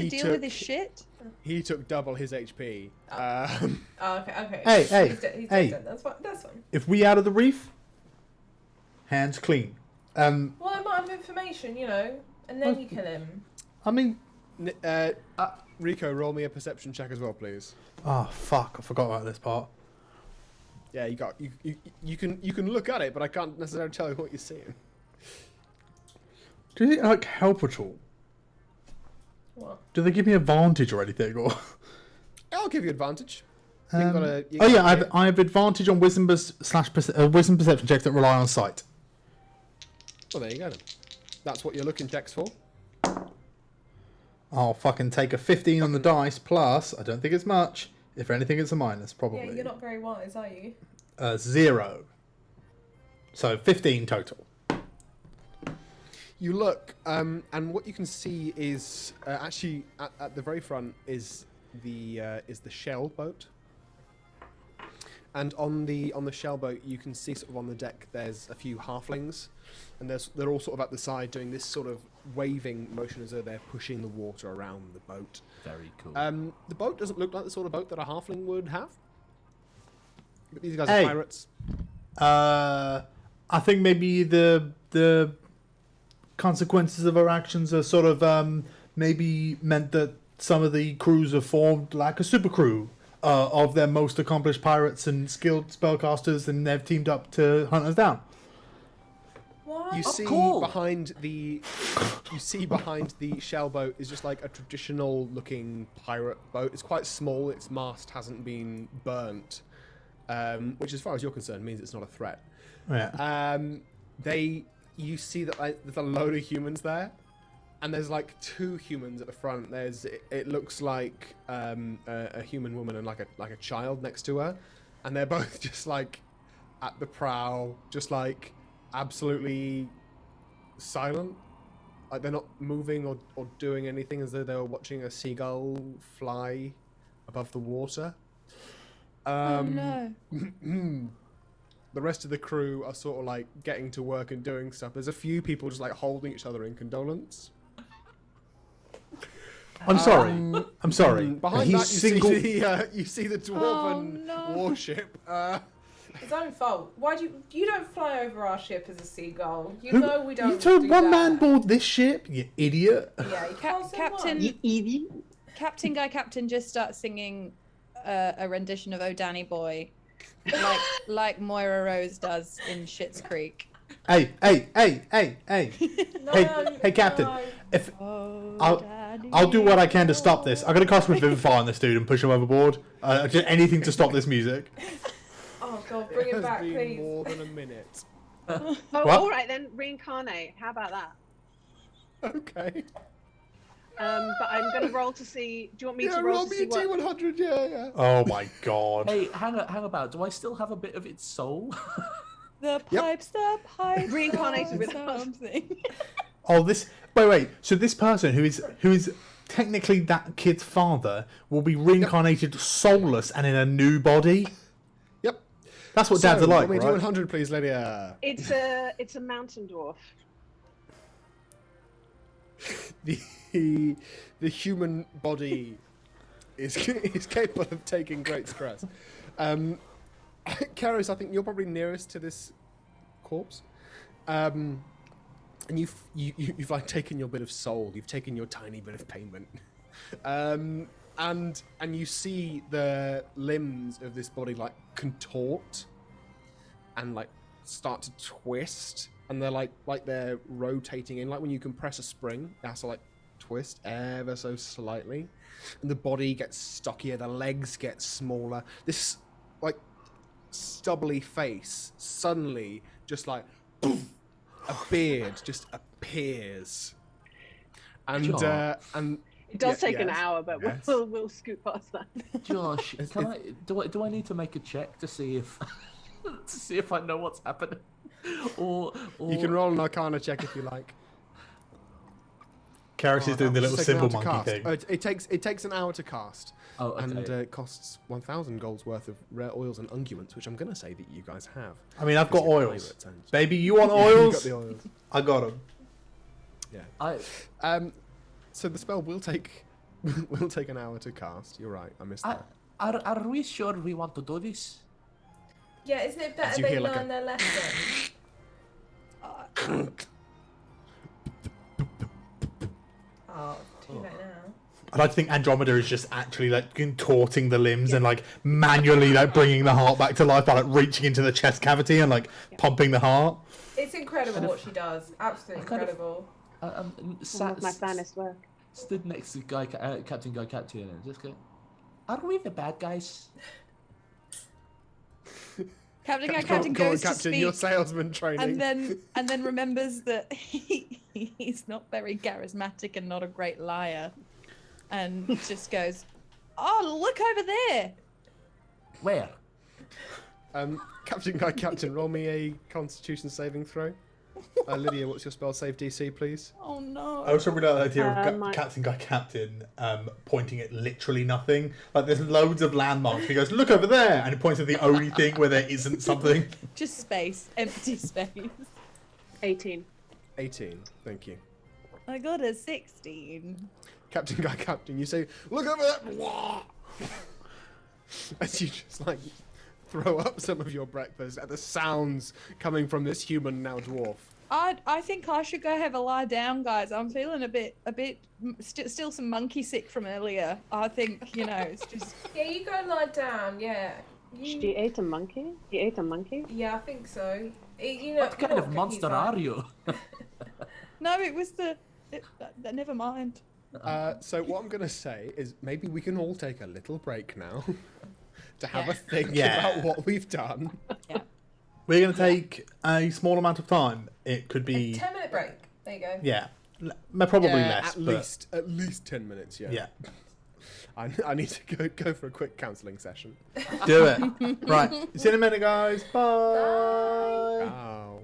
deal with his shit? He took double his HP. Oh, okay. Hey, He's hey. dead. That's fine. If we out of the reef, hands clean. Well, I might have information, and then you kill him. I mean, Rico, roll me a perception check as well, please. oh fuck! I forgot about this part. Yeah, you can look at it, but I can't necessarily tell you what you're seeing. Did it like help at all? What? Do they give me advantage or anything? Or I'll give you advantage. I have advantage on wisdom wisdom perception checks that rely on sight. Well, there you go then. That's what your looking checks for. I'll fucking take a 15 on the dice plus. I don't think it's much. If anything, it's a minus probably. Yeah, you're not very wise, are you? 0. So 15 total. You look, and what you can see is actually at the very front is the shell boat. And on the shell boat, you can see sort of on the deck there's a few halflings, and they're all sort of at the side doing this sort of waving motion as though they're pushing the water around the boat. Very cool. The boat doesn't look like the sort of boat that a halfling would have. But these guys Hey. are pirates. I think maybe the consequences of our actions are sort of maybe meant that some of the crews have formed like a super crew of their most accomplished pirates and skilled spellcasters, and they've teamed up to hunt us down. What? You see cool. behind the shell boat is just like a traditional looking pirate boat. It's quite small. Its mast hasn't been burnt, which, as far as you're concerned, means it's not a threat. Yeah. You see that there's a load of humans there, and there's like 2 humans at the front. It looks like a human woman and like a child next to her, and they're both just like at the prow, just like absolutely silent. like they're not moving or doing anything, as though they were watching a seagull fly above the water. Oh no. The rest of the crew are sort of like getting to work and doing stuff. There's a few people just like holding each other in condolence. I'm sorry. I'm sorry. Behind that, you see the dwarven warship. His own fault. Why do you don't fly over our ship as a seagull? You know we don't. You told do one that. man board this ship, you idiot. Yeah, you can't say Captain. one. Captain Guy Captain just starts singing a rendition of "Oh Danny Boy," like Moira Rose does in Schitt's Creek. Hey, No, hey, Captain. no. If Oh, I'll do what I can to stop this. I'm gonna cast with Vivify on this dude and push him overboard. Just anything to stop this music. Oh God, bring it back, been please. more than a minute. Oh, What? all right then. Reincarnate. How about that? Okay. But I'm gonna roll to see. Do you want me to roll to me see a what? D100. Yeah. Oh my god. Hey, hang about. Do I still have a bit of its soul? the pipes. Reincarnated with something. Oh, this. Wait. So this person who is technically that kid's father will be reincarnated soulless and in a new body. Yep. That's what dads are like, roll me right? D100, please, Lydia. It's a mountain dwarf. The human body is capable of taking great stress. Karis, I think you're probably nearest to this corpse. And you've like taken your bit of soul. You've taken your tiny bit of payment. And you see the limbs of this body like contort and like start to twist, and they're like they're rotating in, like when you compress a spring. It has to like twist ever so slightly, and the body gets stockier. The legs get smaller. This like stubbly face suddenly just like poof, a beard just appears, and It does take an yes, hour, but yes. we'll scoot past that. Josh, do I need to make a check to see if I know what's happening? Or You can roll an Arcana check if you like. Karis is doing the little Does it take an symbol hour to monkey cast? thing. It takes an hour to cast. Oh, okay. And it costs 1,000 gold's worth of rare oils and unguents, which I'm going to say that you guys have. I mean, I've got Because you're oils. pirates and- Baby, you want You oils? got the oils. I got them. Yeah. So the spell will take an hour to cast. You're right. I missed that. Are we sure we want to do this? Yeah, isn't it As better you they hear, like, learn a- their lesson? Oh, too late now. I'd like to think Andromeda is just actually like contorting the limbs and like manually like bringing the heart back to life by like reaching into the chest cavity and like pumping the heart. It's incredible what she does. Absolutely kind of- incredible. Some of my finest work. Stood next to Captain Guy Captain and just go, are we the bad guys? Captain Guy Come Captain on, goes to Captain, speak, your salesman training. and then remembers that he's not very charismatic and not a great liar, and just goes, "Oh, look over there." Where? Captain Guy Captain, roll me a Constitution saving throw. Lydia, what's your spell save DC, please? Oh no. I also really like the idea of my- Captain Guy Captain pointing at literally nothing. Like there's loads of landmarks. He goes, look over there, and he points at the only thing where there isn't something. Just space, empty space. 18. 18, thank you. I got a 16. Captain Guy Captain, you say, look over there! As you just like throw up some of your breakfast at the sounds coming from this human now dwarf. I think I should go have a lie down, guys. I'm feeling a bit, still some monkey sick from earlier. I think, it's just. Yeah, you go lie down. Yeah. She ate a monkey? He ate a monkey? Yeah, I think so. What kind of monster are you? No, it was never mind. So what I'm going to say is maybe we can all take a little break now to have Yeah. a think Yeah. about what we've done. Yeah. We're going to take a small amount of time. It could be 10-minute break. There you go. yeah, probably Yeah, less. at least 10 minutes, yeah. Yeah, I need to go for a quick counselling session. do it. Right, see you in a minute, guys. Bye. Bye.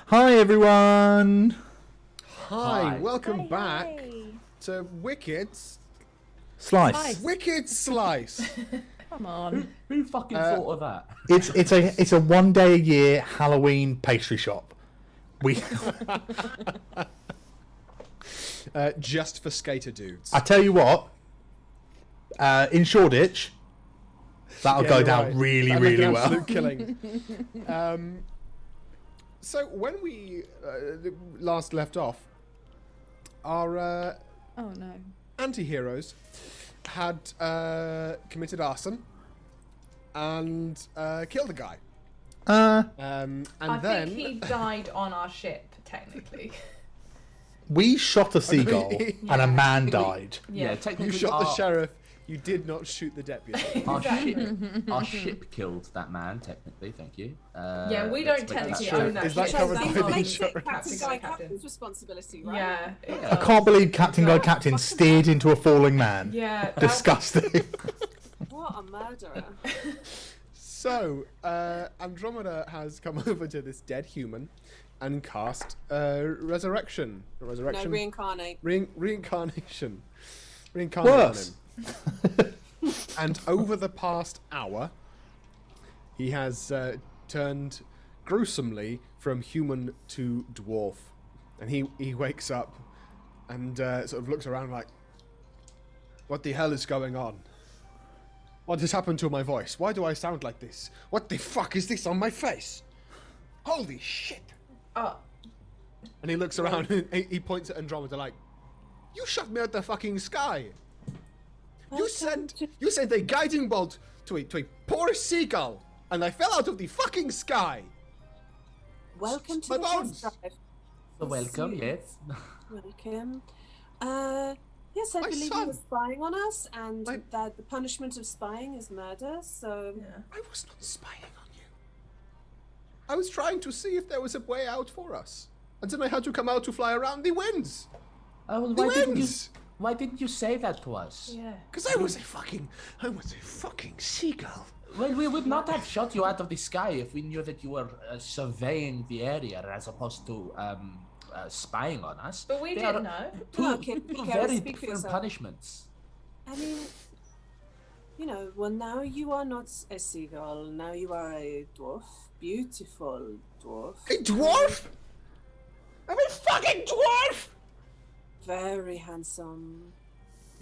Hi, everyone. Hi, welcome back to Wicked Slice. Wicked Slice. Come on. Who fucking thought of that? It's a 1 day a year Halloween pastry shop. We Just for skater dudes. I tell you what, in Shoreditch, that'll Yeah, go you're down right. really, That'd make really an well. absolute killing. So when we last left off, our Oh no. anti-heroes had committed arson and killed a guy. And I then think he died on our ship, technically. We shot a seagull and a man died. Yeah, Yeah. technically, you shot the our- sheriff. You did not shoot the deputy. Our ship killed that man. Technically, thank you. Yeah, we let's don't make that technically straight. own that Is that ship. covered so by that's the not- insurance? Captain's responsibility, right? Yeah. it I does. can't believe Captain Guy Captain steered into a falling man. Yeah. that- Disgusting. What a murderer. So, Andromeda has come over to this dead human and cast resurrection. Resurrection? No, reincarnate. Reincarnation. Reincarnate on Worse. him. And over the past hour, he has turned gruesomely from human to dwarf. And he wakes up and sort of looks around like, what the hell is going on? What has happened to my voice? Why do I sound like this? What the fuck is this on my face? Holy shit! Oh, And he looks around and he points at Andromeda like, you shot me at the fucking sky! You sent a guiding bolt to a poor seagull, and I fell out of the fucking sky! Welcome to My the bones. test drive. So welcome, yes. Welcome. Yes, I My believe son. you were spying on us, and My- that the punishment of spying is murder, so... yeah. I was not spying on you. I was trying to see if there was a way out for us. And then I had to come out to fly around the winds. Oh, well, The why winds! didn't you say that to us? Yeah. Because I was a fucking seagull. Well, we would not have shot you out of the sky if we knew that you were surveying the area as opposed to spying on us. But we They didn't are know. Two, Okay, two okay, very speak for different yourself. punishments. I mean, you know, well, now you are not a seagull, now you are a dwarf. Beautiful dwarf. A dwarf? I'm a fucking dwarf! Very handsome.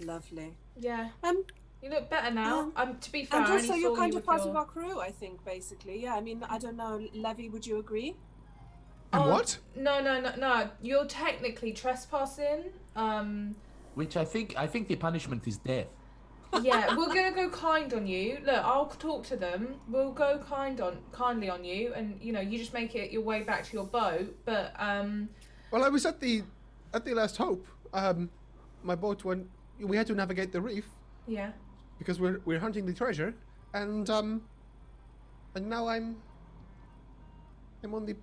Lovely. Yeah. Um, You look better now. To be fair, and I only also you're saw kind you of with part your... of our crew, I think, basically. Yeah, I mean, I don't know, Levy, would you agree? And Oh, what? No. You're technically trespassing. Which I think the punishment is death. Yeah, we're gonna go kind on you. Look, I'll talk to them. We'll go kindly on you, and you know, you just make it your way back to your boat. But Well, I was at the last hope. My boat went. We had to navigate the reef yeah. because we're hunting the treasure, and now I'm on the.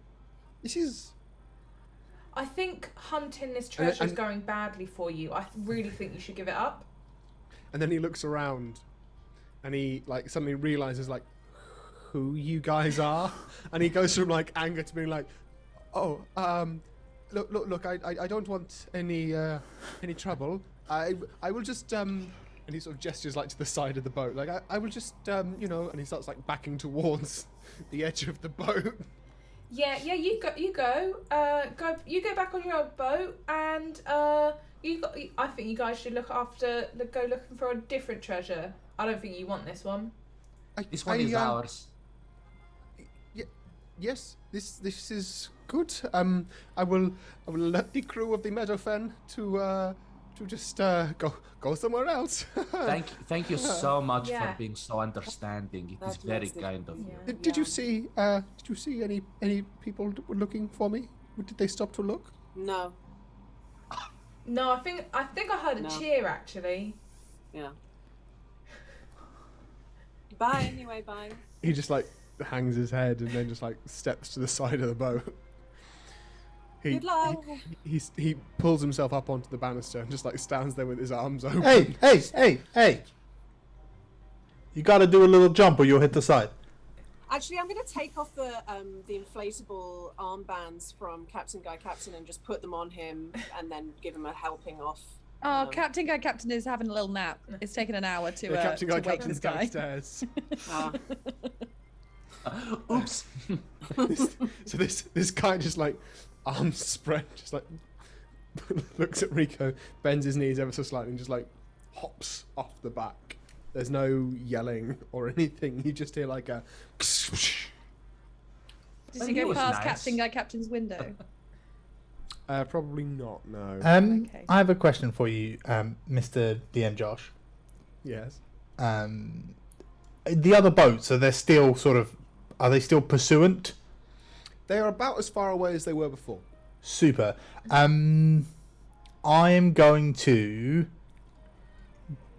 This is. I think hunting this treasure is and- going badly for you. I really think you should give it up. And then he looks around, and he like suddenly realizes like who you guys are, and he goes from like anger to being like, oh, look, I don't want any trouble. I will just and he sort of gestures like to the side of the boat, like I will just you know, and he starts like backing towards the edge of the boat. Yeah. You go. You go back on your old boat, and I think you guys should go looking for a different treasure. I don't think you want this one. This one is ours. Yes, this is good. I will let the crew of the Meadowfen to just go somewhere else. Thank you so much Yeah. for being so understanding. It is That's very lovely. kind of you. Yeah. Did you see any people that were looking for me? Did they stop to look? No. No, I think I heard a No. cheer actually. Yeah. Bye, anyway, bye. He just like hangs his head and then just like steps to the side of the boat. He Good luck. he pulls himself up onto the banister and just like stands there with his arms open. Hey! You gotta do a little jump or you'll hit the side. Actually, I'm going to take off the inflatable armbands from Captain Guy Captain and just put them on him, and then give him a helping off. Oh, Captain Guy Captain is having a little nap. It's taken an hour to Captain Guy wake Captain's this guy. downstairs. Oops. So this guy just like arms spread, just like looks at Rico, bends his knees ever so slightly, and just like hops off the back. There's no yelling or anything. You just hear like a. Did you go past Captain Guy Captain's window? Probably not. No. Okay. I have a question for you, Mr. DM Josh. Yes. The other boats, are they still pursuant? They are about as far away as they were before. Super. I am going to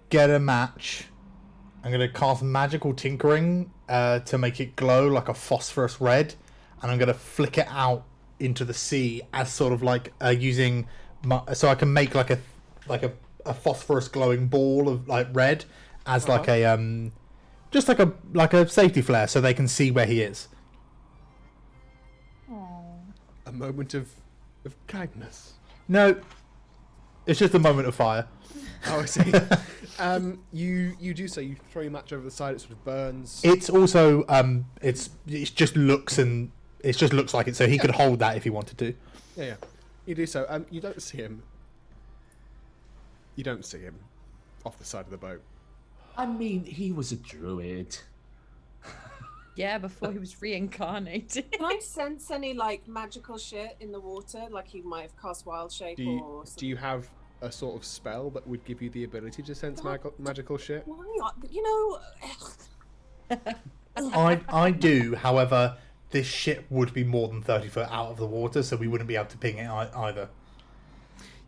get a match. I'm going to cast magical tinkering to make it glow like a phosphorus red, and I'm going to flick it out into the sea as sort of like using so I can make like a phosphorus glowing ball of like red as like a just like a safety flare so they can see where he is. A moment of kindness. No, it's just a moment of fire. Oh, I see. You do so. You throw your match over the side. It sort of burns. It's also it just looks like it, so he could hold that if he wanted to. Yeah. You do so. You don't see him. You don't see him off the side of the boat. I mean, he was a druid. Yeah, before he was reincarnated. Can I sense any like magical shit in the water? Like he might have cast wild shape or something. Do you have a sort of spell that would give you the ability to sense magical shit? Why not? You know. I do, however, this ship would be more than 30 foot out of the water, so we wouldn't be able to ping it either.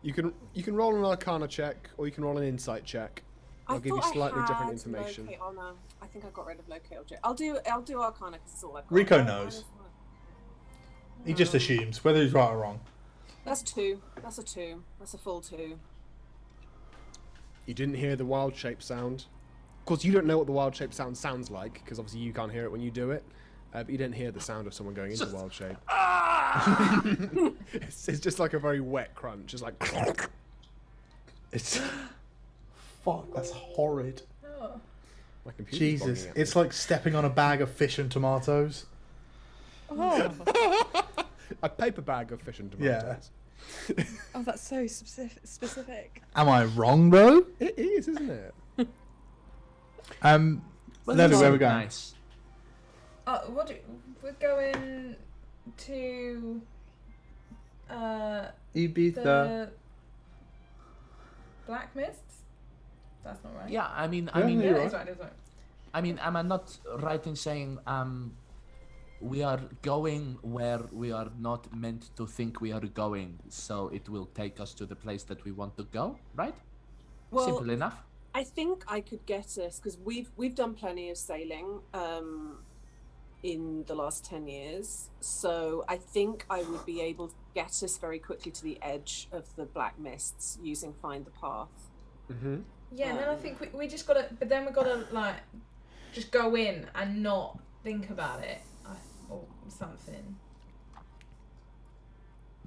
You can roll an Arcana check, or you can roll an Insight check. I'll give you slightly different information. Oh no, I think I got rid of locate object. I'll do Arcana because it's all I've got. Rico knows. He just assumes whether he's right or wrong. That's 2. That's a 2. That's a full 2. You didn't hear the wild shape sound. Of course, you don't know what the wild shape sound sounds like, because obviously you can't hear it when you do it. But you didn't hear the sound of someone going into wild shape. It's just like a very wet crunch. It's like. It's. Fuck, that's horrid. Oh. My computer's Jesus, bogging it's like stepping on a bag of fish and tomatoes. Oh. A paper bag of fish and tomatoes. Yeah. Oh, that's so specific. Am I wrong though? It is, isn't it? Lily, where we going? Nice. We're going to Ibiza. the Black Mists. That's not right. Yeah, I mean, Yeah, Yeah, you're it's right. It's right. I mean, am I not right in saying we are going where we are not meant to think we are going, so it will take us to the place that we want to go, right? Well, Simple enough. I think I could get us because we've done plenty of sailing in the last 10 years. So I think I would be able to get us very quickly to the edge of the Black Mists using Find the Path. Mm-hmm. Yeah, and then I think we just gotta, but then we gotta like just go in and not think about it or something.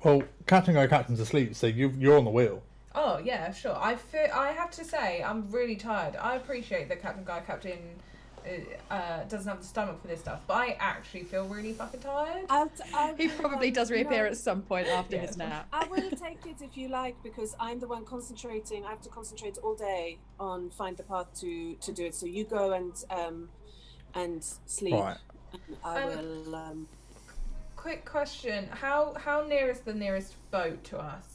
Well, Captain Guy Captain's asleep, so you're on the wheel. Oh yeah, sure. I have to say I'm really tired. I appreciate that Captain Guy Captain doesn't have the stomach for this stuff, but I actually feel really fucking tired. He probably does reappear at some point after his nap. I will take it if you like, because I'm the one concentrating. I have to concentrate all day on Find the Path to do it. So you go and sleep. Right. And I will. Quick question: How near is the nearest boat to us?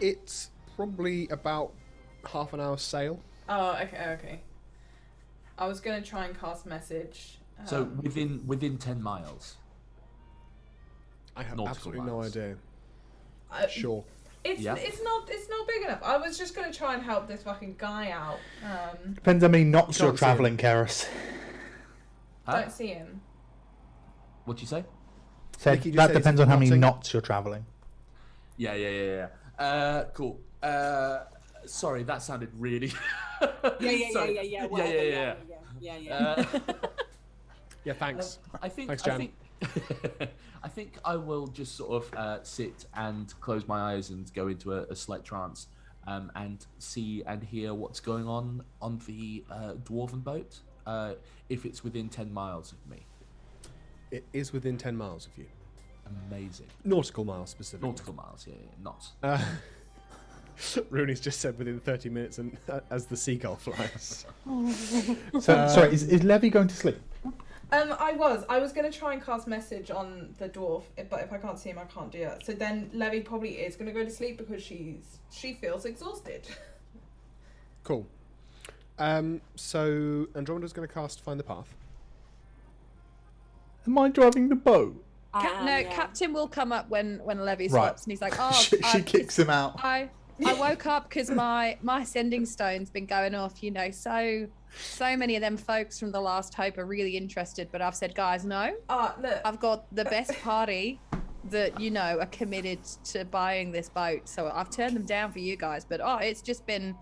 It's probably about half an hour's sail. Oh, okay. I was gonna try and cast message. So within 10 miles. I have Nautical absolutely miles. no idea. Uh, It's Yeah. it's not big enough. I was just gonna try and help this fucking guy out. Depends how many knots You you're can't see him. travelling, Karis. Huh? Don't see him. What'd you say? Said Nikki just that said depends he's on how many knotting. knots you're travelling. Yeah. Cool. Sorry, that sounded really. Yeah. Sorry. Whatever, yeah. Yeah, thanks. I think. Thanks, Jan. I think I will just sort of sit and close my eyes and go into a slight trance, and see and hear what's going on the dwarven boat, if it's within 10 miles of me. It is within 10 miles of you. Amazing. Nautical miles, specifically. Nautical miles, yeah, not. Rooney's just said within 30 minutes, and as the seagull flies. So, sorry, is Levy going to sleep? I was going to try and cast message on the dwarf, but if I can't see him, I can't do that. So then Levy probably is going to go to sleep because she feels exhausted. Cool. So Andromeda's going to cast Find the Path. Am I driving the boat? Captain will come up when Levy Right. stops, and he's like, "Oh, she kicks him out. I woke up because my sending stone's been going off. You know, so many of them folks from the Last Hope are really interested, but I've said, guys, no. Look. I've got the best party that are committed to buying this boat, so I've turned them down for you guys. But it's been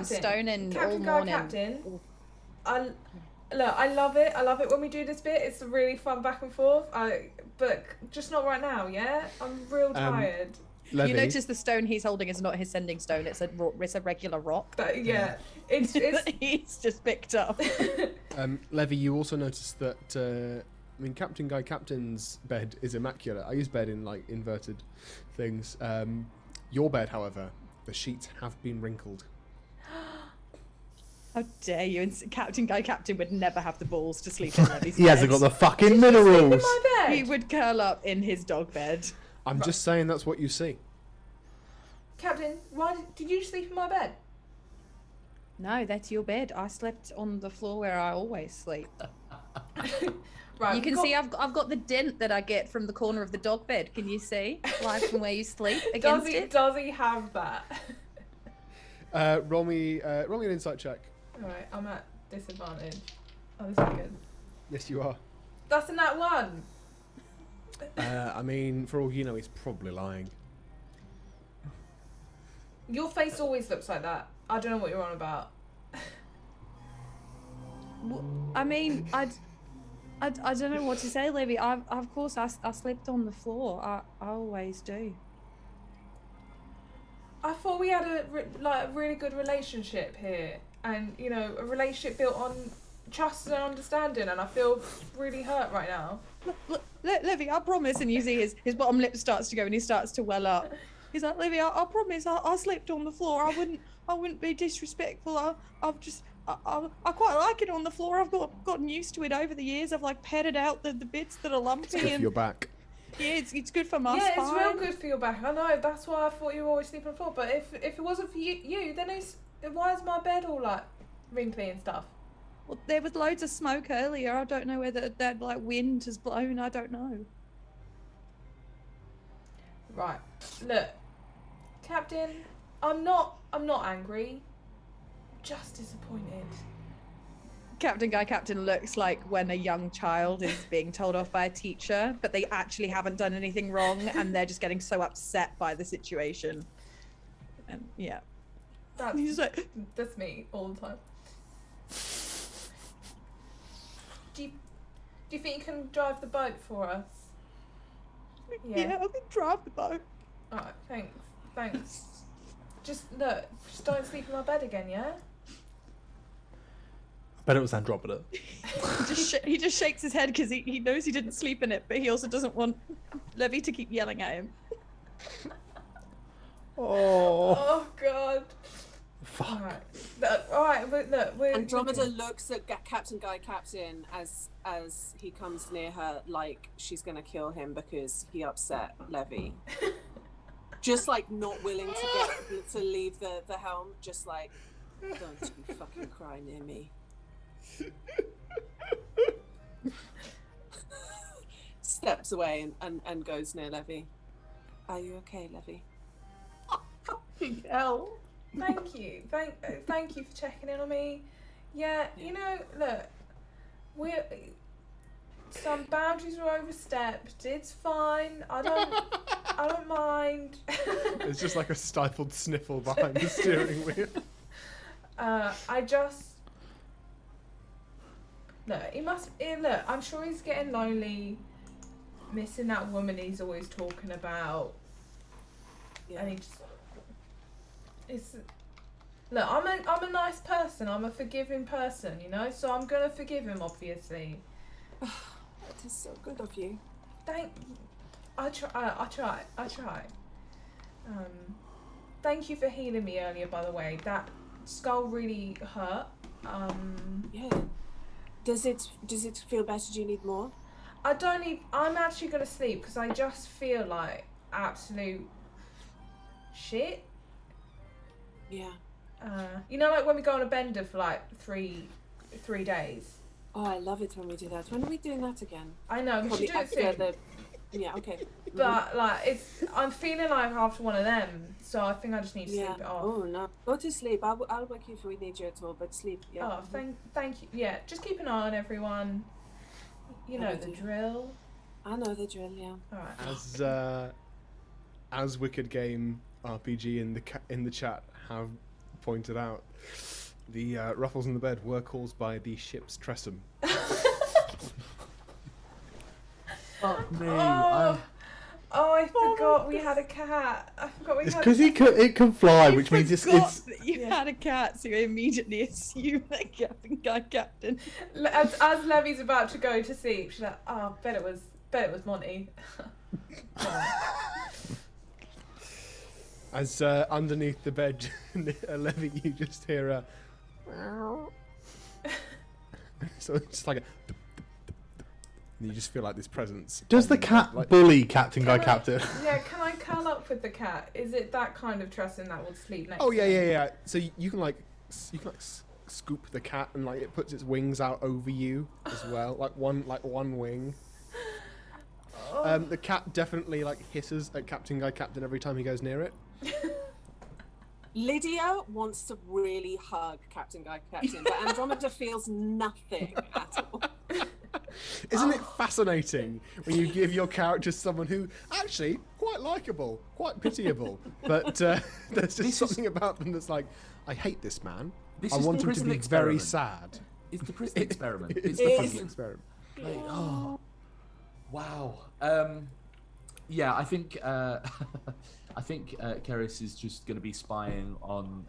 stoning all morning. Captain, I love it. I love it when we do this bit. It's a really fun back and forth. But just not right now. Yeah, I'm real tired. Levy. You notice the stone he's holding is not his sending stone. It's a regular rock. But yeah, it's he's just picked up. Levy, you also noticed that Captain Guy Captain's bed is immaculate. I use bed in like inverted things. Your bed, however, the sheets have been wrinkled. How dare you? And Captain Guy Captain would never have the balls to sleep in Levy's He hasn't got the fucking minerals. He would curl up in his dog bed. I'm just saying that's what you see. Captain, why did you sleep in my bed? No, that's your bed. I slept on the floor where I always sleep. Right. You can see I've got the dent that I get from the corner of the dog bed. Can you see? Like from where you sleep against it? Does he have that? Roll me an insight check. Alright, I'm at disadvantage. Oh, this is good. Yes, you are. That's a nat 1. For all you know, he's probably lying. Your face always looks like that. I don't know what you're on about. I don't know what to say, Levy. Of course I slept on the floor. I always do. I thought we had a really good relationship here, and a relationship built on trust and understanding, and I feel really hurt right now. Look, Levy, I promise. And you see his bottom lip starts to go, and he starts to well up. He's like, Levy, I promise. I slept on the floor. I wouldn't be disrespectful. I quite like it on the floor. I've gotten used to it over the years. I've like petted out the bits that are lumpy. It's good for your back. Yeah, it's good for my spine. spine. It's real good for your back. I know. That's why I thought you were always sleeping on the floor. But if it wasn't for you, then why is my bed all like wrinkly and stuff? Well, there was loads of smoke earlier. I don't know whether that like wind has blown. I don't know. Right. Look, Captain, I'm not angry. Just disappointed. Captain Guy Captain looks like when a young child is being told off by a teacher, but they actually haven't done anything wrong, and they're just getting so upset by the situation. And yeah, that's me all the time. Do you think you can drive the boat for us? Yeah, I can drive the boat. Alright, thanks. Just don't sleep in my bed again, yeah? Bet it was Andromeda. He just shakes his head because he knows he didn't sleep in it, but he also doesn't want Levy to keep yelling at him. Oh God. Fuck. Alright, but look, Andromeda looks at Captain Guy Captain as he comes near her like she's gonna kill him because he upset Levy. Just like not willing to leave the helm, just like, don't you fucking cry near me. Steps away and goes near Levy. Are you okay, Levy? Hell. Thank you. Thank you for checking in on me. Yeah, look, some boundaries were overstepped. It's fine. I don't mind. There's just like a stifled sniffle behind the steering wheel. I just look. Look. I'm sure he's getting lonely, missing that woman he's always talking about, and he just. Look. I'm a nice person. I'm a forgiving person. You know. So I'm gonna forgive him. Obviously. That is so good of you. I try. Thank you for healing me earlier, by the way. That skull really hurt. Yeah. Does it feel better? Do you need more? I don't need. I'm actually gonna sleep because I just feel like absolute shit. Yeah. You know, like when we go on a bender for like three days. Oh, I love it when we do that. When are we doing that again? I know, we should do it soon. Yeah, okay. But like, I'm feeling like after one of them, so I think I just need to sleep it off. Oh no, go to sleep. I'll wake you if we need you at all, but sleep. Yeah. Oh, thank you. Yeah, just keep an eye on everyone. You know the drill. I know the drill. Yeah. All right. As Wicked Game RPG in the chat have pointed out, the ruffles in the bed were caused by the ship's trestle. Fuck me. Oh, I forgot we had a cat. I forgot we had. It's because it can fly, which means it's. That you had a cat, so you immediately assume that Captain. As Levy's about to go to sleep, she's like, "Oh, bet it was Monty." As underneath the bed, Levy, you just hear a. So it's just like a. And you just feel like this presence. Does the cat bully Captain Captain? Yeah, can I curl up with the cat? Is it that kind of trusting that would sleep next? Oh to yeah. So you can scoop the cat and like it puts its wings out over you as well, like one wing. Oh. The cat definitely like hisses at Captain every time he goes near it. Lydia wants to really hug Captain, but Andromeda feels nothing at all. Isn't it fascinating when you give your character someone who actually quite likable, quite pitiable, but there's just something about them that's like, I hate this man. I want him to be very sad. It's the prison experiment. It's the prison experiment. Like, oh, wow. Yeah, I think Keris is just going to be spying on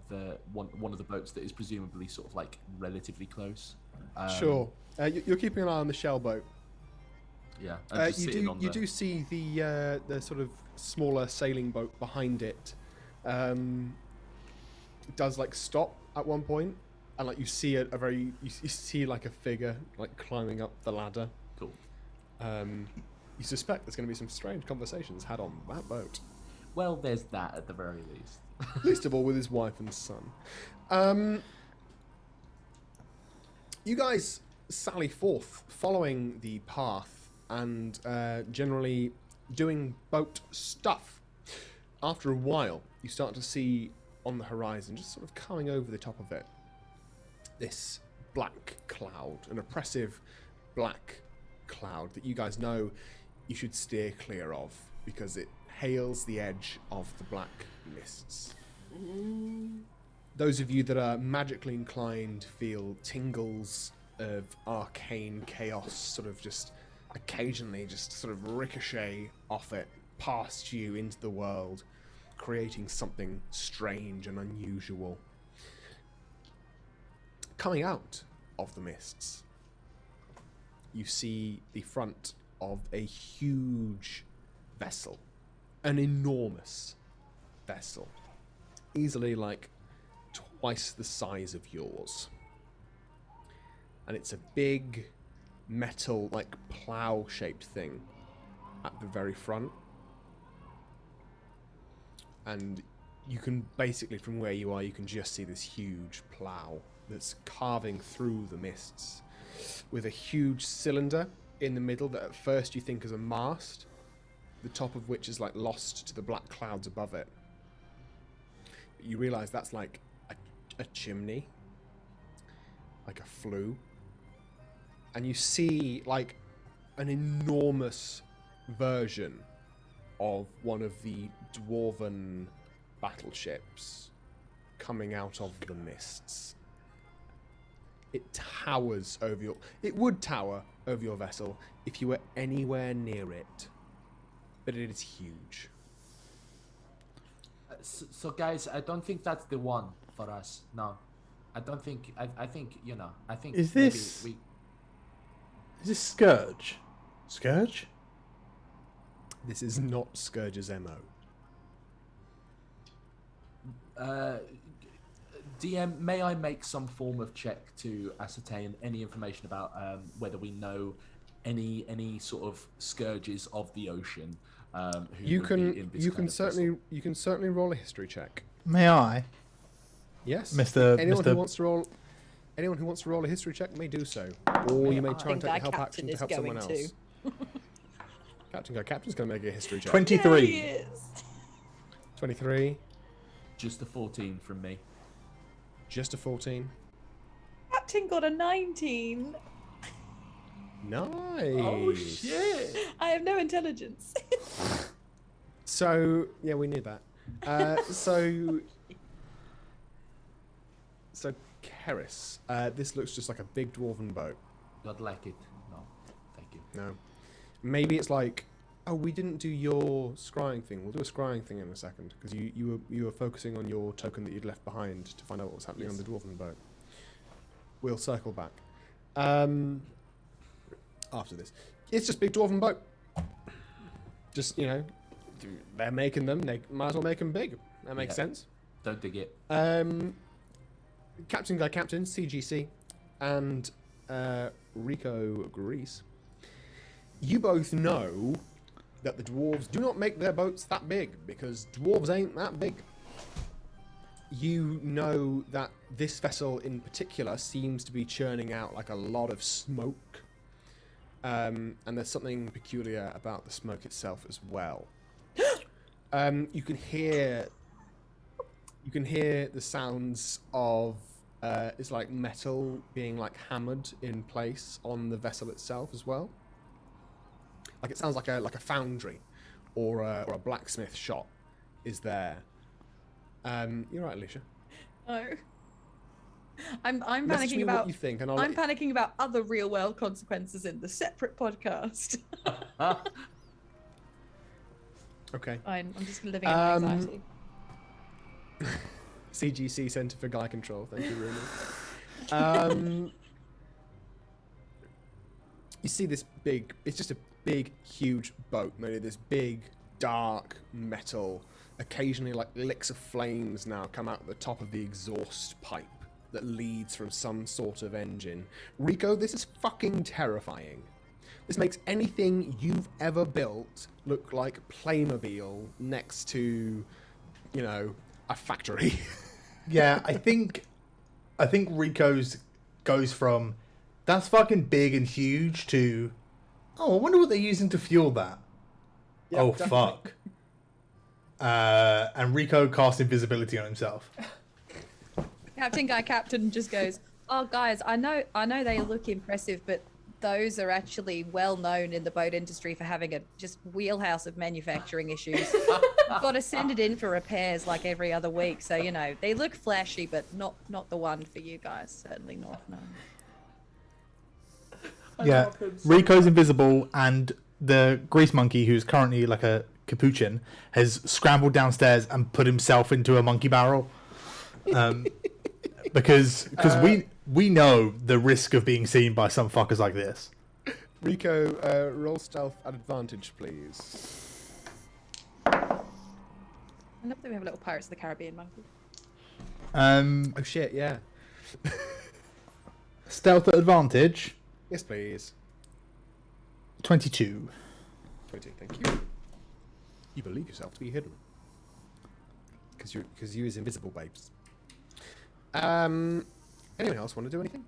the one of the boats that is presumably sort of like relatively close. Sure. You're keeping an eye on the shell boat. Yeah. You do see the sort of smaller sailing boat behind it. It does like stop at one point, and like you see you see like a figure like climbing up the ladder. Cool. You suspect there's going to be some strange conversations had on that boat. Well, there's that at the very least. Least of all with his wife and son. You guys sally forth, following the path and generally doing boat stuff. After a while, you start to see on the horizon, just sort of coming over the top of it, this black cloud, an oppressive black cloud that you guys know you should steer clear of because it hails the edge of the black mists. Those of you that are magically inclined feel tingles of arcane chaos sort of just occasionally just sort of ricochet off it past you into the world, creating something strange and unusual. Coming out of the mists, you see the front of a huge vessel, an enormous vessel, easily like twice the size of yours. And it's a big metal, like plow-shaped thing at the very front. And you can basically, from where you are, you can just see this huge plow that's carving through the mists with a huge cylinder in the middle that at first you think is a mast, the top of which is like lost to the black clouds above it. But you realize that's like a chimney, like a flue. And you see like an enormous version of one of the dwarven battleships coming out of the mists. It towers over your... It would tower over your vessel if you were anywhere near it, but it is huge. So guys, I don't think that's the one for us. No, I don't think. I think I think. Is maybe this- we? Is this Scourge? Scourge? This is not Scourge's MO. DM, may I make some form of check to ascertain any information about whether we know any sort of scourges of the ocean? Who You would be in can this you kind can of certainly roll a history check. May I? Yes, Mr. Anyone Mr. who wants to roll a history check may do so, or you may try and take a help action to help someone else. Captain's going to make a history check. 23. 23, Just a 14 from me. just a 14. Captain got a 19. Nice. Oh shit! I have no intelligence. So yeah, we knew that. So Keris, this looks just like a big dwarven boat. Not like it. No, thank you. No, maybe it's like, oh, we didn't do your scrying thing. We'll do a scrying thing in a second because you were focusing on your token that you'd left behind to find out what was happening on the dwarven boat. We'll circle back. After this, it's just big dwarven boat. Just they're making them. They might as well make them big. That makes sense. Don't dig it. Captain Guy Captain, CGC, and Rico Grease. You both know that the dwarves do not make their boats that big because dwarves ain't that big. You know that this vessel in particular seems to be churning out like a lot of smoke. And there's something peculiar about the smoke itself as well. You can hear the sounds of it's like metal being like hammered in place on the vessel itself as well. Like it sounds like a foundry or a blacksmith shop is there. You're right, Alicia. No. I'm Message panicking me about what you think, and I'll I'm let you- panicking about other real world consequences in the separate podcast. Okay. Fine, I'm just living in anxiety. CGC Centre for Guy Control. Thank you, Rooney. You see this big... It's just a big, huge boat made of this big, dark metal. Occasionally, like, licks of flames now come out the top of the exhaust pipe that leads from some sort of engine. Rico, this is fucking terrifying. This makes anything you've ever built look like Playmobil next to, a factory. Yeah, I think Rico's goes from that's fucking big and huge to I wonder what they're using to fuel that. Yeah, oh definitely. fuck. And Rico casts invisibility on himself. Captain Guy Captain just goes, "Oh guys, I know they look impressive, but those are actually well known in the boat industry for having a just wheelhouse of manufacturing issues. Got to send it in for repairs like every other week. So they look flashy, but not the one for you guys. Certainly not. No." Yeah, Rico's invisible, and the grease monkey, who's currently like a capuchin, has scrambled downstairs and put himself into a monkey barrel. Because we know the risk of being seen by some fuckers like this. Rico, roll stealth at advantage, please. I love that we have a little Pirates of the Caribbean monkey. Oh shit, yeah. Stealth at advantage, Yes, please. 22. 20, thank you. You believe yourself to be hidden. Because you is invisible, babes. Anyone else want to do anything?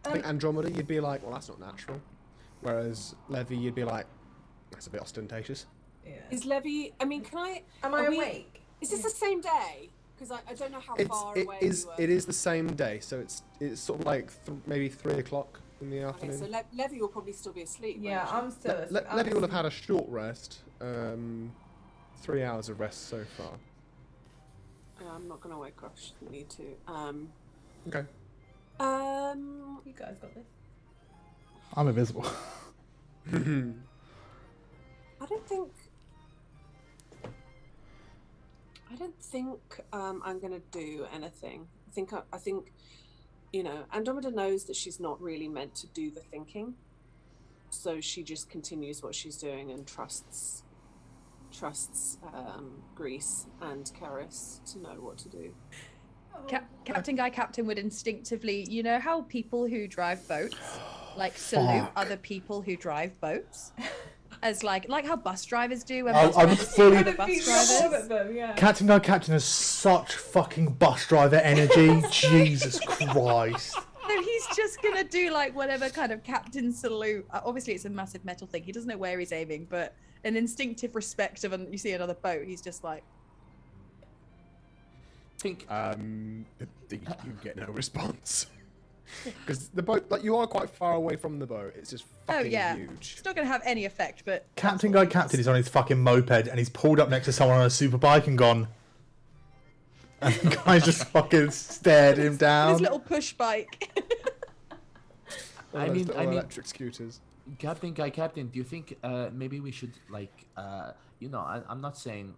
I think Andromeda, you'd be like, well, that's not natural. Whereas Levy, you'd be like, that's a bit ostentatious. Yeah. Is Levy? I mean, can I? Am I are we- awake? Is this the same day? Because I don't know how far It away is we were. it is the same day, so it's sort of like maybe 3 o'clock in the Okay, afternoon. so Levy will probably still be asleep. Yeah, won't she? I'm still. Levy will have had a short rest. 3 hours of rest so far. I'm not going to wake her up. She doesn't need to. Okay. You guys got this. I'm invisible. I don't think I'm going to do anything. I think, you know, Andromeda knows that she's not really meant to do the thinking, so she just continues what she's doing and trusts Grease and Karis to know what to do. Captain Captain would instinctively, you know how people who drive boats like salute Fuck. other people who drive boats, as like how bus drivers do when I'm bus drivers fully- see other bus drivers. Yeah. Captain Guy Captain has such fucking bus driver energy. Jesus Christ. So he's just gonna do like whatever kind of captain salute. Obviously, it's a massive metal thing. He doesn't know where he's aiming, but an instinctive respect of you see another boat. He's just like, Think You get no response. Because the boat, like, you are quite far away from the boat. It's just fucking huge. it's not gonna have any effect. But Captain Guy Captain is on his fucking moped and he's pulled up next to someone on a super bike and gone. And the guy just fucking stared him his down. little push bike. All those little electric scooters. Captain Guy Captain, do you think maybe we should like you know, I'm not saying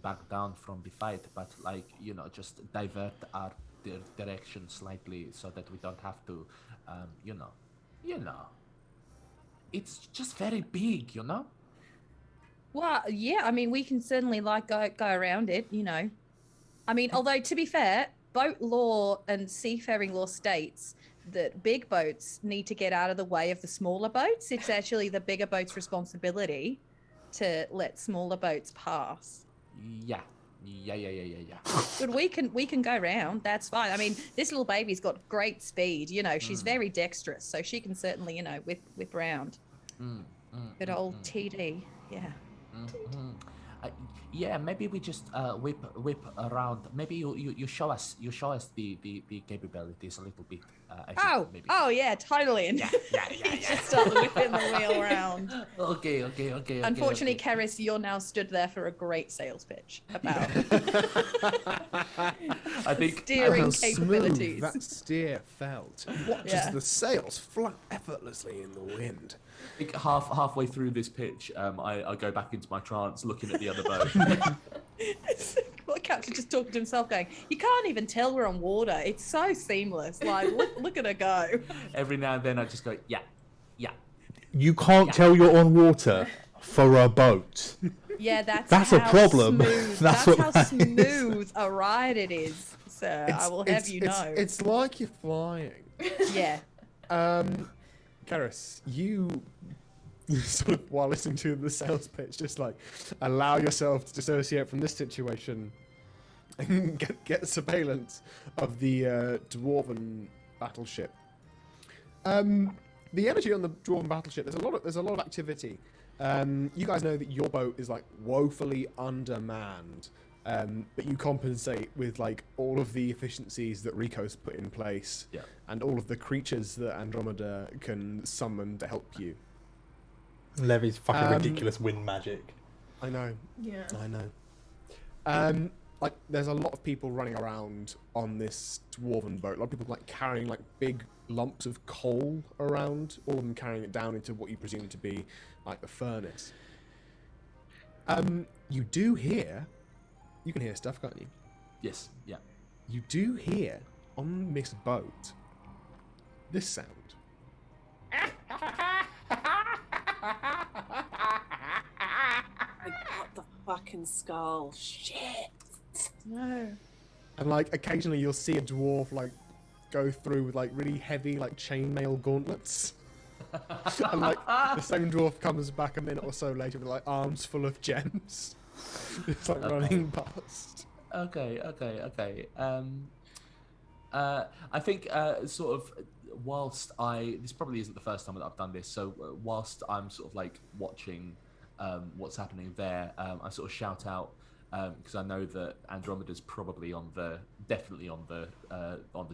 back down from the fight, but like, you know, just divert our direction slightly so that we don't have to you know, it's just very big, you know. Well, yeah, I mean, we can certainly like go around it, you know. I mean, although to be fair, boat law and seafaring law states that big boats need to get out of the way of the smaller boats. It's actually the bigger boat's responsibility to let smaller boats pass. Yeah. But we can go around. That's fine. I mean, this little baby's got great speed. You know, she's very dexterous, so she can certainly, you know, whip round. Good old TD, yeah. Yeah, maybe we just whip around. Maybe you show us the capabilities a little bit. I think, maybe. Oh yeah, totally. And Yeah. just start whipping the wheel around. Okay. Unfortunately, Karis, you're now stood there for a great sales pitch about I think steering How capabilities. smooth that steer felt. Watches Yeah. the sails flap effortlessly in the wind. I think halfway through this pitch, I go back into my trance, looking at the other boat. Well, Captain just talking to himself, going, "You can't even tell we're on water. It's so seamless. Like, look at her go." Every now and then, I just go, yeah. You can't tell you're on water for a boat. Yeah, that's That's a how problem. Smooth, That's that's what how that is. smooth a ride it is, sir. I will have you know. It's like you're flying. Yeah. Karis, you sort of, while listening to the sales pitch, just like allow yourself to dissociate from this situation and get surveillance of the dwarven battleship. The energy on the dwarven battleship, there's a lot of activity. You guys know that your boat is like woefully undermanned, but you compensate with like all of the efficiencies that Rico's put in place, and all of the creatures that Andromeda can summon to help you. Levy's fucking ridiculous wind magic. I know. Yeah. I know. Like, there's a lot of people running around on this dwarven boat. A lot of people like carrying like big lumps of coal around, all of them carrying it down into what you presume to be like the furnace. You do hear, you can hear stuff, can't you? Yes, yeah. You do hear on this boat this sound. I got the fucking skull. Shit. No. And like occasionally you'll see a dwarf like go through with like really heavy like chainmail gauntlets. And like the same dwarf comes back a minute or so later with like arms full of gems. It's like running past. Okay. I think sort of whilst this probably isn't the first time that I've done this, so whilst I'm sort of like watching what's happening there, I sort of shout out because I know that Andromeda's probably definitely on the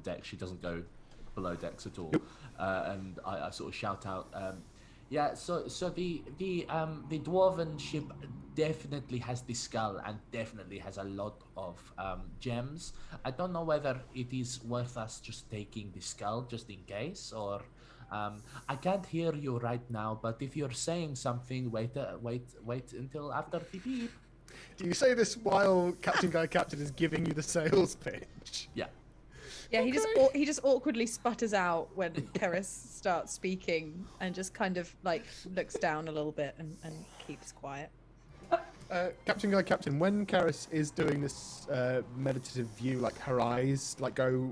deck. She doesn't go below decks at all, and I sort of shout out, yeah. So the dwarven ship definitely has the skull and definitely has a lot of gems. I don't know whether it is worth us just taking the skull just in case, or I can't hear you right now. But if you're saying something, wait until after the beep. Do you say this while Captain Guy Captain is giving you the sales pitch? Yeah. Yeah, he just awkwardly sputters out when Keris starts speaking and just kind of like looks down a little bit and keeps quiet. Captain Guy Captain, when Karis is doing this meditative view, like her eyes like go,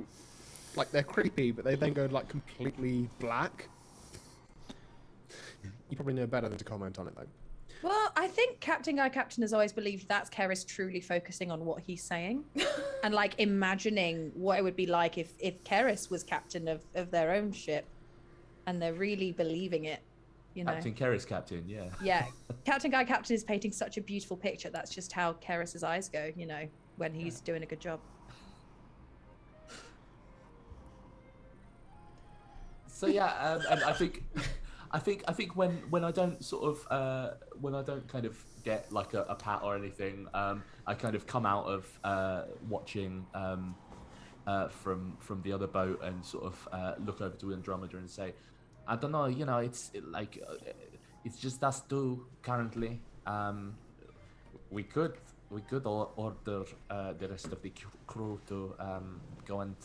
like they're creepy, but they then go like completely black. You probably know better than to comment on it though. Well, I think Captain Guy Captain has always believed that's Keris truly focusing on what he's saying and like imagining what it would be like if Keris was captain of their own ship and they're really believing it, you know. Captain Keris Captain, yeah. Yeah. Captain Guy Captain is painting such a beautiful picture. That's just how Keris's eyes go, you know, when he's doing a good job. So yeah, and I think when I don't sort of when I don't kind of get like a pat or anything, I kind of come out of watching from the other boat and sort of look over to Andromeda and say, I don't know, you know, it's just us two currently. We could order the rest of the crew to go and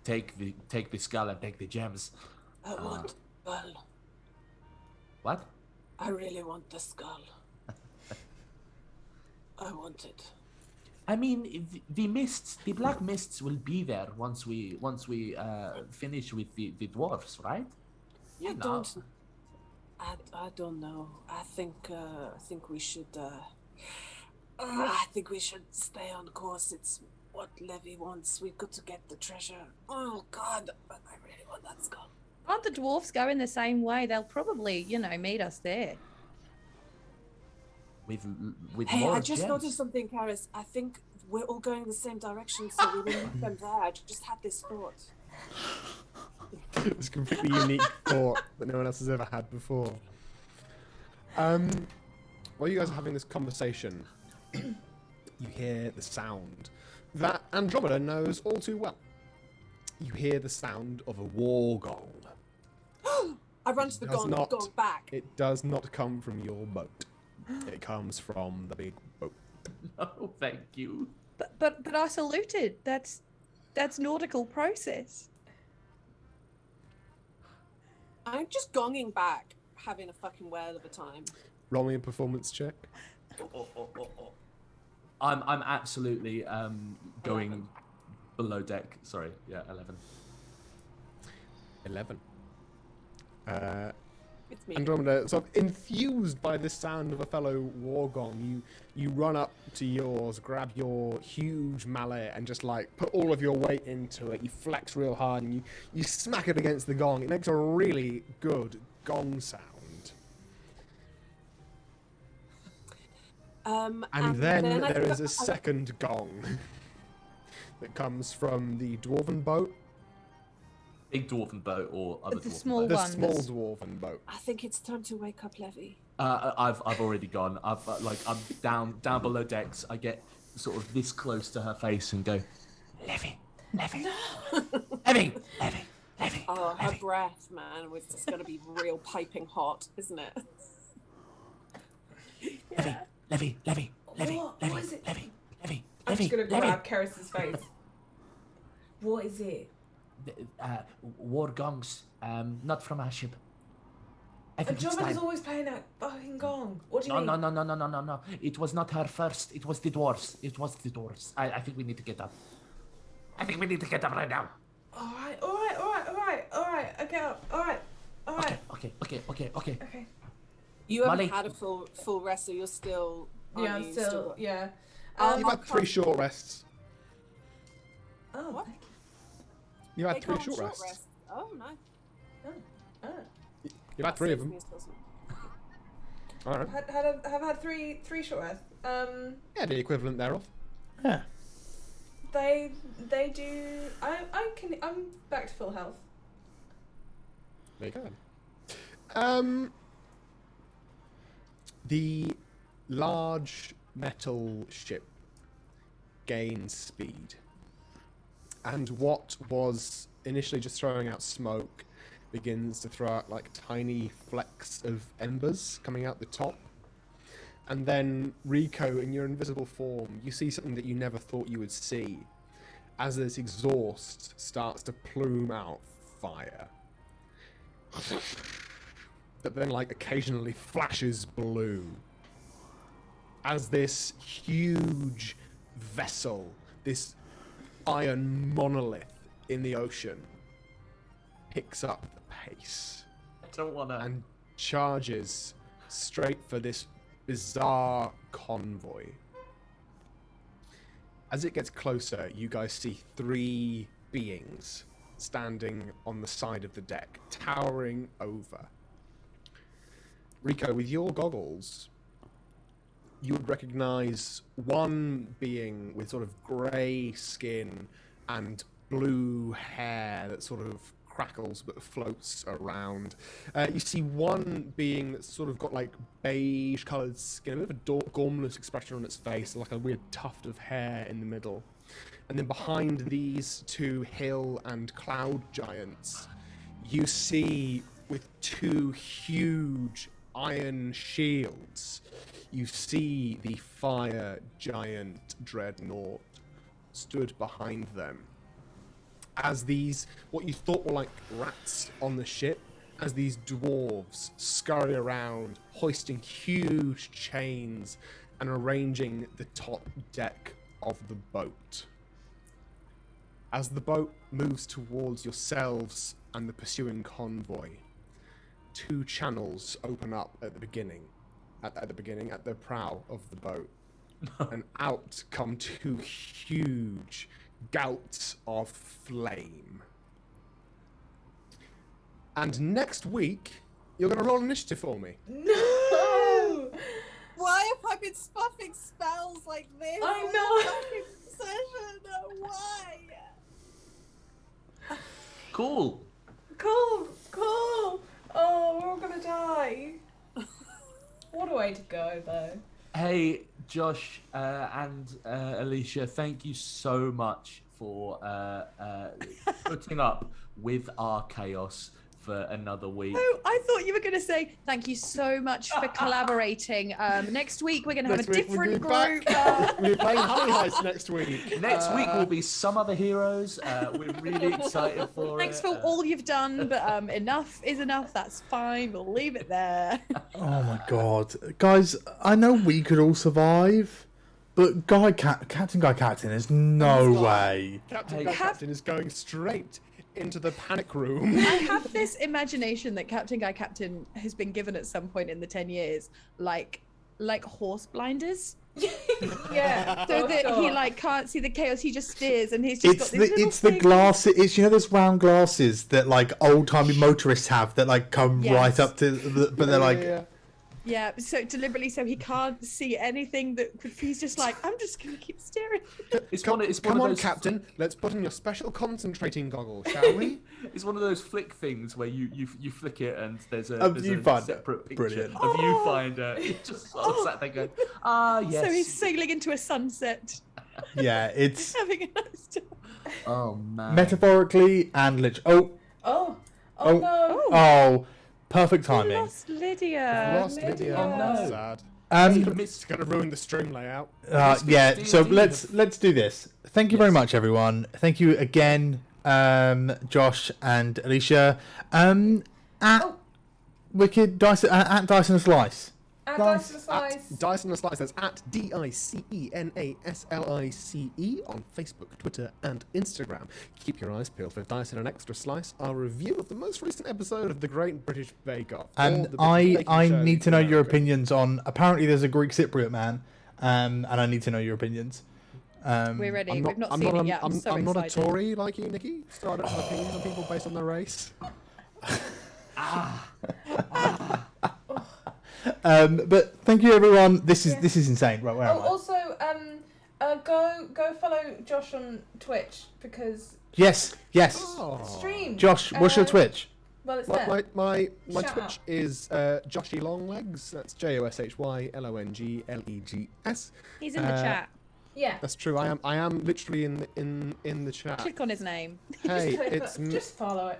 take the skull and take the gems. I want the skull. What? I really want the skull. I want it. I mean, the mists, the black mists, will be there once we finish with the dwarves, right? I don't know. I think we should. I think we should stay on course. It's what Levy wants. We've got to get the treasure. Oh God, but I really want that skull. Aren't the dwarfs going the same way? They'll probably, you know, meet us there. With Hey, more I just gems. noticed something, Karis. I think we're all going the same direction, so we will meet them there. I just had this thought. It's a completely unique thought that no one else has ever had before. While you guys are having this conversation, you hear the sound that Andromeda knows all too well. You hear the sound of a war gong. I run to the gong back. It does not come from your boat. It comes from the big boat. No, thank you. But I saluted. That's nautical process. I'm just gonging back, having a fucking whale of a time. Roll me a performance check. I'm absolutely going below deck. Sorry, yeah, 11. 11. It's me. Andromeda, sort of infused by the sound of a fellow war gong, you run up to yours, grab your huge mallet, and just like put all of your weight into it. You flex real hard, and you smack it against the gong. It makes a really good gong sound. And then there is a second gong that comes from the dwarven boat. Big dwarven boat or other The dwarven small boat? one. The small dwarven boat. I think it's time to wake up Levy. I've already gone. I'm down below decks. I get sort of this close to her face and go, Levy, Levy, Levy, Levy, Levy. Oh, her breath, man, was just going to be real piping hot, isn't it? Levy, Levy, Levy, Levy, What Levy, is it? Levy, Levy, I'm just gonna Levy. grab Karis's face. What is it? War gongs, not from our ship. I think it's Andromeda's time. always playing that fucking gong. What do you No, mean? no. It was not her first. It was the dwarves. I think we need to get up. I think we need to get up right now. All right. I get up. All right. Okay. You haven't Molly. had a full rest, so you're still... Yeah, aren't I'm you still. Yeah. You've had 3 short rests. Oh, What? thank You've They had call 3 them short rests. rests. Oh, nice. you. You've had 3 of them. All right. Have had three short rests. Yeah, the equivalent thereof. Yeah. They do. I'm back to full health. There you go. The large metal ship gains speed, and what was initially just throwing out smoke begins to throw out like tiny flecks of embers coming out the top. And then, Rico, in your invisible form, you see something that you never thought you would see as this exhaust starts to plume out fire. That then, like, occasionally flashes blue. As this huge vessel, this iron monolith in the ocean, picks up the pace. I don't want to. And charges straight for this bizarre convoy. As it gets closer, you guys see 3 beings standing on the side of the deck, towering over. Rico, with your goggles, you would recognize one being with sort of grey skin and blue hair that sort of crackles but floats around. You see one being that's sort of got like beige coloured skin, a bit of a gormless expression on its face, like a weird tuft of hair in the middle. And then behind these 2 hill and cloud giants, you see with 2 huge iron shields, you see the fire giant dreadnought stood behind them. As these, what you thought were like rats on the ship, as these dwarves scurry around, hoisting huge chains and arranging the top deck of the boat. As the boat moves towards yourselves and the pursuing convoy, 2 channels open up at the beginning, at the prow of the boat, and out come 2 huge gouts of flame. And next week, you're going to roll initiative for me. No! Why have I been spuffing spells like this? I know. Fucking session. Why? Cool. Cool. Oh, we're all gonna die. What a way to go, though. Hey, Josh and Alicia, thank you so much for putting up with our chaos for another week. Oh, I thought you were going to say thank you so much for collaborating. Next week we're going to have a different group. We're playing Honey Heist next week. Next week will be some other heroes. We're really excited for Thanks it. for all you've done, but enough is enough. That's fine. We'll leave it there. Oh my god. Guys, I know we could all survive, but Captain Guy Captain, there's no way. Captain is going straight into the panic room. I have this imagination that Captain Guy Captain has been given at some point in the 10 years, like horse blinders. Yeah. So that he like can't see the chaos, he just steers, and he's just got these little the things. glasses. It's, you know, those round glasses that like old timey motorists have that like come right up to the, but they're like Yeah, so deliberately, so he can't see anything that could. He's just like, I'm just gonna keep staring. Come on, Captain. Let's put on your special concentrating goggles, shall we? It's one of those flick things where you flick it and there's a separate picture Brilliant. of viewfinder. You just sort of sat there going, yes. So he's sailing into a sunset. Yeah, it's having a nice time. Oh man. metaphorically and literally. Oh Oh. no. Oh, perfect We timing. lost Lydia. Lost Lydia. Oh, no. Sad. Um, It's going to ruin the stream layout. yeah, so D&D. let's do this. Thank you very much, everyone. Thank you again, Josh and Alicia. At Wicked Dice at Dice and a Slice. At Dice and a Slice. At Dice and a Slice. That's at DICENASLICE on Facebook, Twitter, and Instagram. Keep your eyes peeled for Dice and an Extra Slice, our review of the most recent episode of the Great British Bake Off. And I need to know your opinions on. Apparently, there's a Greek Cypriot man, and I need to know your opinions. We're ready. We've not seen it yet. I'm so not a excited. Tory like you, Nikki, so I don't have opinions on people based on their race. But thank you, everyone. This is insane. Right, where am I? Also, Go follow Josh on Twitch because Yes. Oh. stream. Josh, what's your Twitch? Well, it's there. My Shout Twitch out. is Joshy Longlegs. That's JOSHYLONGLEGS. He's in the chat. Yeah. That's true. I am literally in the chat. Click on his name. Hey, Just click it's it. Just follow it.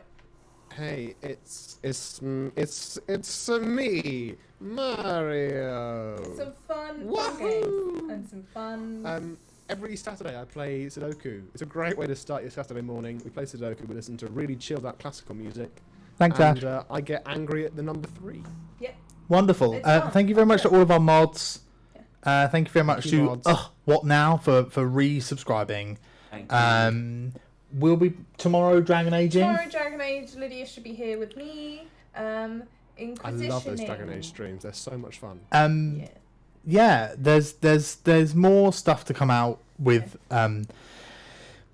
hey, it's me, Mario. Some fun Wahoo! games and some fun. Every Saturday I play Sudoku. It's a great way to start your Saturday morning. We play Sudoku. We listen to really chilled out classical music. Thanks, and Ash. I get angry at the number 3. Yep. Wonderful. It's fun. Thank you very much to all of our mods. Yeah. Thank you very much Thank you, to mods. What Now for resubscribing. Thank you. We'll be tomorrow Dragon Aging. Tomorrow, Dragon Age. Lydia should be here with me. I Inquisitioning. love those Dragon Age streams. They're so much fun. Yeah. There's more stuff to come out with.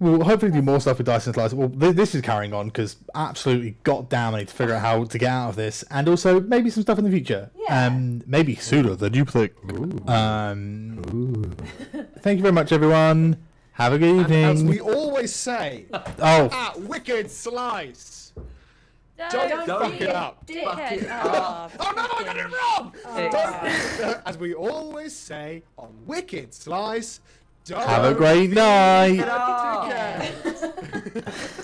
We'll hopefully do more stuff with Dyson Slice. Well, this is carrying on because absolutely goddamn I need to figure out how to get out of this, and also maybe some stuff in the future. Yeah. Maybe sooner than you think. Thank you very much, everyone. Have a good evening. And as we always say, at Wicked Slice, don't fuck it up. Dickhead. Oh no, I got it wrong! Oh. As we always say on Wicked Slice, don't Have a great night. Take care.